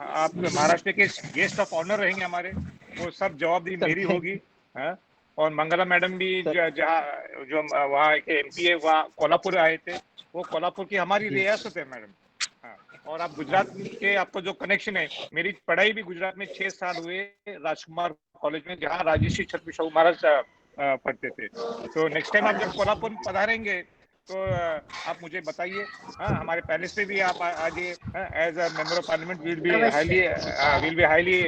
[SPEAKER 12] आप महाराष्ट्र के गेस्ट ऑफ ऑनर रहेंगे हमारे, वो सब जवाबदेही
[SPEAKER 4] सर
[SPEAKER 12] मेरी
[SPEAKER 4] थैंक
[SPEAKER 12] होगी। हाँ? और मंगला मैडम भी
[SPEAKER 4] सर
[SPEAKER 12] जहाँ जो वहाँ के MP है, वहाँ कोल्हापुर आए थे। वो कोल्हापुर की हमारी
[SPEAKER 4] जी
[SPEAKER 12] रियासत है मैडम। हाँ। और आप गुजरात के, आपको जो कनेक्शन है, मेरी पढ़ाई भी गुजरात में 6 साल हुए राजकुमार कॉलेज में, जहाँ राजर्षि छत्रपति शाहू महाराज पढ़ते थे। तो नेक्स्ट टाइम आप जब कोल्हापुर पधारेंगे तो आप मुझे बताइए। हाँ, हमारे पैलेस पे भी आप आइए as a member of parliament. Will be highly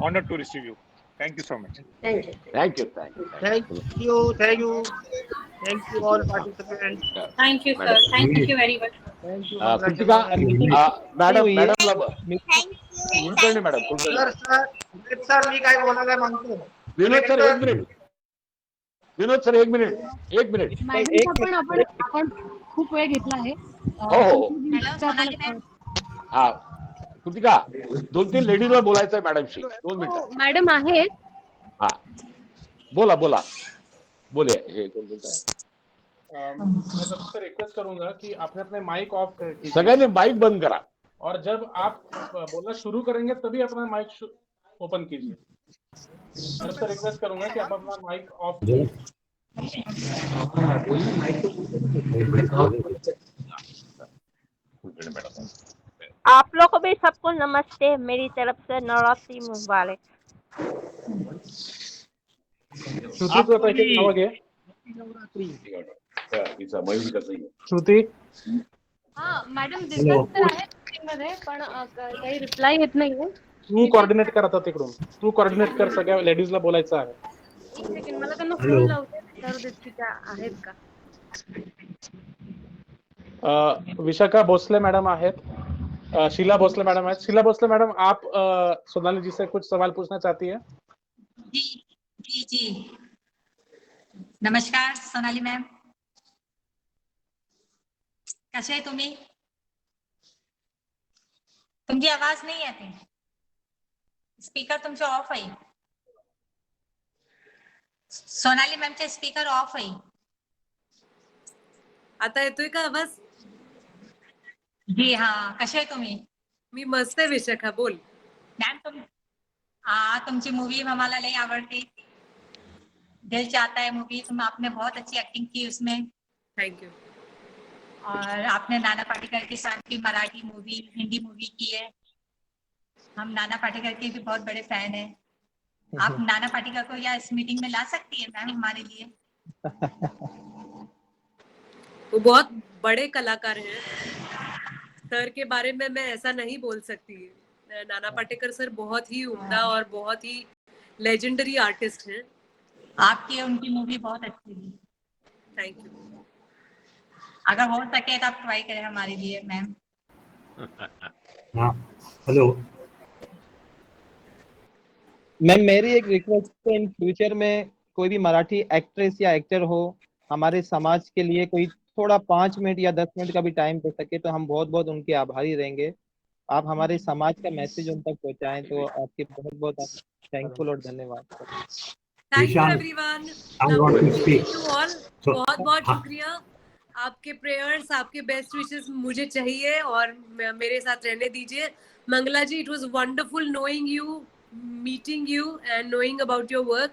[SPEAKER 12] honoured to receive you. Thank you so much.
[SPEAKER 3] Thank you.
[SPEAKER 1] Thank you
[SPEAKER 2] Thank you all participants.
[SPEAKER 11] Thank you, sir. Thank you very much.
[SPEAKER 2] Thank you.
[SPEAKER 1] Kritika madam Kulkarni madam
[SPEAKER 2] Vinod sir मी काय बोलायला मागतो.
[SPEAKER 1] Vinod sir एक minute.
[SPEAKER 10] Madam आपण खूप वेळ घेतला आहे.
[SPEAKER 1] हा कृतिका 2-3 लेडीजला बोलायचं आहे मॅडमशी. 2 मिनिटं.
[SPEAKER 10] मॅडम आहे.
[SPEAKER 1] हा बोला बोले. हे कोण बोलताय?
[SPEAKER 5] मैं सबसे रिक्वेस्ट करूंगा कि आपने अपने माइक ऑफ कीजिए।
[SPEAKER 1] सगळ्यांनी माइक बंद करा.
[SPEAKER 5] और जब आप बोलना शुरू करेंगे तभी अपना माइक ओपन कीजिए। सबसे रिक्वेस्ट करूंगा कि आप अपना माइक ऑफ कीजिए।
[SPEAKER 10] आप लोग को भी सबको नमस्ते मेरी तरफ से, नवरात्रि मुबारक।
[SPEAKER 5] श्रुती
[SPEAKER 10] हाँ मॅडम दिसत तर आहे मीटिंग मध्ये, पण काही रिप्लाय येत नाहीये.
[SPEAKER 5] तू कोऑर्डिनेट कर आता तिकडून. तू कोऑर्डिनेट कर, सगळ्या लेडीजला बोलायचं आहे.
[SPEAKER 10] एक सेकंड मला त्यांना फोन लावते, विचारू देत की त्या आहेत का.
[SPEAKER 5] विशाखा भोसले मैडम आहेत. शीला भोसले मैडम है। शीला भोसले मैडम, आप सोनाली जी से कुछ सवाल पूछना चाहती है?
[SPEAKER 13] जी नमस्कार सोनाली मॅम, कसे आहे तुम्ही? तुमची आवाज नाही येते, स्पीकर तुमचे ऑफ आहे. सोनाली मॅमचे स्पीकर ऑफ आहे.
[SPEAKER 8] आता येतोय का आवाज?
[SPEAKER 13] जी हाँ, कसे आहे तुम्ही?
[SPEAKER 8] मी मस्त आहे विशाखा, बोल.
[SPEAKER 13] मॅम तुमची मूवी आम्हाला लई आवडते. दिल चाहता है मूवी, आपने बहुत अच्छी एक्टिंग की उसमें.
[SPEAKER 8] Thank you.
[SPEAKER 13] और आपने नाना पाटेकर के साथ भी मराठी मूवी, हिंदी मूवी की है. हम नाना पाटेकर के भी बहुत बड़े फैन हैं. आप नाना पाटेकर को या इस मीटिंग में ला सकती है मैम हमारे लिए?
[SPEAKER 8] वो बहुत बड़े कलाकार हैं, सर के बारे में मैं ऐसा नहीं बोल सकती. नाना पाटेकर सर बहुत ही उम्दा और बहुत ही लेजेंडरी आर्टिस्ट हैं.
[SPEAKER 13] आपकी उनकी मूवी बहुत अच्छी थी.
[SPEAKER 8] Thank you.
[SPEAKER 13] अगर हो सके तो आप ट्राई करें हमारे लिए मैम.
[SPEAKER 14] हाँ हेलो
[SPEAKER 4] मैम, मेरी एक रिक्वेस्ट है, इन फ्यूचर में कोई भी मराठी एक्ट्रेस या एक्टर हो हमारे समाज के लिए, कोई थोड़ा 5 मिनट या 10 मिनट का भी टाइम दे सके तो हम बहुत बहुत उनके आभारी रहेंगे. आप हमारे समाज का मैसेज उन तक पहुंचाएं तो आपके बहुत बहुत थैंकफुल और धन्यवाद.
[SPEAKER 8] Thank you everyone. To all बहुत बहुत शुक्रिया. आपके प्रेयर्स, आपके बेस्ट विशेस मुझे चाहिए और मेरे साथ रहने दीजिए. Mangala ji, it was wonderful knowing you, meeting you and knowing about your work.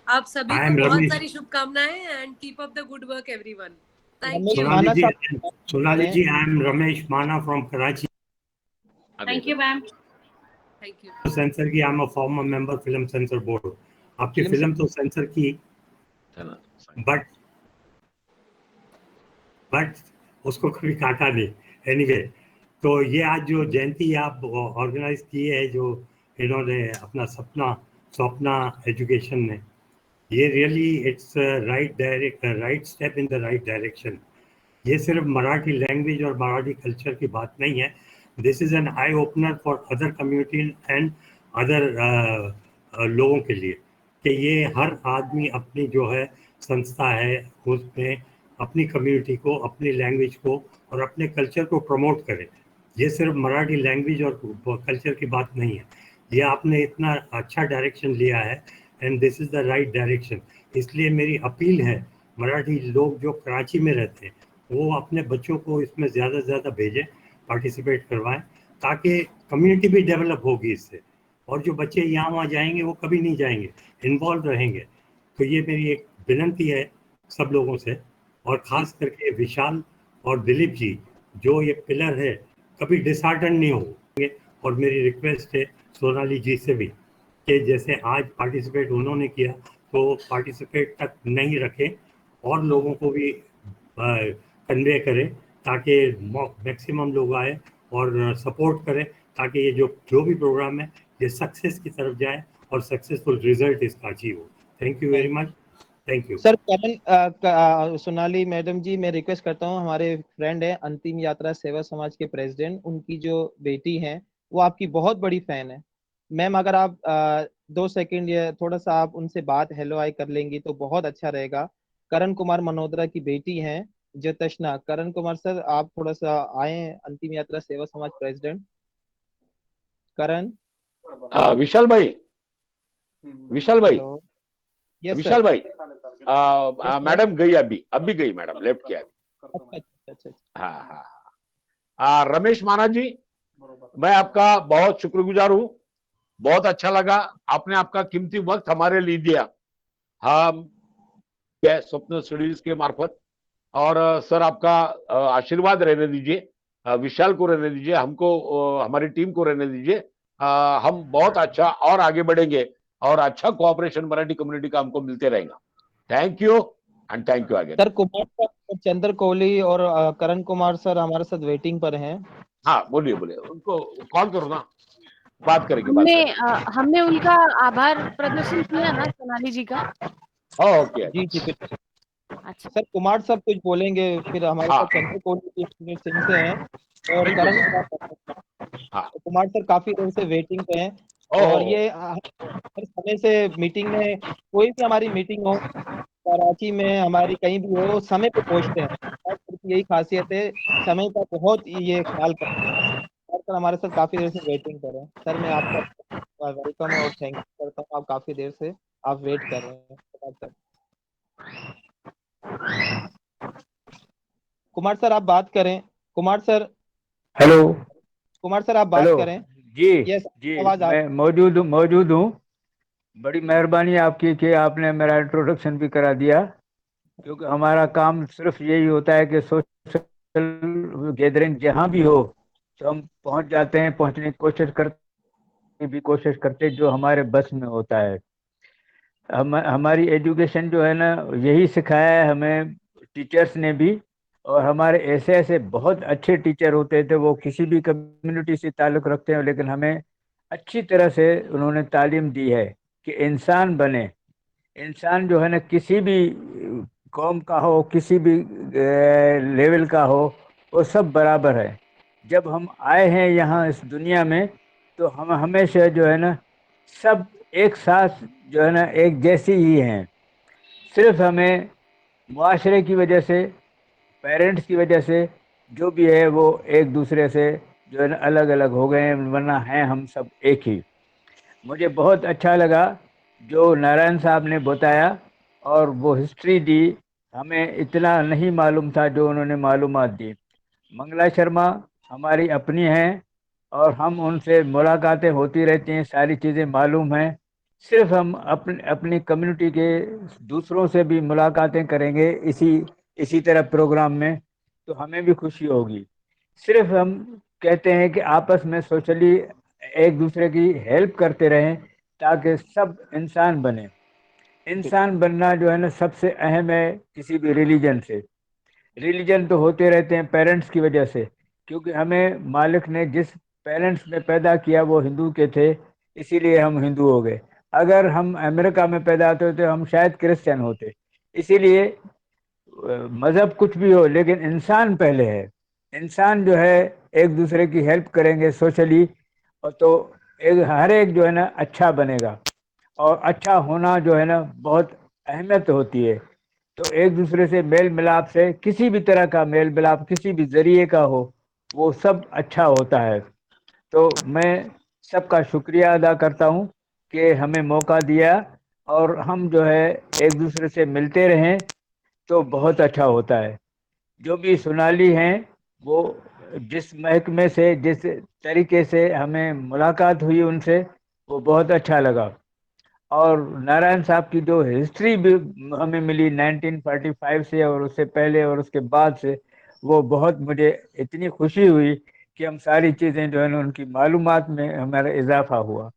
[SPEAKER 8] आप सभी को बहुत सारी शुभकामनाएं and keep up the good work everyone. Thank you.
[SPEAKER 14] Sonali ji, I am Ramesh Mana from Karachi.
[SPEAKER 11] Thank you ma'am.
[SPEAKER 8] Thank you.
[SPEAKER 14] Censor की, I am a former member film censor board. आपकी film तो censor की, but उसको कभी काटा नहीं. Anyway, तो ये आज जो जयंती आप ऑर्गेनाइज की है, जो इन्होंने अपना सपना एजुकेशन ने, ये really it's right step in the right direction. ये सिर्फ मराठी लैंग्वेज और मराठी कल्चर की बात नहीं है. This is an eye opener for other community and other लोगों के लिए, कि ये हर आदमी अपनी जो है संस्था है उसमें अपनी कम्युनिटी को, अपनी लैंग्वेज को और अपने कल्चर को प्रमोट करे. ये सिर्फ मराठी लैंग्वेज और कल्चर की बात नहीं है. ये आपने इतना अच्छा डायरेक्शन लिया है and this is the right direction. इसलिए मेरी अपील है, मराठी लोग जो कराची में रहते हैं वो अपने बच्चों को इसमें ज़्यादा से ज़्यादा भेजें, पार्टिसिपेट करवाएं, ताकि कम्युनिटी भी डेवलप होगी इससे. और जो बच्चे यहाँ वहाँ जाएंगे वो कभी नहीं जाएंगे, इन्वॉल्व रहेंगे. तो ये मेरी एक विनती है सब लोगों से, और ख़ास करके विशाल और दिलीप जी जो ये पिलर है कभी डिसहार्टन नहीं होंगे। और मेरी रिक्वेस्ट है सोनाली जी से भी कि जैसे आज पार्टिसिपेट उन्होंने किया तो पार्टिसिपेट तक नहीं रखें और लोगों को भी कन्वे करें ताकि मैक्सिमम लोग आए और सपोर्ट करें ताकि ये जो भी प्रोग्राम है ये सक्सेस की तरफ जाए और सक्सेसफुल रिजल्ट इसका अचीव हो। Thank you very much. Thank you
[SPEAKER 4] sir. Sonali madam ji, मैं रिक्वेस्ट करता हूँ, हमारे फ्रेंड है अंतिम यात्रा सेवा समाज के प्रेसिडेंट, उनकी जो बेटी है वो आपकी बहुत बड़ी फैन है। मैम अगर आप 2 सेकंड या थोड़ा सा आप उनसे बात हेलो हाय कर लेंगी तो बहुत अच्छा रहेगा। करण कुमार मनोदरा की बेटी है जो तशना। करण कुमार सर, आप थोड़ा सा आए, अंतिम यात्रा सेवा समाज प्रेसिडेंट करण।
[SPEAKER 1] विशाल भाई, विशाल भाई,
[SPEAKER 4] यस
[SPEAKER 1] विशाल
[SPEAKER 4] सर।
[SPEAKER 1] भाई, मैडम गई, अभी गई मैडम, लेफ्ट किया।
[SPEAKER 4] अच्छा।
[SPEAKER 1] हाँ हाँ। रमेश माना जी, मैं आपका बहुत शुक्रगुजार हूँ। बहुत अच्छा लगा, आपने आपका कीमती वक्त हमारे लिए दिया। हम स्वप्न स्टडीज के मार्फत, और सर आपका आशीर्वाद रहने दीजिए, विशाल को रहने दीजिए, हमको, हमारी टीम को रहने दीजिए। हम बहुत अच्छा और आगे बढ़ेंगे और अच्छा कोऑपरेशन मराठी कम्युनिटी का हमको मिलते रहेगा। Thank you and thank you again.
[SPEAKER 4] Sir Kumar sir, Chandra Kohli और करण कुमार सर हमारे साथ वेटिंग पर हैं।
[SPEAKER 1] हाँ बोलिए, उनको कॉल करो ना, बात करेंगे।
[SPEAKER 10] हमने उनका आभार प्रदर्शन किया ना सोनाली जी का।
[SPEAKER 1] ओके
[SPEAKER 4] जी बिल्कुल।
[SPEAKER 10] अच्छा
[SPEAKER 4] सर कुमार साहब कुछ बोलेंगे, फिर हमारे
[SPEAKER 1] हाँ,
[SPEAKER 4] साथ चंद्र कोहली सिंह से हैं और
[SPEAKER 1] बिल्कुल
[SPEAKER 4] करण
[SPEAKER 1] सर।
[SPEAKER 4] कुमार।
[SPEAKER 1] हाँ।
[SPEAKER 4] तो कुमार सर काफी देर से वेटिंग पे हैं और ये हर समय से मीटिंग में, कोई भी हमारी मीटिंग हो कराची में, हमारी कहीं भी हो, समय पे पहुंचते हैं। और सर की यही खासियत है, समय का बहुत ये ख्याल करते हैं। और सर हमारे साथ काफी देर से वेटिंग कर रहे हैं। सर मैं आपका वेलकम और थैंक यू करता हूँ, आप काफी देर से आप वेट कर रहे हैं। कुमार सर आप बात करें। Kumar sir,
[SPEAKER 15] hello.
[SPEAKER 4] Kumar sir आप बात
[SPEAKER 15] हेलो
[SPEAKER 4] करें।
[SPEAKER 15] जी।
[SPEAKER 4] यस,
[SPEAKER 15] जी
[SPEAKER 4] आवाज
[SPEAKER 15] मैं मौजूद हूँ। बड़ी मेहरबानी आपकी कि आपने मेरा इंट्रोडक्शन भी करा दिया, क्योंकि हमारा काम सिर्फ यही होता है कि सोशल गैदरिंग जहाँ भी हो तो हम पहुँच जाते हैं, पहुँचने की कोशिश करते जो हमारे बस में होता है। हमारी एजुकेशन जो है ना यही सिखाया है हमें टीचर्स ने भी, और हमारे ऐसे ऐसे बहुत अच्छे टीचर होते थे, वो किसी भी कम्युनिटी से ताल्लुक़ रखते हैं, लेकिन हमें अच्छी तरह से उन्होंने तालीम दी है कि इंसान बने। इंसान जो है ना किसी भी कौम का हो, किसी भी लेवल का हो, वो सब बराबर है। जब हम आए हैं यहाँ इस दुनिया में तो हम हमेशा जो है ना सब एक साथ जो है ना एक जैसी ही हैं। सिर्फ हमें मुआशरे की वजह से, पेरेंट्स की वजह से जो भी है वो एक दूसरे से जो है ना अलग अलग हो गए हैं, वरना हैं हम सब एक ही। मुझे बहुत अच्छा लगा जो नारायण साहब ने बताया और वो हिस्ट्री दी, हमें इतना नहीं मालूम था जो उन्होंने मालूमात दी। मंगला शर्मा हमारी अपनी हैं और हम उनसे मुलाकातें होती रहती हैं, सारी चीज़ें मालूम हैं। सिर्फ हम अपनी कम्युनिटी के दूसरों से भी मुलाकातें करेंगे इसी तरह प्रोग्राम में, तो हमें भी खुशी होगी। सिर्फ हम कहते हैं कि आपस में सोशली एक दूसरे की हेल्प करते रहें ताकि सब इंसान बने। इंसान बनना जो है ना सबसे अहम है किसी भी रिलीजन से। रिलीजन तो होते रहते हैं पेरेंट्स की वजह से, क्योंकि हमें मालिक ने जिस पेरेंट्स में पैदा किया वो हिंदू के थे, इसीलिए हम हिंदू हो गए। अगर हम अमेरिका में पैदा होते तो हम शायद क्रिश्चियन होते। इसीलिए मज़हब कुछ भी हो लेकिन इंसान पहले है। इंसान जो है एक दूसरे की हेल्प करेंगे सोशली, और तो हर एक जो है ना अच्छा बनेगा। और अच्छा होना जो है ना बहुत अहमियत होती है। तो एक दूसरे से मेल मिलाप से, किसी भी तरह का मेल मिलाप किसी भी जरिए का हो, वो सब अच्छा होता है। तो मैं सबका शुक्रिया अदा करता हूँ कि हमें मौका दिया, और हम जो है एक दूसरे से मिलते रहें तो बहुत अच्छा होता है। जो भी सोनाली हैं वो जिस महकमे से, जिस तरीके से हमें मुलाकात हुई उनसे, वो बहुत अच्छा लगा। और नारायण साहब की जो हिस्ट्री भी हमें मिली 1945 से और उससे पहले और उसके बाद से, वो बहुत मुझे इतनी खुशी हुई कि हम सारी चीज़ें जो है ना उनकी मालूमात में हमारा इजाफा हुआ,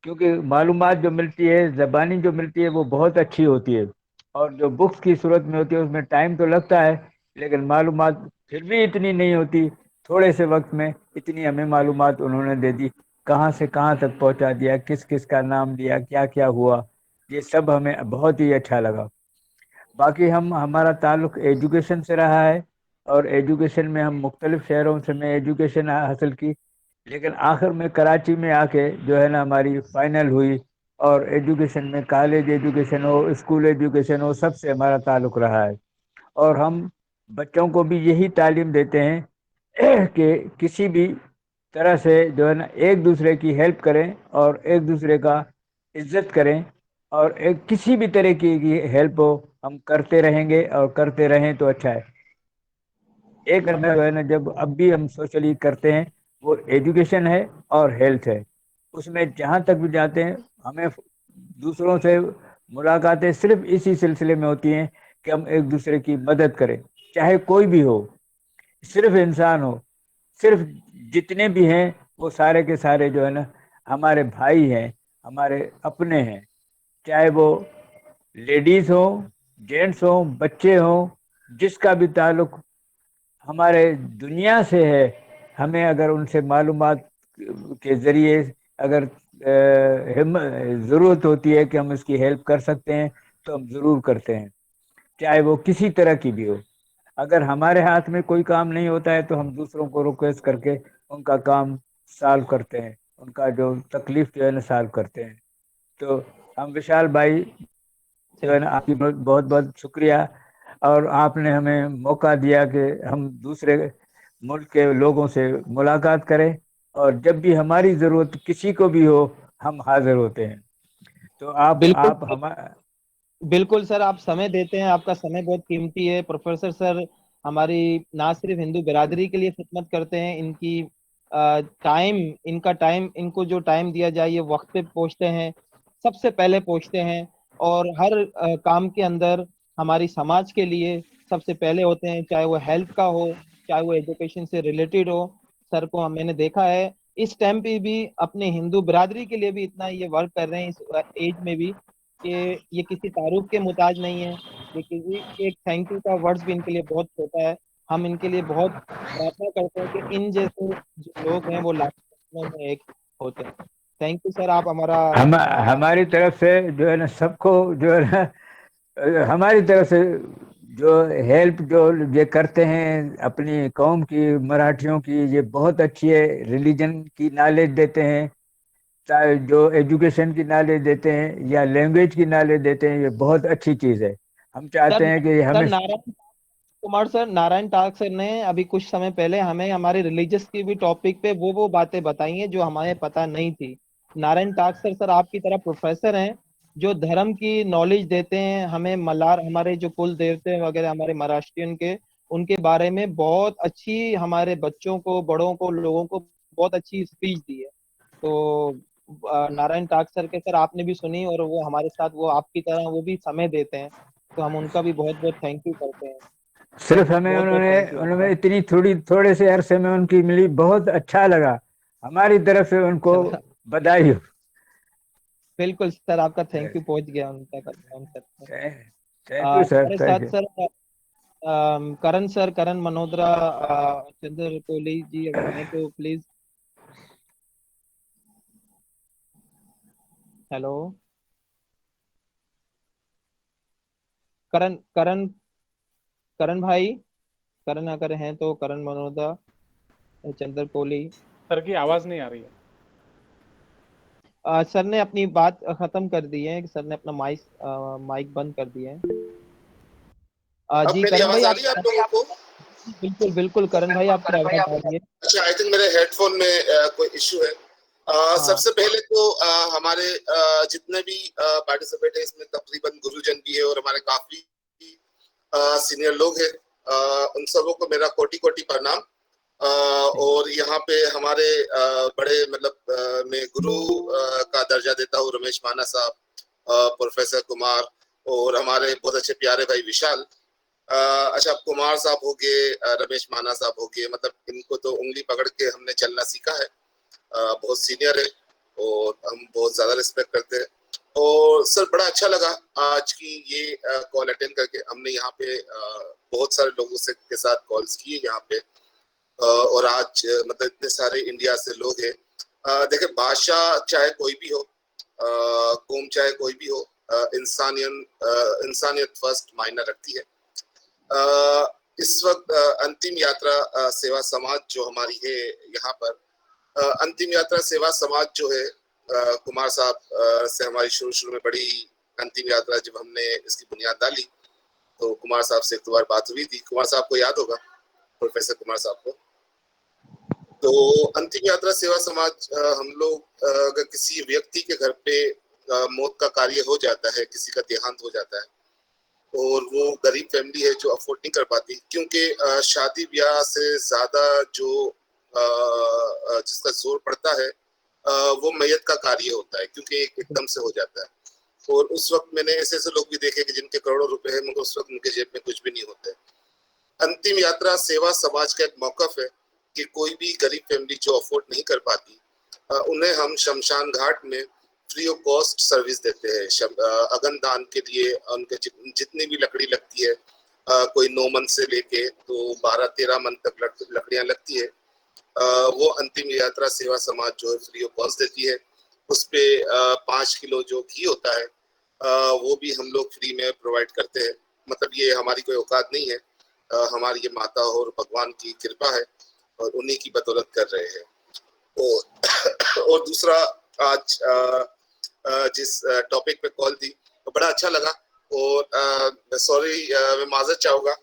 [SPEAKER 15] क्योंकि मालूमात जो मिलती है, ज़बानी जो मिलती है वो बहुत अच्छी होती है, और जो बुक्स की सूरत में होती है उसमें टाइम तो लगता है, लेकिन मालूमात फिर भी इतनी नहीं होती। थोड़े से वक्त में इतनी हमें मालूमात उन्होंने दे दी, कहाँ से कहाँ तक पहुँचा दिया, किस किस का नाम लिया, क्या क्या हुआ, ये सब हमें बहुत ही अच्छा लगा। बाकी हमारा ताल्लुक एजुकेशन से रहा है, और एजुकेशन में हम मुख्तलिफ शहरों से मैं एजुकेशन हासिल की, लेकिन आखिर में कराची में आके जो है ना हमारी फाइनल हुई, और एजुकेशन में कॉलेज एजुकेशन हो, स्कूल एजुकेशन हो, सबसे हमारा ताल्लुक रहा है। और हम बच्चों को भी यही तालीम देते हैं कि किसी भी तरह से जो है ना एक दूसरे की हेल्प करें, और एक दूसरे का इज्जत करें, और एक किसी भी तरह की हेल्प हो हम करते रहेंगे, और करते रहें तो अच्छा है। एक हमें जो है ना जब अब भी हम सोशली करते हैं वो एजुकेशन है और हेल्थ है, उसमें जहाँ तक भी जाते हैं हमें दूसरों से मुलाकातें सिर्फ इसी सिलसिले में होती हैं कि हम एक दूसरे की मदद करें, चाहे कोई भी हो, सिर्फ इंसान हो, सिर्फ जितने भी हैं वो सारे के सारे जो है ना हमारे भाई हैं, हमारे अपने हैं, चाहे वो लेडीज हो, जेंट्स हो, बच्चे हो, जिसका भी ताल्लुक हमारे दुनिया से है, हमें अगर उनसे मालूमात के ज़रिए अगर ज़रूरत होती है कि हम इसकी हेल्प कर सकते हैं तो हम ज़रूर करते हैं, चाहे वो किसी तरह की भी हो। अगर हमारे हाथ में कोई काम नहीं होता है तो हम दूसरों को रिक्वेस्ट करके उनका काम सॉल्व करते हैं, उनका जो तकलीफ जो है ना सॉल्व करते हैं। तो हम विशाल भाई जो है ना आपकी बहुत बहुत शुक्रिया, और आपने हमें मौका दिया कि हम दूसरे मुल्क के लोगों से मुलाकात करें, और जब भी हमारी ज़रूरत किसी को भी हो हम हाजिर होते हैं। तो
[SPEAKER 4] बिल्कुल सर, आप समय देते हैं, आपका समय बहुत कीमती है। प्रोफेसर सर हमारी ना सिर्फ हिंदू बिरादरी के लिए खिदमत करते हैं, इनका टाइम, इनको जो टाइम दिया जाए ये वक्त पे पहुंचते हैं, सबसे पहले पहुंचते हैं, और हर काम के अंदर हमारी समाज के लिए सबसे पहले होते हैं, चाहे वो हेल्थ का हो, चाहे वो एजुकेशन से रिलेटेड हो। सर को मैंने देखा है इस टाइम पे भी अपने हिंदू बिरादरी के लिए भी इतना ये वर्क कर रहे हैं इस एज में भी, कि ये किसी तारुफ के मुताज नहीं है, ये किसी एक थैंक यू का वर्ड्स भी इनके लिए बहुत छोटा है। हम इनके लिए बहुत प्रार्थना करते हैं कि इन जैसे जो लोग हैं वो लाखों में एक होते हैं। थैंक यू सर, आप
[SPEAKER 15] हमारी तरफ से जो है ना सबको जो है ना हमारी तरफ से जो हेल्प जो ये करते हैं अपनी कौम की, मराठियों की, ये बहुत अच्छी है। रिलीजन की नॉलेज देते हैं, चाहे जो एजुकेशन की नॉलेज देते हैं या लैंग्वेज की नॉलेज देते हैं, ये बहुत अच्छी चीज़ है। हम चाहते हैं कि हमें
[SPEAKER 4] नारायण टाक सर ने अभी कुछ समय पहले हमें हमारे रिलीजियस की भी टॉपिक पे वो बातें बताई हैं जो हमें पता नहीं थी। नारायण टाक सर आपकी तरह प्रोफेसर हैं जो धर्म की नॉलेज देते हैं हमें, हमारे जो कुल देवते वगैरह हमारे महाराष्ट्रियन के, उनके बारे में बहुत अच्छी, हमारे बच्चों को, बड़ों को, लोगों को बहुत अच्छी स्पीच दी है। तो नारायण टाक सर के सर आपने भी सुनी, और वो हमारे साथ वो आपकी तरह वो भी समय देते हैं, तो हम उनका भी बहुत बहुत थैंक यू करते हैं।
[SPEAKER 15] सिर्फ हमें उन्होंने इतनी थोड़े से अरसे में उनकी मिली, बहुत अच्छा लगा, हमारी तरफ से उनको बधाई हो।
[SPEAKER 4] बिल्कुल सर, आपका थैंक यू पहुंच गया उनका करण सर।
[SPEAKER 15] Thank you sir.
[SPEAKER 4] हमारे साथ सर करण मनोदरा, चंद्र कोहली जी अगर हैं तो प्लीज। हेलो करण भाई, करण अगर हैं तो करण मनोदरा, चंद्र कोहली।
[SPEAKER 5] सर की आवाज नहीं आ रही है।
[SPEAKER 4] सर ने अपनी बात खत्म कर दी है, सर ने अपना माइक बंद कर दिया है। जी करण भाई,
[SPEAKER 16] आ रही है आप लोगों को?
[SPEAKER 4] बिल्कुल बिल्कुल करण भाई, आपकी आवाज आ रही है।
[SPEAKER 16] अच्छा, आई थिंक मेरे हेडफोन में कोई इश्यू है। सबसे पहले तो हमारे जितने भी पार्टिसिपेट है इसमें तकरीबन गुरुजन भी है और हमारे काफी सीनियर लोग हैं, उन सबों को मेरा कोटि कोटि प्रणाम। और यहाँ पे हमारे बड़े मतलब मैं गुरु का दर्जा देता हूँ रमेश माना साहब, प्रोफेसर कुमार, और हमारे बहुत अच्छे प्यारे भाई विशाल। अच्छा, कुमार साहब हो गए, रमेश माना साहब हो गए, मतलब इनको तो उंगली पकड़ के हमने चलना सीखा है। बहुत सीनियर है और हम बहुत ज्यादा रिस्पेक्ट करते हैं। और सर बड़ा अच्छा लगा आज की ये कॉल अटेंड करके। हमने यहाँ पे बहुत सारे लोगों से के साथ कॉल्स किए यहाँ पे, और आज मतलब इतने सारे इंडिया से लोग हैं। देखिए, भाषा चाहे कोई भी हो, कौम चाहे कोई भी हो, इंसानियत फर्स्ट मायने रखती है। इस वक्त अंतिम यात्रा सेवा समाज जो हमारी है यहाँ पर, अंतिम यात्रा सेवा समाज जो है, कुमार साहब से हमारी शुरू में बड़ी अंतिम यात्रा जब हमने इसकी बुनियाद डाली तो कुमार साहब से एक दो बार बात हुई थी। कुमार साहब को याद होगा, प्रोफेसर कुमार साहब को। तो अंतिम यात्रा सेवा समाज, हम लोग अगर किसी व्यक्ति के घर पे मौत का कार्य हो जाता है, किसी का देहांत हो जाता है और वो गरीब फैमिली है जो अफोर्ड नहीं कर पाती, क्योंकि शादी ब्याह से ज्यादा जो जिसका जोर पड़ता है वो मैयत का कार्य होता है, क्योंकि एकदम से हो जाता है। और उस वक्त मैंने ऐसे ऐसे लोग भी देखे कि जिनके करोड़ों रुपए हैं मगर उस वक्त उनके जेब में कुछ भी नहीं होते। अंतिम यात्रा सेवा समाज का एक मौकफ है कि कोई भी गरीब फैमिली जो अफोर्ड नहीं कर पाती, उन्हें हम शमशान घाट में फ्री ऑफ कॉस्ट सर्विस देते हैं। अगन दान के लिए उनके जितनी भी लकड़ी लगती है, कोई 9 मन से लेके तो 12-13 मन तक लकड़ियां लगती है, वो अंतिम यात्रा सेवा समाज जो है फ्री ऑफ कॉस्ट देती है। उस पे 5 किलो जो घी होता है वो भी हम लोग फ्री में प्रोवाइड करते हैं। मतलब ये हमारी कोई औकात नहीं है, हमारी ये माता और भगवान की कृपा है और उन्हीं की बदौलत कर रहे हैं। और दूसरा, आज जिस टॉपिक पे कॉल दी तो बड़ा अच्छा लगा। और सॉरी, मैं माजरत चाहूँगा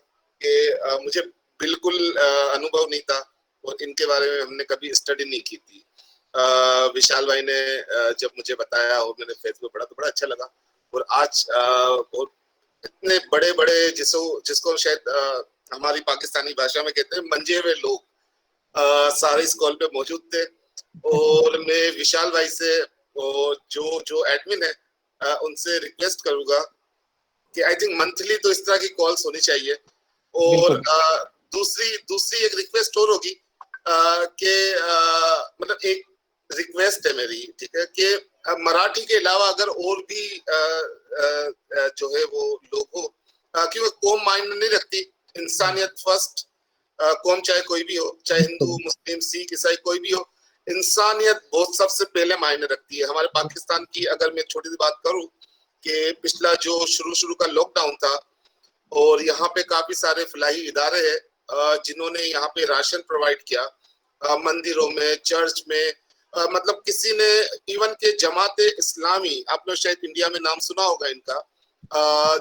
[SPEAKER 16] कि मुझे बिल्कुल अनुभव नहीं था और इनके बारे में हमने कभी स्टडी नहीं की थी। विशाल भाई ने जब मुझे बताया और मैंने फेसबुक पढ़ा तो बड़ा अच्छा लगा। और आज बहुत इतने बड़े बड़े जिसको शायद हमारी पाकिस्तानी भाषा में कहते हैं मंजे हुए लोग, सारे इस कॉल पे मौजूद थे। और मैं विशाल भाई से और जो एडमिन है उनसे रिक्वेस्ट करूंगा कि आई थिंक मंथली तो इस तरह की कॉल्स होनी चाहिए। और दूसरी एक रिक्वेस्ट और होगी कि मतलब एक रिक्वेस्ट है मेरी, ठीक है, कि मराठी के अलावा अगर और भी जो है वो लोग हो, कि वो कौम मायने नहीं रखती, इंसानियत फर्स्ट, कौम चाहे कोई भी हो, चाहे हिंदू मुस्लिम सिख ईसाई कोई भी हो, इंसानियत बहुत सबसे पहले मायने रखती है। हमारे पाकिस्तान की अगर मैं छोटी सी बात करूं कि पिछला जो शुरू का लॉकडाउन था और यहाँ पे काफी सारे फलाही इदारे हैं जिन्होंने यहाँ पे राशन प्रोवाइड किया, मंदिरों में, चर्च में, मतलब किसी ने इवन के जमात इस्लामी, आपने शायद इंडिया में नाम सुना होगा इनका,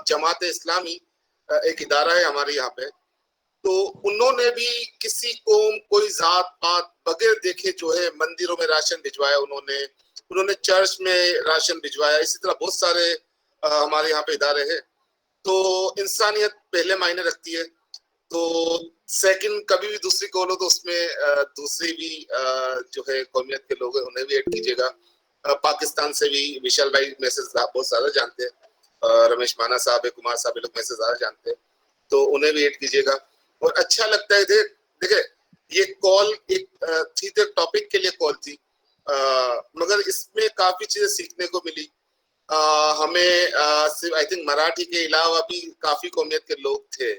[SPEAKER 16] जमात इस्लामी एक इदारा है हमारे यहाँ पे, तो उन्होंने भी किसी कौम कोई जात पात बगैर देखे जो है मंदिरों में राशन भिजवाया, उन्होंने चर्च में राशन भिजवाया। इसी तरह बहुत सारे हमारे यहाँ पे इदारे हैं। तो इंसानियत पहले मायने रखती है। तो सेकंड, कभी भी दूसरी कॉल हो तो उसमें दूसरी भी जो है कौमियत के लोग हैं उन्हें भी ऐड कीजिएगा। पाकिस्तान से भी विशाल भाई मैसेज बहुत सारा जानते हैं, रमेश माना साहब है, कुमार साहब लोग मैसेज ज्यादा जानते हैं, तो उन्हें भी ऐड कीजिएगा। और अच्छा लगता है, देखिए ये कॉल एक थी तो टॉपिक के लिए कॉल थी, मगर इसमें काफी चीजें सीखने को मिली। हमें सिर्फ आई थिंक मराठी के अलावा भी काफी कौमियत के लोग थे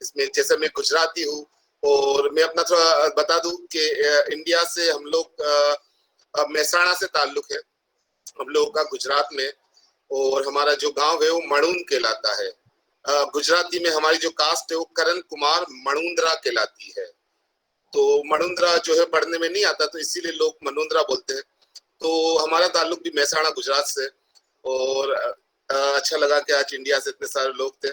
[SPEAKER 16] इसमें। जैसे मैं गुजराती हूँ और मैं अपना थोड़ा बता दूं कि इंडिया से हम लोग मेहसाणा से ताल्लुक है हम लोगों का गुजरात में, और हमारा जो गांव है वो मणून कहलाता है। गुजराती में हमारी जो कास्ट है वो करण कुमार मणुंद्रा कहलाती है। तो मणुंद्रा जो है पढ़ने में नहीं आता तो इसीलिए लोग मनुंद्रा बोलते हैं। तो हमारा ताल्लुक भी मेहसाणा गुजरात से। और अच्छा लगा कि आज इंडिया से इतने सारे लोग थे।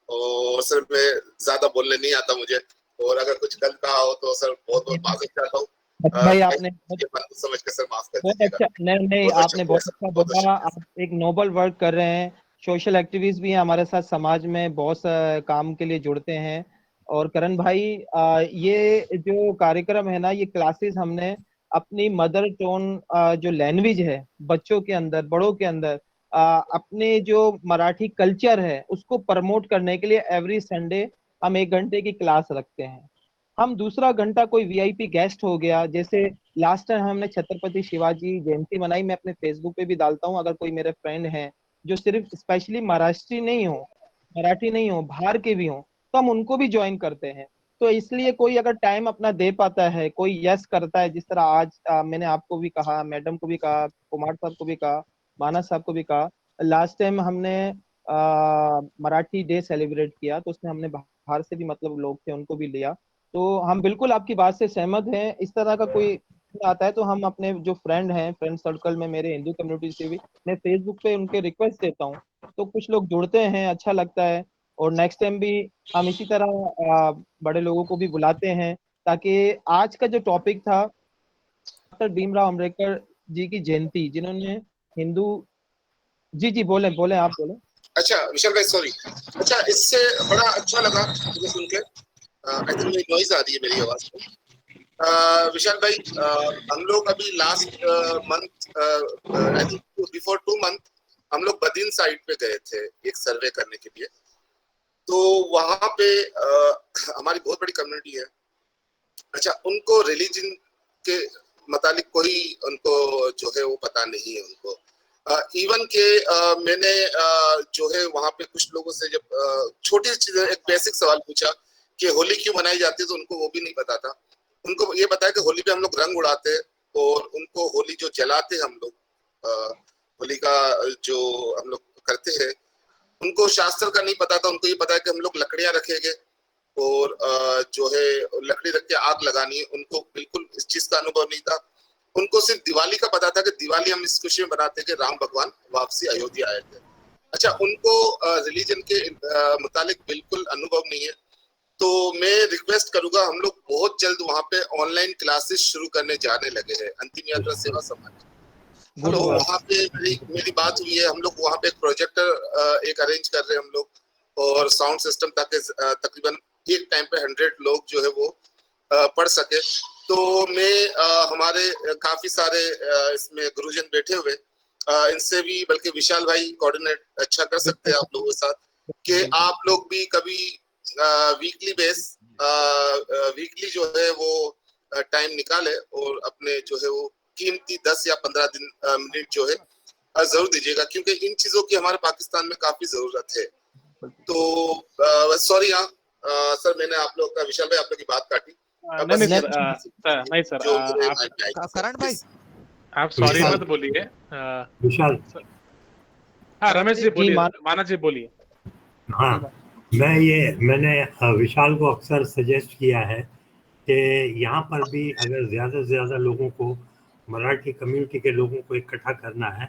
[SPEAKER 16] और सर मैं ज्यादा बोलने नहीं आता मुझे, और अगर कुछ गलत कहा हो तो सर बहुत बहुत माफी चाहता हूँ।
[SPEAKER 4] भाई आपने
[SPEAKER 16] समझ के सर माफ कर
[SPEAKER 4] बहुत
[SPEAKER 16] दीजिएगा।
[SPEAKER 4] अच्छा, नहीं आपने बहुत अच्छा बोला। आप एक नोबल वर्क कर रहे हैं, सोशल एक्टिविस्ट भी हैं हमारे साथ, समाज में बहुत काम के लिए जुड़ते हैं। और करण भाई, ये जो कार्यक्रम है ना, ये क्लासेस हमने अपनी मदर टोन जो लैंग्वेज है बच्चों के अंदर, बड़ों के अंदर, अपने जो मराठी कल्चर है उसको प्रमोट करने के लिए एवरी संडे हम 1 घंटे की क्लास रखते हैं। हम दूसरा घंटा कोई वीआईपी गेस्ट हो गया, जैसे लास्ट टाइम हमने छत्रपति शिवाजी जयंती मनाई, मैं अपने फेसबुक पे भी डालता हूँ, अगर कोई मेरे फ्रेंड हैं जो सिर्फ स्पेशली महाराष्ट्री नहीं हो, मराठी नहीं हो, बाहर के भी हो, तो हम उनको भी ज्वाइन करते हैं। तो इसलिए कोई अगर टाइम अपना दे पाता है, कोई यस करता है, जिस तरह आज मैंने आपको भी कहा, मैडम को भी कहा, कुमार साहब को भी कहा, मानस साहब को भी कहा, लास्ट टाइम हमने मराठी डे सेलिब्रेट किया, तो उसमें हमने बाहर से भी मतलब लोग थे उनको भी लिया। तो हम बिल्कुल आपकी बात से सहमत हैं। इस तरह का कोई आता है तो हम अपने जो फ्रेंड हैं, फ्रेंड सर्कल में मेरे हिंदू कम्युनिटी से भी मैं फेसबुक पे उनके रिक्वेस्ट देता हूँ, तो कुछ लोग जुड़ते हैं, अच्छा लगता है। और नेक्स्ट टाइम भी हम इसी तरह बड़े लोगों को भी बुलाते हैं, ताकि आज का जो टॉपिक था डॉक्टर भीमराव अम्बेडकर जी की जयंती, जिन्होंने हिंदू, जी जी बोले बोले, आप बोले।
[SPEAKER 16] अच्छा विशाल भाई, सॉरी। अच्छा, इससे बड़ा अच्छा लगा मुझे सुन के। आई थिंक मेरी नॉइज आ रही है मेरी आवाज में। विशाल भाई, हम लोग अभी last month, I think before 2 month, हम लोग बदीन साइड पे गए थे एक सर्वे करने के लिए। तो वहां पे हमारी बहुत बड़ी कम्युनिटी है। अच्छा, उनको रिलीजन के मुतालिक कोई उनको जो है वो पता नहीं है उनको। इवन के मैंने जो है वहां पे कुछ लोगों से जब छोटी चीज एक बेसिक सवाल पूछा कि होली क्यों मनाई जाती है, तो उनको वो भी नहीं पता था। उनको ये बताया कि होली पे हम लोग रंग उड़ाते हैं, और उनको होली जो जलाते हैं हम लोग, होली का जो हम लोग करते हैं, उनको शास्त्र का नहीं पता था। उनको ये पता है कि हम लोग लकड़ियां रखेंगे और जो है लकड़ी रख के आग लगानी है। उनको बिल्कुल इस चीज का अनुभव नहीं था। उनको सिर्फ दिवाली का पता था कि दिवाली हम इस खुशी में बनाते कि राम भगवान वापसी अयोध्या आए थे। अच्छा, उनको रिलीजन के मुतालिक बिल्कुल अनुभव नहीं है। तो मैं रिक्वेस्ट करूंगा, हम लोग बहुत जल्द वहां पे ऑनलाइन क्लासेस शुरू करने जाने लगे हैं, अंतिम यात्रा सेवा समाज। तो वहाँ पे मेरी बात हुई है। हम लोग वहाँ पे एक प्रोजेक्टर एक अरेंज कर रहे हैं हम लोग, और साउंड सिस्टम, ताकि तकरीबन एक टाइम पे 100 लोग जो है वो पढ़ सके। तो मैं हमारे काफी सारे इसमें गुरुजन बैठे हुए, इनसे भी बल्कि विशाल भाई कोऑर्डिनेट अच्छा कर सकते हैं आप लोगों के साथ, कि आप लोग भी कभी वीकली जो है वो टाइम निकाले और अपने जो है वो कीमती 10 या 15 मिनट जो है जरूर दीजिएगा, क्योंकि इन चीजों की हमारे पाकिस्तान में काफी जरूरत है। तो सॉरी सर, मैंने आप लोग का, विशाल भाई, आप लोग की बात काटी।
[SPEAKER 5] नहीं सर,
[SPEAKER 17] करण भाई,
[SPEAKER 5] आप सॉरी मत बोलिए।
[SPEAKER 14] विशाल,
[SPEAKER 5] हाँ रमेश जी बोलिए, मानस जी बोलिए।
[SPEAKER 14] हाँ, मैंने विशाल को अक्सर सजेस्ट किया है कि यहाँ पर भी अगर ज़्यादा से ज़्यादा लोगों को, मराठी कम्युनिटी के लोगों को इकट्ठा करना है,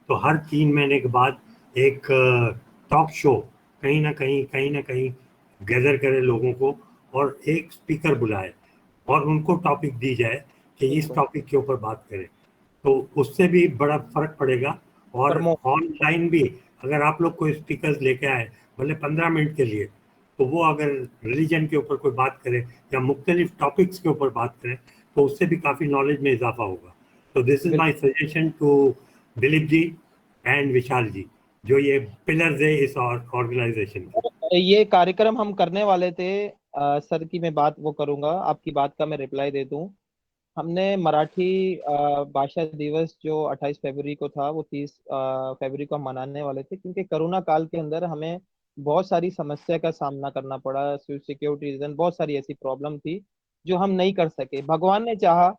[SPEAKER 14] तो हर 3 महीने के बाद एक टॉक शो कहीं ना कहीं गैदर करे लोगों को, और एक स्पीकर बुलाए और उनको टॉपिक दी जाए कि इस टॉपिक के ऊपर बात करें। तो उससे भी बड़ा फर्क पड़ेगा। और ऑनलाइन भी अगर आप लोग कोई स्पीकर्स लेके आए, भले 15 मिनट के लिए, तो वो अगर रिलीजन के ऊपर कोई बात करे या मुख्तलिफ टॉपिक्स के ऊपर बात करें, तो उससे भी काफ़ी नॉलेज में इजाफा होगा। तो this is my suggestion to Dilip ji and Vishal ji, जो ये पिलर्स है इस ऑर्गेनाइजेशन के।
[SPEAKER 4] ये कार्यक्रम हम करने वाले थे, सर की मैं बात वो करूंगा, आपकी बात का मैं रिप्लाई दे दूं। हमने मराठी भाषा दिवस जो 28 फरवरी को था, वो 30 फरवरी को हम मनाने वाले थे, क्योंकि कोरोना काल के अंदर हमें बहुत सारी समस्या का सामना करना पड़ा। सिक्योरिटी रीजन, बहुत सारी ऐसी प्रॉब्लम थी जो हम नहीं कर सके। भगवान ने चाहा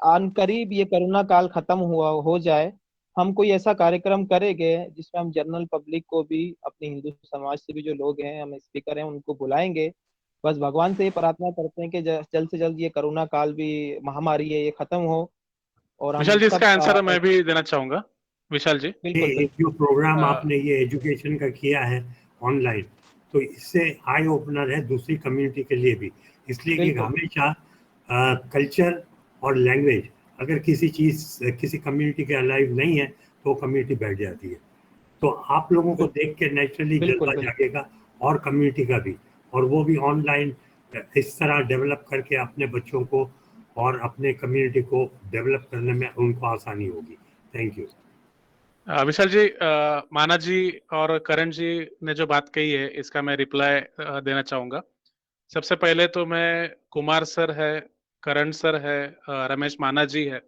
[SPEAKER 4] आन करीब ये कोरोना काल खत्म हो जाए, हम कोई ऐसा कार्यक्रम करेंगे जिसमें हम जनरल पब्लिक को भी, अपने हिंदू समाज से भी जो लोग हैं, हम स्पीकर हैं, उनको बुलाएंगे। बस भगवान से ये प्रार्थना करते हैं कि जल्द से जल्द ये कोरोना काल भी, महामारी है, ये खत्म हो। और हम
[SPEAKER 5] विशाल जी,
[SPEAKER 4] सब
[SPEAKER 5] इसका आंसर मैं भी देना चाहूंगा। विशाल जी,
[SPEAKER 14] जो प्रोग्राम आपने ये एजुकेशन का किया है ऑनलाइन, तो इससे आई ओपनर है दूसरी कम्युनिटी के लिए भी, इसलिए कि हमेशा कल्चर और लैंग्वेज अगर किसी कम्युनिटी के अलाइव नहीं है, तो कम्युनिटी बैठ जाती है। तो आप लोगों को देख के नेचुरली जज्बा जागेगा, और कम्युनिटी का भी, और वो भी ऑनलाइन इस तरह डेवलप करके अपने बच्चों को और अपने कम्युनिटी को डेवलप करने में उनको आसानी होगी। Thank you.
[SPEAKER 5] विशाल जी, माना जी और करण जी ने जो बात कही है इसका मैं रिप्लाई देना चाहूंगा। सबसे पहले तो मैं कुमार सर है, करण सर है, रमेश माना जी है,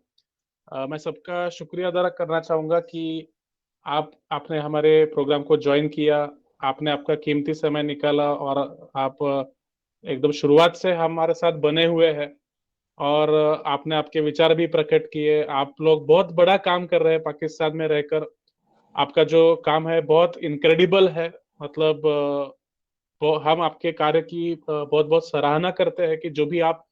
[SPEAKER 5] मैं सबका शुक्रिया अदा करना चाहूंगा कि आपने हमारे प्रोग्राम को ज्वाइन किया, आपने आपका कीमती समय निकाला और आप एकदम शुरुआत से हमारे साथ बने हुए हैं और आपने आपके विचार भी प्रकट किए। आप लोग बहुत बड़ा काम कर रहे हैं पाकिस्तान में रहकर। आपका जो काम है बहुत इनक्रेडिबल है। मतलब हम आपके कार्य की बहुत बहुत सराहना करते हैं कि जो भी आप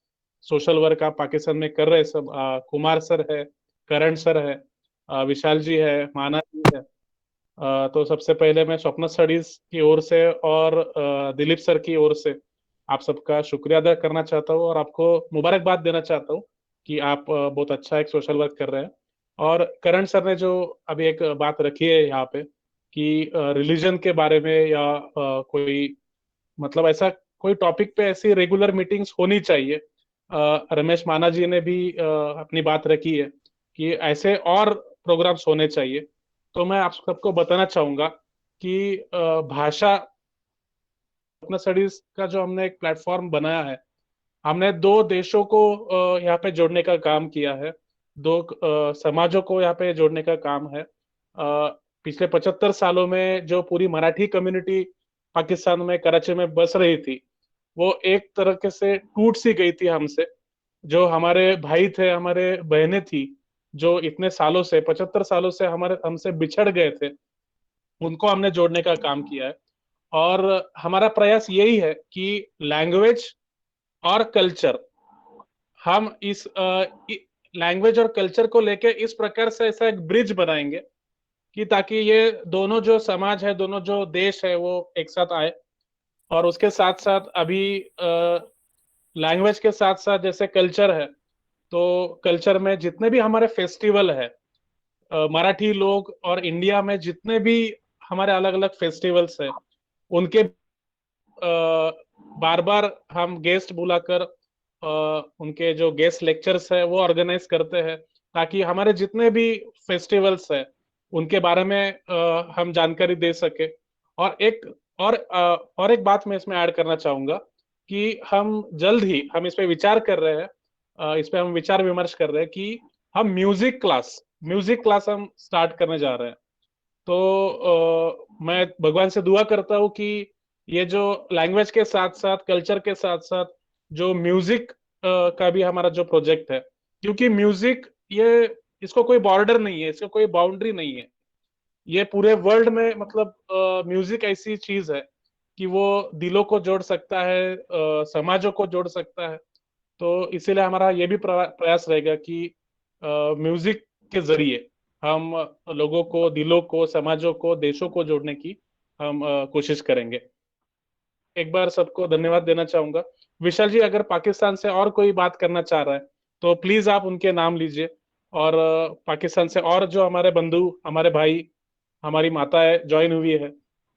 [SPEAKER 5] सोशल वर्क आप पाकिस्तान में कर रहे हैं। सब कुमार सर है, करण सर है, विशाल जी है, माना जी है। तो सबसे पहले मैं स्वप्न स्टडीज की ओर से और दिलीप सर की ओर से आप सबका शुक्रिया अदा करना चाहता हूँ और आपको मुबारकबाद देना चाहता हूँ कि आप बहुत अच्छा एक सोशल वर्क कर रहे हैं। और करण सर ने जो अभी एक बात रखी है यहाँ पे कि रिलीजन के बारे में या कोई मतलब ऐसा कोई टॉपिक पे ऐसी रेगुलर मीटिंग्स होनी चाहिए। रमेश माना जी ने भी अपनी बात रखी है कि ऐसे और प्रोग्राम्स होने चाहिए। तो मैं आप सबको बताना चाहूंगा कि भाषा अपना स्टडीज का जो हमने एक प्लेटफॉर्म बनाया है, हमने दो देशों को यहाँ पे जोड़ने का काम किया है, दो समाजों को यहाँ पे जोड़ने का काम है। पिछले 75 सालों में जो पूरी मराठी कम्युनिटी पाकिस्तान में कराची में बस रही थी, वो एक तरह से टूट सी गई थी हमसे। जो हमारे भाई थे, हमारे बहनें थी, जो इतने सालों से 75 सालों से हमारे हमसे बिछड़ गए थे, उनको हमने जोड़ने का काम किया है। और हमारा प्रयास यही है कि लैंग्वेज और कल्चर, हम इस लैंग्वेज और कल्चर को लेके इस प्रकार से ऐसा एक ब्रिज बनाएंगे कि ताकि ये दोनों जो समाज है, दोनों जो देश है, वो एक साथ आए। और उसके साथ साथ अभी लैंग्वेज के साथ साथ जैसे कल्चर है, तो कल्चर में जितने भी हमारे फेस्टिवल है, मराठी लोग और इंडिया में जितने भी हमारे अलग अलग फेस्टिवल्स है, उनके बार बार हम गेस्ट बुलाकर उनके जो गेस्ट लेक्चर्स है वो ऑर्गेनाइज करते हैं, ताकि हमारे जितने भी फेस्टिवल्स है उनके बारे में हम जानकारी दे सके। और और एक बात मैं इसमें ऐड करना चाहूंगा कि हम जल्द ही हम इस पे विचार कर रहे हैं, इस पे हम विचार विमर्श कर रहे हैं कि हम म्यूजिक क्लास हम स्टार्ट करने जा रहे हैं। तो मैं भगवान से दुआ करता हूँ कि ये जो लैंग्वेज के साथ साथ कल्चर के साथ साथ जो म्यूजिक का भी हमारा जो प्रोजेक्ट है, क्योंकि म्यूजिक ये इसको कोई बॉर्डर नहीं है, इसको कोई बाउंड्री नहीं है। ये पूरे वर्ल्ड में मतलब म्यूजिक ऐसी चीज है कि वो दिलों को जोड़ सकता है, समाजों को जोड़ सकता है। तो इसीलिए हमारा ये भी प्रयास रहेगा कि म्यूजिक के जरिए हम लोगों को, दिलों को, समाजों को, देशों को जोड़ने की हम कोशिश करेंगे। एक बार सबको धन्यवाद देना चाहूंगा। विशाल जी, अगर पाकिस्तान से और कोई बात करना चाह रहा है तो प्लीज आप उनके नाम लीजिए। और पाकिस्तान से और जो हमारे बंधु, हमारे भाई, हमारी माताएं ज्वाइन हुई है,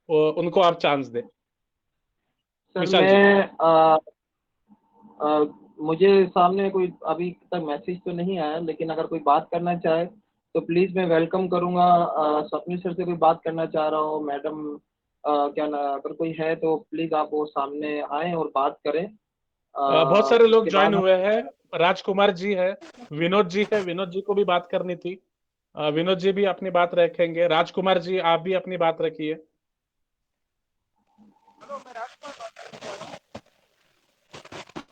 [SPEAKER 5] उनको आप चांस दें।
[SPEAKER 4] सर
[SPEAKER 5] विशाल जी।
[SPEAKER 4] मुझे सामने कोई अभी तक मैसेज तो नहीं आया, लेकिन अगर कोई बात करना चाहे तो प्लीज मैं वेलकम करूंगा। स्वप्निल सर से कोई बात करना चाह रहा हो, मैडम क्या ना, अगर कोई है तो प्लीज आप वो सामने आए और बात करें।
[SPEAKER 5] बहुत सारे लोग
[SPEAKER 4] उसके
[SPEAKER 5] ज्वाइन
[SPEAKER 4] बाद
[SPEAKER 5] हुए हैं। राजकुमार जी है, विनोद जी है, विनोद जी को भी बात करनी थी। विनोद जी भी अपनी बात रखेंगे। राजकुमार जी, आप भी अपनी बात रखिए।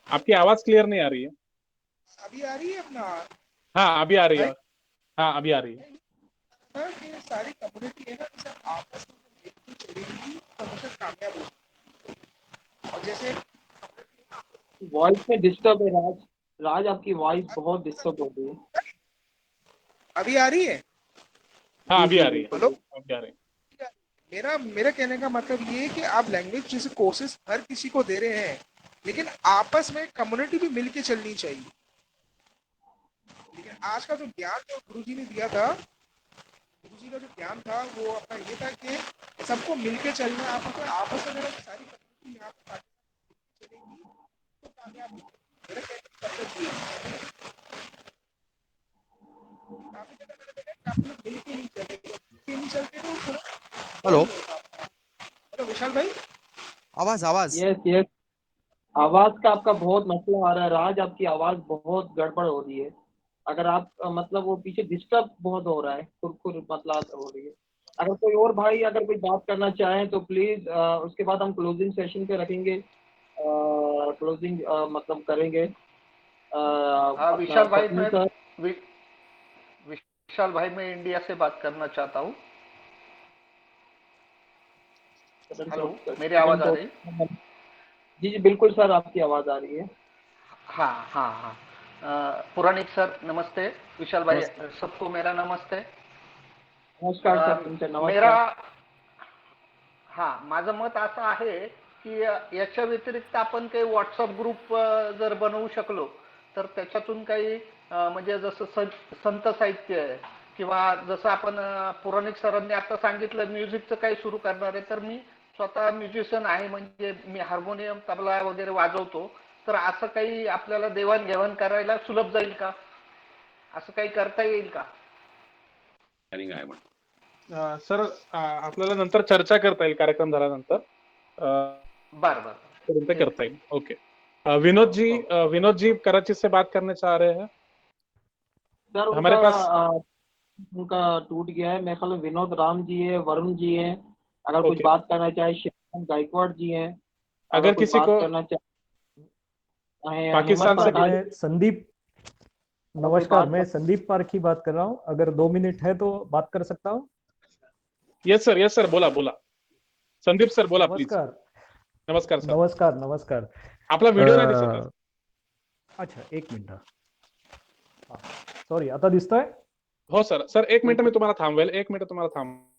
[SPEAKER 5] आपकी आवाज क्लियर नहीं आ रही है।
[SPEAKER 17] अभी आ रही है अपना?
[SPEAKER 5] हाँ अभी आ रही है। हाँ अभी आ रही है।
[SPEAKER 17] सर ये सारी कम्युनिटी है ना, जैसे आपस में मिलकर चलेगी तो हमेशा कामयाब होगी। और जैसे
[SPEAKER 4] वॉइस में डिस्टर्ब है राज आपकी वॉइस बहुत डिस्टर्ब हो गई है।
[SPEAKER 17] अभी आ रही है?
[SPEAKER 5] हाँ अभी आ रही है।
[SPEAKER 17] हेलो,
[SPEAKER 5] अभी आ रही है।
[SPEAKER 17] मेरा कहने का मतलब ये है कि आप लैंग्वेज जैसे कोर्सेज हर किसी को दे रहे हैं, लेकिन आपस में कम्युनिटी भी मिलके चलनी चाहिए। लेकिन आज का जो ज्ञान जो गुरुजी ने दिया था, गुरुजी का जो ज्ञान था वो अपना ये था कि सबको मिलके चलना। आपस में सारी कम्युनिटी यहाँ पे चलेगी तो कामयाब होगी। मेरा कहने का मतलब ये है। काफी जगह मैंने देखा काफी लोग मिलके नहीं चलेंगे,
[SPEAKER 18] हेलो
[SPEAKER 17] हेलो विशाल भाई,
[SPEAKER 18] आवाज आवाज
[SPEAKER 4] यस यस, आवाज का आपका बहुत मसला आ रहा है राज, आपकी आवाज बहुत गड़बड़ हो रही है। अगर आप मतलब वो पीछे डिस्टर्ब बहुत हो रहा है, खुर मतलब हो रही है। अगर कोई और भाई अगर कोई बात करना चाहे तो प्लीज, उसके बाद हम क्लोजिंग सेशन पे रखेंगे, क्लोजिंग मतलब करेंगे।
[SPEAKER 19] हाँ
[SPEAKER 4] अपना
[SPEAKER 19] विशाल भाई,
[SPEAKER 4] स्वप्निल सर।
[SPEAKER 19] विशाल भाई मैं इंडिया से बात करना चाहता हूँ। हेलो, मेरी आवाज आ रही?
[SPEAKER 4] जी जी बिल्कुल सर, आपकी आवाज आ रही है।
[SPEAKER 19] हाँ हाँ हाँ। पुराणिक सर नमस्ते, विशाल भाई सबको मेरा नमस्ते।
[SPEAKER 4] नमस्कार सर, तुमचे
[SPEAKER 19] मेरा
[SPEAKER 4] नमस्कार।
[SPEAKER 19] माझं मत असं आहे की याच्या व्यतिरिक्त आपण काही व्हॉट्सअप ग्रुप जर बनवू शकलो तर त्याच्यातून काही म्हणजे जसं संत साहित्य आहे किंवा जसं आपण पुराणिक सरांनी आता सांगितलं म्युझिकचं काही सुरू करणार आहे, तर मी स्वतः म्युझिशियन आहे, म्हणजे मी हार्मोनियम तबला वगैरे वाजवतो, तर असं काही आपल्याला देवाणघेवाण करायला सुलभ जाईल का? असं काही करता येईल का?
[SPEAKER 5] सर आपल्याला नंतर चर्चा करता येईल कार्यक्रम झाल्यानंतर.
[SPEAKER 19] बर बर,
[SPEAKER 5] पर्यंत करता येईल. ओके. विनोद जी कराची से बात करने चाह रहे हैं
[SPEAKER 4] सर
[SPEAKER 5] हमारे पास।
[SPEAKER 4] उनका टूट गया है, मेरे ख्याल में विनोद राम जी है, वरुण जी हैं, अगर कुछ
[SPEAKER 5] ओके।
[SPEAKER 4] बात करना चाहे श्याम गायकवाड़ जी हैं,
[SPEAKER 5] अगर
[SPEAKER 4] कुछ
[SPEAKER 5] किसी
[SPEAKER 4] बात
[SPEAKER 5] को
[SPEAKER 4] करना चाहे
[SPEAKER 5] पाकिस्तान से
[SPEAKER 20] मैं संदीप, नमस्कार, मैं संदीप पारखी बात कर रहा हूँ। अगर 2 मिनट है तो बात कर सकता हूँ?
[SPEAKER 5] यस सर, बोला बोला संदीप सर, बोला प्लीज।
[SPEAKER 20] नमस्कार
[SPEAKER 5] नमस्कार सर,
[SPEAKER 20] नमस्कार नमस्कार।
[SPEAKER 5] आपला व्हिडिओ नाही दिसत आहे.
[SPEAKER 20] अच्छा, 1 मिनिट. सॉरी, आता दिसतोय?
[SPEAKER 5] हो सर, 1 मिनिट मी तुम्हाला थांबवेल, 1 मिनिट तुम्हाला थांब